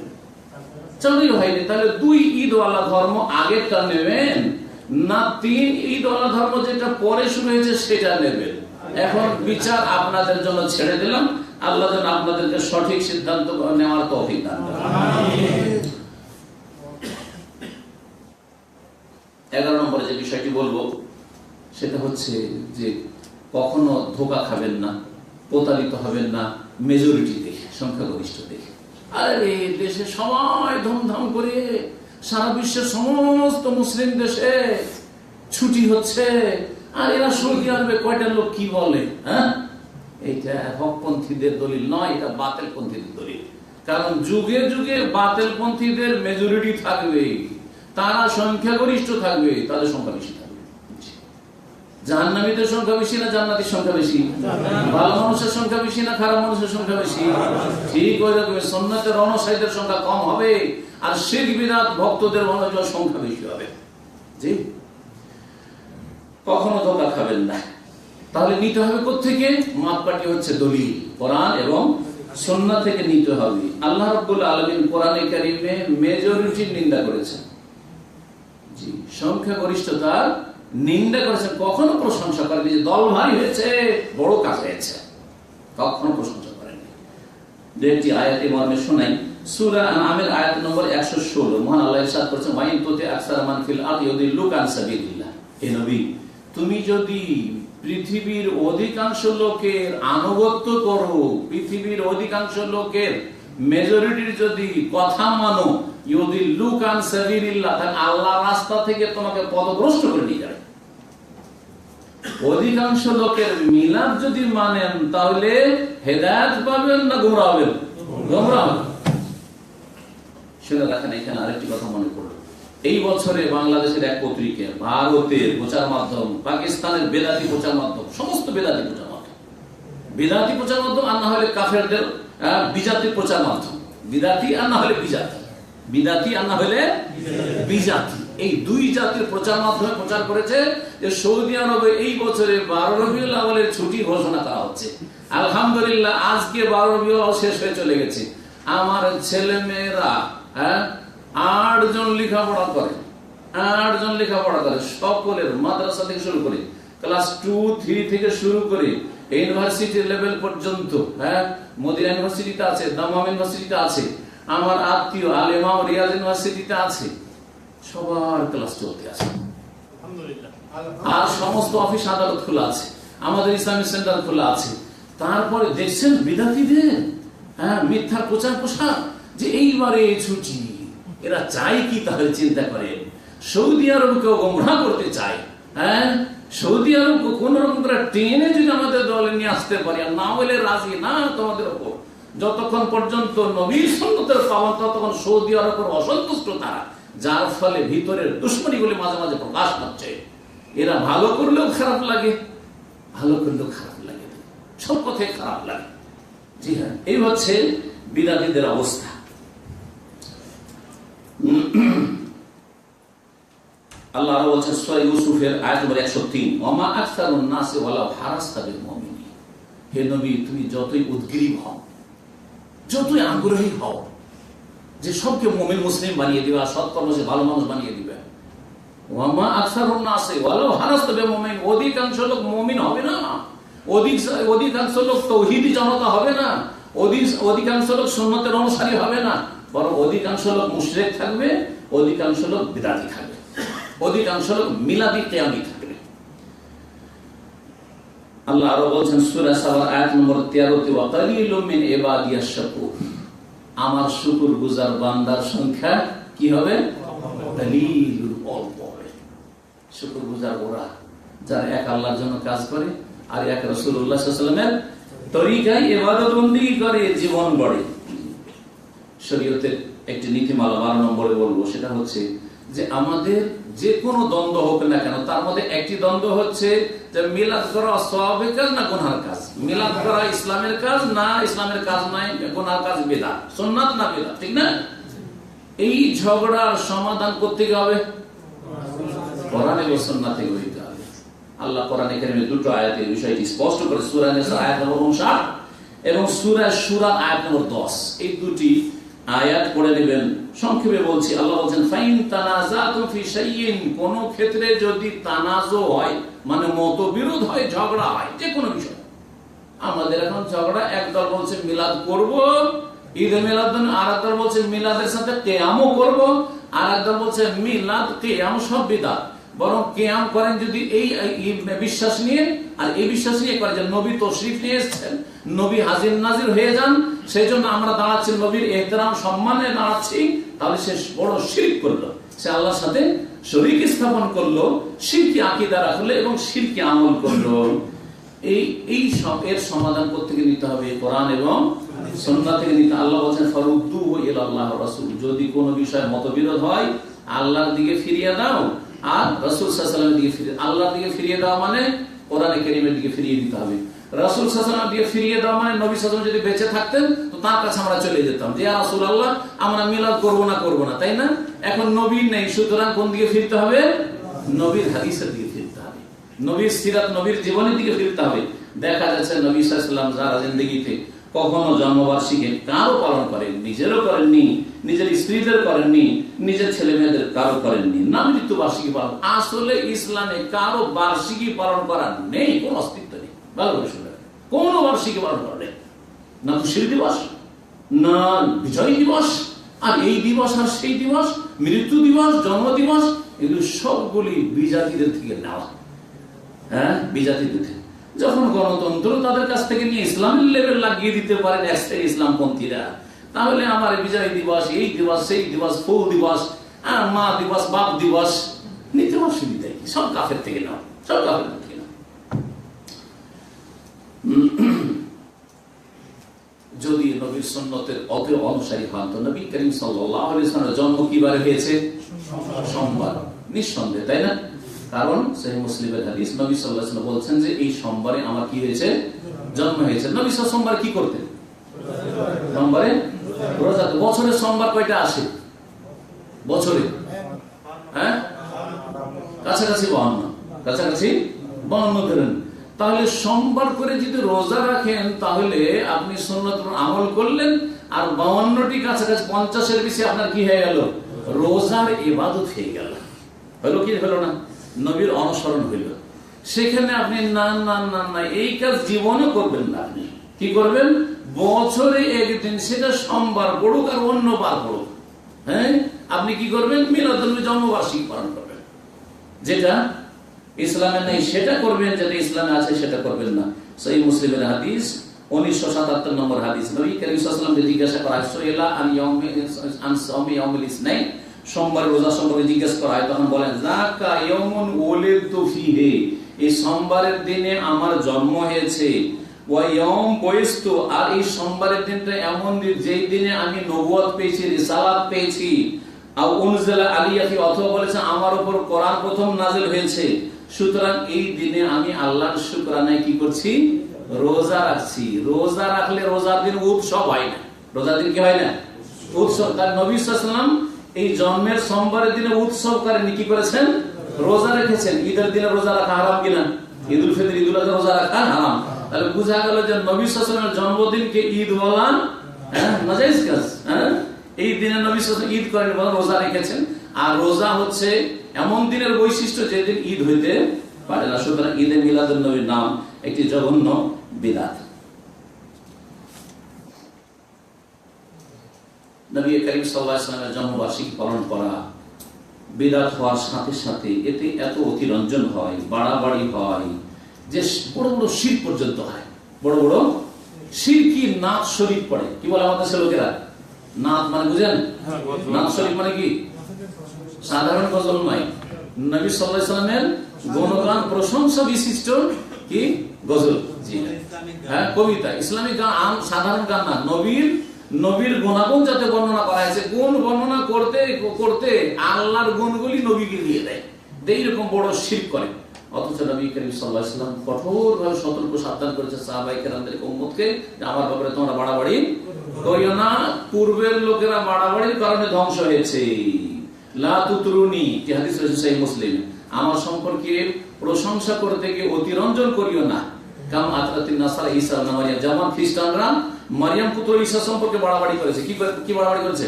চালুই হয়নি। তাহলে 2 ঈদ ওয়ালা ধর্ম আগেরটা নেবেন না 3 ঈদ ওয়ালা ধর্ম যেটা পরে শুরু হয়েছে সেটা নেবেন? এখন বিচার আপনাদের জন্য ছেড়ে দিলাম। আল্লাহ যেন আপনাদেরকে সঠিক সিদ্ধান্ত নেওয়ার তৌফিক দান করেন। 11 নম্বরে যে বিষয়টি বলবো সেটা হচ্ছে যে কখনো ধোঁকা খাবেন না, প্রতারিত হবেন না মেজরিটি দেখে, সংখ্যাগরিষ্ঠ দেখে। আরে দেশে সবাই ধুমধাম করে, সারা বিশ্বের সমস্ত মুসলিম দেশে ছুটি হচ্ছে, আর এরা সৌদি আরবে কয়টা লোক কি বলে? হ্যাঁ, এইটা হকপন্থীদের দলিল নয়, এটা বাতিলপন্থীদের দলিল। কারণ যুগে যুগে বাতিলপন্থীদের মেজরিটি থাকবে, তারা সংখ্যাগরিষ্ঠ থাকবে, তাদের সংখ্যা বেশি থাকবে। জাহান্নামীদের সংখ্যা বেশি না জান্নাতীর সংখ্যা বেশি? ভালো মানুষের সংখ্যা বেশি না খারাপ মানুষের সংখ্যা বেশি? ঠিক ওই রকম সুন্নাতের অনুসারীদের সংখ্যা কম হবে, আর শিরক বিদআত ভক্তদের সংখ্যা বেশি হবে। জি, কখনো ধোঁকা খাবেন না। তাহলে নিতে হবে কোত্থেকে? মাপকাঠি হচ্ছে দলিল, কোরআন এবং সুন্নাহ থেকে নিতে হবে। আল্লাহ রাব্বুল আলামিন কোরআনে কারীমে মেজরিটির নিন্দা করেছেন, জি, সংখ্যাগরিষ্ঠতার নিন্দা করেছেন। কখনো প্রশংসা করেনি যে দল ভারী হয়েছে, বড় কাজ হয়েছে, কখনো প্রশংসা করেনি। দুটি আয়াতে মর্মে শোনাই। সূরা আনআমের আয়াত নম্বর 116, মহান আল্লাহ ইরশাদ করেছেন, ওয়াইন তুতি আকসার মান ফিল আরদি ইউদিল্লুকা আন সাবিলিল্লাহ। হে নবী, তুমি যদি পৃথিবীর অধিকাংশ লোকের আনুগত্য করো, পৃথিবীর অধিকাংশ লোকের মেজরিটির যদি কথা মানো, ইউদিল্লুকা আন সাবিলিল্লাহ, তাহলে আল্লাহর রাস্তা থেকে তোমাকে পথভ্রষ্ট করে নিয়ে যাবে। অধিকাংশ লোকের মিলাদ যদি মানেন তাহলে হেদায়েত পাবেন না গোমরাহ হবেন? গোমরাহ হবেন। শুনে রাখেন, এখানে আরেকটি কথা মনে পড়লো। এই বছরে বাংলাদেশের এক পত্রিকা, ভারতের প্রচার মাধ্যম, পাকিস্তানের বেদাতি প্রচার মাধ্যম, সমস্ত বেদাতি প্রচার মাধ্যম, বেদাতি প্রচার মাধ্যম আর না হলে কাফেরদের বিজাতি প্রচার মাধ্যম, বিদাতি আর না হলে বিজাতি, বিদাতি আর না হলে বিজাতি, এই 2 জাতির প্রচার মাধ্যমে প্রচার করেছে যে সৌদি আরবে এই বছরে 12 রবিউল আউয়ালের ছুটি ঘোষণা করা হচ্ছে। আলহামদুলিল্লাহ, আজকে 12 রবিউল আউয়াল শেষ হয়ে চলে গেছে। আমার ছেলে মেয়েরা 8 জন লেখাপড়া করে, 8 জন লেখাপড়া করে, সকলের মাদ্রাসা থেকে শুরু করে ক্লাস 2, 3 থেকে শুরু করে ইউনিভার্সিটি লেভেল পর্যন্ত, মদিনা ইউনিভার্সিটিতে আছে, দামাম ইউনিভার্সিটিতে আছে, আমার আত্মীয় আল ইমাম রিয়াজ ইউনিভার্সিটিতে আছে, সবার ক্লাস চলতে আছে। আর সমস্ত অফিস আদালত খোলা আছে, আমাদের ইসলামিক সেন্টার খোলা আছে। তারপরে দেখছেন বিদাতিদের মিথ্যা প্রচার প্রসার, যে এইবারে ছুটি, এরা চাই কি? তাহলে চিন্তা করেন, সৌদি আরবকেও গোমরাহ করতে চায়। সৌদি আরব কোন রকম করে টেনে যদি আমাদের দলে নিয়ে আসতে পারি, আর না বলে রাজি না তোমাদের উপর, যতক্ষণ পর্যন্ত নবীর সুন্নতের পালন, ততক্ষণ সৌদি আরবের অসন্তুষ্ট তারা, যার ফলে ভিতরের দুশ্মনীগুলি মাঝে মাঝে প্রকাশ পাচ্ছে। এরা ভালো করলেও খারাপ লাগে, ভালো করলেও খারাপ লাগে, সব কথাই খারাপ লাগে। জি হ্যাঁ, এই হচ্ছে বিদাতীদের অবস্থা। আল্লাহ আরো বলছেন সূরা ইউসুফের আয়াত নম্বর 103, ওমা আকসারুন নাসি ওয়ালাউ হারাসতা বিল মুমিনিন। হে নবী, তুমি যতই উদ্গ্রীব হও, যতই আগ্রহী হও যে সবকে মুমিন মুসলিম বানিয়ে দিবে, আর সৎকর্ম সে ভালো মানুষ বানিয়ে দিবে, ওমা আকসারুন নাসি ওয়ালাউ হারাসতা বিল মুমিনিন, অধিকাংশ লোক মুমিন হবে না, অধিকাংশ লোক তাওহীদি জনতা হবে না, অধিকাংশ লোক সুন্নতের অনুসারী হবে না, বরং অধিকাংশ লোক মুশরিক থাকবে, অধিকাংশ লোক বিদআতি থাকবে, অধিকাংশ লোক মিলাদি কিয়ামি থাকবে। আল্লাহ আরো বলছেন সূরা সাবার আয়াত নম্বর 13, ওয়া কালিলুম মিন ইবাদিয়াশ শাকুর, আমার শুকরগুজার বান্দার সংখ্যা কি হবে? কালিলুন, অল্প হবে। শুকরগুজার ওরা যারা এক আল্লাহর জন্য কাজ করে আর এক রাসূলুল্লাহ সাল্লাল্লাহু আলাইহি ওয়াসাল্লামের তরিকায় ইবাদত বন্দেগী করে, জীবন গড়ে। শরীয়তের একটি নীতিমালা 12 নম্বরে বলবো, সেটা হচ্ছে যে আমাদের যে কোনো দ্বন্দ্ব হোক না কেন, তার মধ্যে একটি দ্বন্দ্ব হচ্ছে যে মিলাদ করা সওয়াবের কাজ না গুনাহের কাজ, মিলাদ করা ইসলামের কাজ না ইসলামের কাজ নয়, গুনাহের কাজ বিদআত, সুন্নাত না বিদআত, ঠিক না? এই ঝগড়ার সমাধান করতে হবে কোরআন এবং সুন্নাত থেকে হইতে হবে। আল্লাহ কোরআনে কারীমে দুটো আয়াতে এই বিষয়টি স্পষ্ট করে, সূরা নিসা আয়াত নম্বর 59 এবং সূরা শুরা আয়াত নম্বর 10, এই দুটি আয়াত পড়ে নেবেন। সংক্ষেপে বলছি, আল্লাহ বলেন ফাইন তানাজাতুম ফি শাইইন, কোন ক্ষেত্রে যদি তানাজু হয় মানে মতবিরোধ হয়, ঝগড়া হয় যে কোনো বিষয়। আমাদের এখন ঝগড়া, একদল বলছে মিলাদ করব, ঈদে মিলাদ, আর একদল বলছে মিলাদের সাথে কিয়ামও করব, আর একদল বলছে মিলাদ কিয়াম সব বিদআত। বরং কিয়াম করেন যদি এই বিশ্বাস নিয়ে, আর এই বিশ্বাস নিয়ে করে যে নবী তশরিফ নিয়ে এসেছেন, নবী হাজির নাজির হয়ে যান, সেই জন্য আমরা দাঁড়াচ্ছি, নবীর এহতেরাম সম্মানে দাঁড়াচ্ছি, তাহলে সে বড় শিরক করলো, সে আল্লাহর সাথে শরীক স্থাপন করলো, শিরকি আকীদা রাখলো এবং শিরকি আমল করলো। এই সব এর সমাধান করতে নিতে হবে কোরআন এবং সুন্নাত থেকে নিতে। আল্লাহ বলেন ফারুদ্দুহু ইলাল্লাহি ওয়া রাসূল, যদি কোনো বিষয়ে মতবিরোধ হয় আল্লাহর দিকে ফিরিয়ে দাও আর রাসূল সাল্লাল্লাহু আলাইহি ওয়াসাল্লামের দিকে ফিরিয়ে। আল্লাহর দিকে ফিরিয়ে দাও মানে কোরআনে কারীমের দিকে ফিরিয়ে দিতে হবে। রাসূল সাল্লাল্লাহু আলাইহি ওয়াসাল্লামের দিকে ফিরিয়ে দাও মানে নবী সাল্লাল্লাহু আলাইহি ওয়াসাল্লাম যদি বেঁচে থাকতেন তো তার কাছে আমরা চলে যেতাম যে ইয়া রাসূলুল্লাহ আমরা মিলাদ করব না, তাই না? এখন নবী নেই, সুতরাং কোন দিকে ফিরতে হবে? নবীর হাদিসের দিকে ফিরতে হবে, নবীর সিরাত, নবীর জীবনের দিকে ফিরতে হবে। দেখা যাচ্ছে নবী সাল্লাল্লাহু আলাইহি ওয়াসাল্লাম যারা জিন্দেগিতে কখনো জন্মবার্ষিকী কারো পালন করেন, নিজেরও করেননি, নিজের স্ত্রীদের করেননি, নিজের ছেলে মেয়েদের কারো করেননি, না মৃত্যুবার্ষিকী পালন। আসলে ইসলামে কারো বার্ষিকী পালন করা নেই, কোন অস্তিত্ব নেই। ভালো করে শুনে, কোন বার্ষিকী পালন করা নেই, না খুশির দিবস, না বিজয় দিবস, আর এই দিবস আর সেই দিবস, মৃত্যু দিবস, জন্ম দিবস, এগুলো সবগুলি বিজাতিদের থেকে নেওয়া। হ্যাঁ, বিজাতিদের থেকে। যখন গণতন্ত্র তাদের কাছ থেকে নিয়ে ইসলামের লেভেল লাগিয়ে দিতে পারেন একটা ইসলামপন্থীরা, তাহলে আমার বিজয় দিবস, এই দিবস, সেই দিবস, ফুল দিবস, মা দিবস, বাপ দিবস নিতে অসুবিধা কি? সব কাফের থেকে নাও, সব কাফের থেকে নাও। যদি নবীর সুন্নতের অতীব অনুসারী হন তো নবী করিম সাল্লাল্লাহু আলাইহি ওয়াসাল্লামের জন্ম কি বারে হয়েছে? সোমবার, নিঃসন্দেহে, তাই না? কারণ সহিহ মুসলিমের হাদিস, নবী সাল্লাল্লাহু আলাইহি ওয়াসাল্লাম বলছেন যে এই সোমবারে আমার কি হয়েছে? জন্ম হয়েছে। নবী সোমবার কি করতেন? সোমবারে রোজা। বছরে সোমবার কয়টা আসে? বছরে হ্যাঁ কাছাকাছি 52, কাছাকাছি 52 ধরেন। তাহলে সোমবার করে যদি রোজা রাখেন তাহলে আপনি সুন্নাত আমল করলেন, আর 52টি কাছাকাছি 50-এর বেশি আপনার কি হয়ে গেল? রোজার ইবাদত হয়ে গেল। হলো কি হলো না? নবীর অনুসরণ হইল। সেখানে আপনি না না না না এই কাজ জীবনে করবেন না। আপনি কি করবেন? বছরে একদিন, সেটা সোমবার পড়ুক আর অন্য বার পড়ুক, হ্যাঁ, আপনি কি করবেন? মিলাদুন্নবী জন্মবার্ষিকী পালন করবেন। যেটা ইসলামে নেই সেটা করবেন, যেটা ইসলামে আছে সেটা করবেন না। সহিহ মুসলিমের হাদিস 1977 নম্বর হাদিস, নবী করিম সাল্লাল্লাহু আলাইহি ওয়াসাল্লাম জিজ্ঞাসা করা হয় সুইলা আন সাওমি ইয়াউমিল ইসনাইন, সোমবার রোজা সম্পর্কে জিজ্ঞাসা করা হয়, তখন বলেন যাকা ইয়াউমুন ওয়ালিদতু ফিহি, এই সোমবারের দিনে আমার জন্ম হয়েছে, ওয়া ইয়াউম বুইস্তু, আর এই সোমবারের দিনটা এমন দিন যেই দিনে আমি নবুয়ত পেয়েছি, রিসালাত পেয়েছি, আও উনজিলা আলাইয়া ফি, অথবা বলেছে আমার উপর কোরআন প্রথম নাযিল হয়েছে। সুতরাং এই দিনে আমি আল্লাহর শুকরানা কি করছি? রোজা রাখছি। রোজা রাখলে রোজার দিন উৎসব হয় না। রোজার দিন কি হয় না? উৎসব। তার নবী সাল্লাল্লাহু আলাইহি ওয়াসাল্লাম এই জন্মের সোমবারের দিনে উৎসব করেন, কি করেছেন? রোজা রেখেছেন। ঈদের দিনে রোজা রাখা হারাম কিনা? ঈদুল ফিতর, ঈদুল আযহা রোজা রাখা হারাম। তাহলে বোঝা গেল যে নবী সাল্লাল্লাহু আলাইহি ওয়াসাল্লামের জন্মদিনকে ঈদ বলা নাজায়েজ কাজ। এই দিনে নবী সাল্লাল্লাহু আলাইহি ওয়াসাল্লাম ঈদ করেন, বলেন রোজা রেখেছেন। আর রোজা হচ্ছে এমন দিনের বৈশিষ্ট্য যেদিন ঈদ হইতে পারে না। সুতরাং ঈদে মিলাদুন নবীর নাম একটি জঘন্য বিদআত। নবী করিম সাল্লাল্লাহু আলাইহি ওয়াসাল্লামের জন্মবার্ষিকী পালন করা বিদআত হওয়ার সাথে সাথে এতে এত অতিরঞ্জন হয়, বাড়াবাড়ি হয়, যে বড় বড় শিরক পর্যন্ত হয়। বড় বড় শিরকি নাত শরীফ পড়ে। কি বলে আমাদের লোকেরা? নাত মানে বুঝেন? নাত শরীফ মানে কি? সাধারণ গজল নয়, নবী সাল্লাল্লাহু আলাইহি ওয়াসাল্লামের গুণগান প্রশংসা বিশিষ্ট কি গজল, জি হ্যাঁ কবিতা, ইসলামিক গান, সাধারণ গান না। নবীর গুণাগুণ যাতে বর্ণনা করা হয়েছে, গুণ বর্ণনা করতে করতে আল্লাহর গুণগুলি নবীকে দিয়ে দেয়, এইরকম বড় শিরক করে। অথচ নবী করিম সাল্লাল্লাহু আলাইহি ওয়াসাল্লাম কঠোরভাবে সতর্ক সাবধান করেছে সাহাবায়ে কেরামদেরকে, উম্মতকে, যে আমার ব্যাপারে তোমরা বাড়াবাড়ি করিও না। পূর্বের লোকেরা বাড়াবাড়ির কারণে ধ্বংস হয়েছে। লা তুতরুনি, কি হাদিস রয়েছে সহিহ মুসলিমে, আমার সম্পর্কে প্রশংসা করতে গিয়ে অতিরঞ্জন করিও না। কাম আতরাতিন নাসারা ঈসা ইবনে মারইয়াম, যেমন খ্রিস্টানরা মারইয়াম পুত্র ঈসা সম্পর্কে বাড়াবাড়ি করেছে। কি বাড়াবাড়ি করেছে?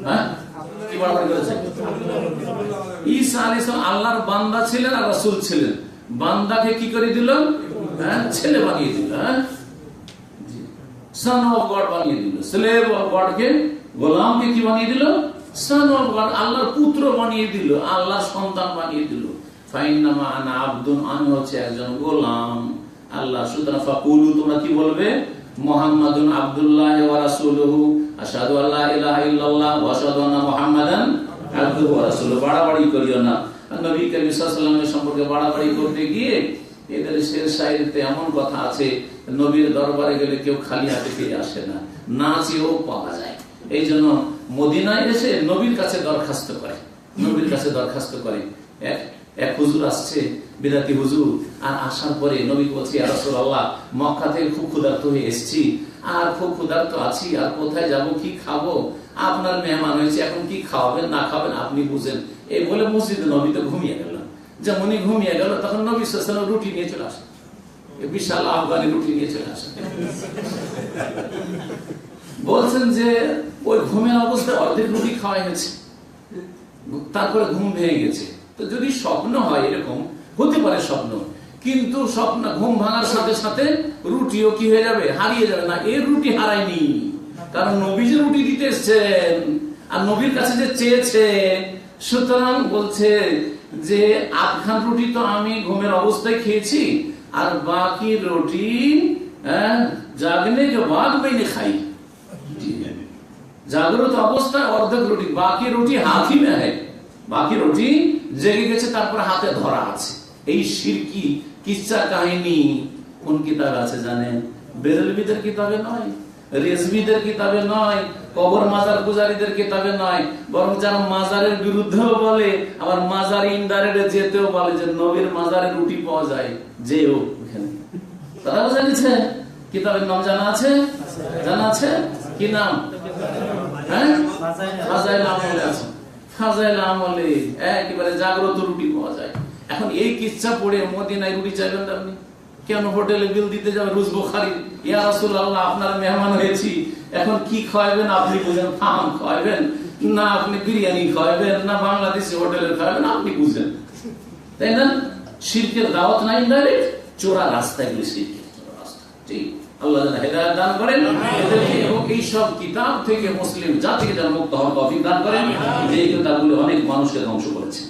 হ্যাঁ কি বাড়াবাড়ি করেছে? ঈসা আলাইহিস সালাম আল্লাহর বান্দা ছিলেন আর রাসূল ছিলেন। বান্দাকে কি করে দিল? ছেলে বানিয়ে দিল। সন অফ গড বানিয়ে দিল। স্লেভ অফ গড কে, গোলামকে কি বানিয়ে দিল? সন অফ গড, আল্লাহর পুত্র বানিয়ে দিল, আল্লাহর সন্তান বানিয়ে দিল। ফাইন্নামা আনা আবদুন, আমি হচ্ছে একজন গোলাম আল্লাহ। সুতরাং ফাকুলু, তোমরা কি বলবে? মুহাম্মাদুন আবদুল্লাহ ওয়া রাসূলুহু, আশহাদু আল্লা ইলাহা ইল্লাল্লাহ ওয়া আশহাদু আন্না মুহাম্মাদান আবদুহু ওয়া রাসূলুহু। বাড়াবাড়ি করিও না। নবী করিম সাল্লাল্লাহু আলাইহি ওয়াসাল্লামের সম্পর্কে বাড়াবাড়ি করতে গিয়ে এদের শের শায়রিতে এমন কথা আছে, নবীর দরবারে গেলে কেউ খালি হাতে ফিরে আসে না, না চেয়েও পাওয়া যায়। এই জন্য মদিনায় এসে নবীর কাছে দরখাস্ত করে, নবীর কাছে দরখাস্ত করে। এক হুজুর আসছে, বিদাতি হুজুর, আর আসার পরে নবী বলছে, ইয়া রাসূলুল্লাহ, মক্কা থেকে খুব ক্ষুধার্ত হয়ে এসেছি, আর খুব ক্ষুধার্ত আছি, আর কোথায় যাব, কি খাবো, আপনার মেহমান হয়েছে, এখন কি খাওয়াবেন না খাবেন আপনি বুঝেন। এই বলে মসজিদে নবীতে ঘুমিয়ে গেল। যেমনই ঘুমিয়ে গেল তখন নবী সাল্লাল্লাহু আলাইহি ওয়াসাল্লাম রুটি নিয়ে চলে আসে, বিশাল আফগানি রুটি নিয়ে চলে আসে। বলছেন যে ওই ঘুমের অবস্থায় অর্ধেক রুটি খাওয়া গেছে, তারপরে ঘুম ভেঙে গেছে। তো যদি স্বপ্ন হয়, এরকম হতে পারে স্বপ্ন, কিন্তু স্বপ্ন ঘুম ভাঙার সাথে সাথে রুটিও কি হয়ে যাবে? হারিয়ে যাবে না। এর রুটি হারায়নি, কারণ নবী যে রুটি দিতে এসেছেন আর নবীর কাছে যে চেয়েছে, সুতরাং বলছে যে আধখান রুটি তো আমি ঘুমের অবস্থায় খেয়েছি, আর বাকি রুটি জাগনে কে বাদ বাইনে খাই। জাগ্রত অবস্থায় অর্ধেক রুটি, বাকি রুটি হাতি মে হ্যায়, বাকি রুটি জেগে গেছে, তারপর হাতে ধরা আছে। এই শিরকি কিচ্ছা কাহিনী কোন কিতাবে আছে জানেন? বেরেলভিদের কিতাবে নয়, রেজভিদের কিতাবে নয়, কবর মাজার পূজারীদের কিতাবে নয়, বরং যারা মাজারের বিরুদ্ধেও বলে, আবার মাজার ইনডাইরেক্টে যেতেও বলে যে নবীর মাজারে রুটি পাওয়া যায়, যেও ওখানে। তারা জানিয়েছে কিতাবের নাম জানা আছে? জানা আছে কি নাম? হ্যাঁ, ফাজাইল আমলে আছে। ফাজাইল আমলে একেবারে জাগ্রত রুটি পাওয়া যায়। এখন এই কিচ্ছা পড়ে মদিনায় রুটি চাইবেন আপনি? কেন হোটেলে বিল দিতে যাবে? রুজ বুখারী, ইয়া রাসূলুল্লাহ, আপনার মেহমান হয়েছি, এখন কি খাওয়াবেন আপনি বুঝেন? ফার্ম খাওয়াবেন না, আপনি বিরিয়ানি খাওয়াবেন না, বাংলাদেশি হোটেলের খাওয়াবেন, আপনি বুঝেন, তাই না? শিরকের দাওয়াত নাই, ডাইরেক্ট চোরা রাস্তা, এগুলি শিরকের চোরা রাস্তা। ঠিক, আল্লাহ যেন হেদায়েত দান করেন এদেরকে, এবং এই সব কিতাব থেকে মুসলিম জাতিকে যেন মুক্ত হওয়ার তৌফিক দান করেন, যে কিতাবগুলো অনেক মানুষকে ধ্বংস করেছে।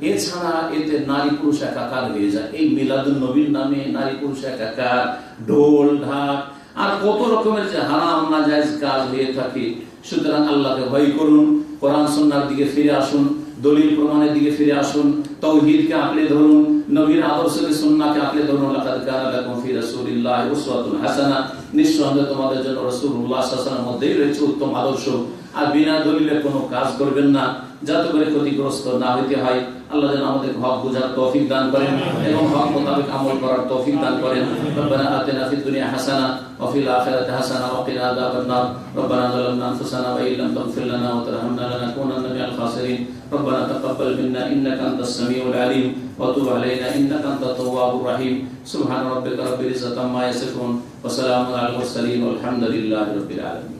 এছাড়া এতে নারী পুরুষ একাকার হয়ে যায়। এই মিলাদুন নবীর নামে নারী পুরুষ একাকার, ঢোল ঢাক আর কত রকমের যে হারাম নাজায়েজ কাজ হয়ে থাকে। সুতরাং আল্লাহকে ভয় করুন, কোরআন সুন্নাহর দিকে ফিরে আসুন, দলিল প্রমাণের দিকে ফিরে আসুন, তাওহীদকে আঁকড়ে ধরুন, নবীর আদর্শকে সুন্নাহকে আঁকড়ে ধরুন। লাকাদ কানা লাকুম ফি রাসূলিল্লাহি উসওয়াতুন হাসানা, নিঃসন্দেহে তোমাদের জন্য রাসূলুল্লাহ সাল্লাল্লাহু আলাইহি ওয়াসাল্লামের মধ্যেই রয়েছে উত্তম আদর্শ। আর বিনা দলিলে কোনো কাজ করবেন না, যাতে করে ক্ষতিগ্রস্ত না হইতে হয়। আল্লাহ যেন আমাদের হক বোঝার তৌফিক দান করেন এবং হক মোতাবেক আমল করার তৌফিক দান করেন। রব্বানা আতিনা ফিদ দুনিয়া হাসানা ওয়া ফিল আখিরাতি হাসানা ওয়া কিনা আযাবান নার। রব্বানা যালামনা আনফুসানা ওয়া ইল্লাম তাগফির লানা ওয়া তারহামনা লানাকুনান্না মিনাল খাসিরিন। রব্বানা তাকাব্বাল মিন্না ইন্নাকা আনতাস সামিউল আলিম ওয়া তুব আলাইনা ইন্নাকা আনতাত তাওয়াবুর রহিম। সুবহানা রাব্বিকা রাব্বিল ইজ্জাতি আম্মা ইয়াসিফুন ওয়া সালামুন আলাল মুরসালিন ওয়া আলহামদুলিল্লাহি রাব্বিল আলামিন।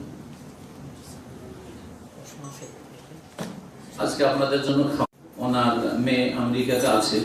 আজকে আপনাদের জন্য ওনার মেয়ে আমেরিকাতে আছে।